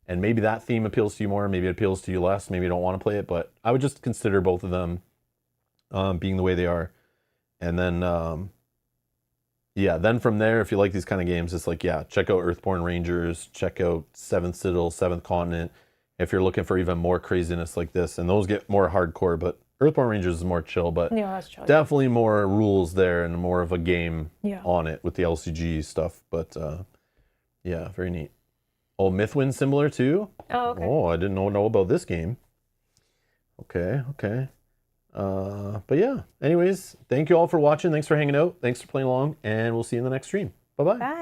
And maybe that theme appeals to you more, maybe it appeals to you less, maybe you don't want to play it, but I would just consider both of them being the way they are. And then, then from there, if you like these kind of games, it's like, check out Earthborn Rangers, check out Seventh Citadel, Seventh Continent, if you're looking for even more craziness like this. And those get more hardcore, but Earthborn Rangers is more chill, but that's chill, definitely more rules there and more of a game on it with the LCG stuff. But Yeah, very neat. Oh, Mythwind's similar too? Oh, okay. Oh, I didn't know about this game. Okay, okay. But yeah, anyways, thank you all for watching. Thanks for hanging out. Thanks for playing along, and we'll see you in the next stream. Bye-bye. Bye.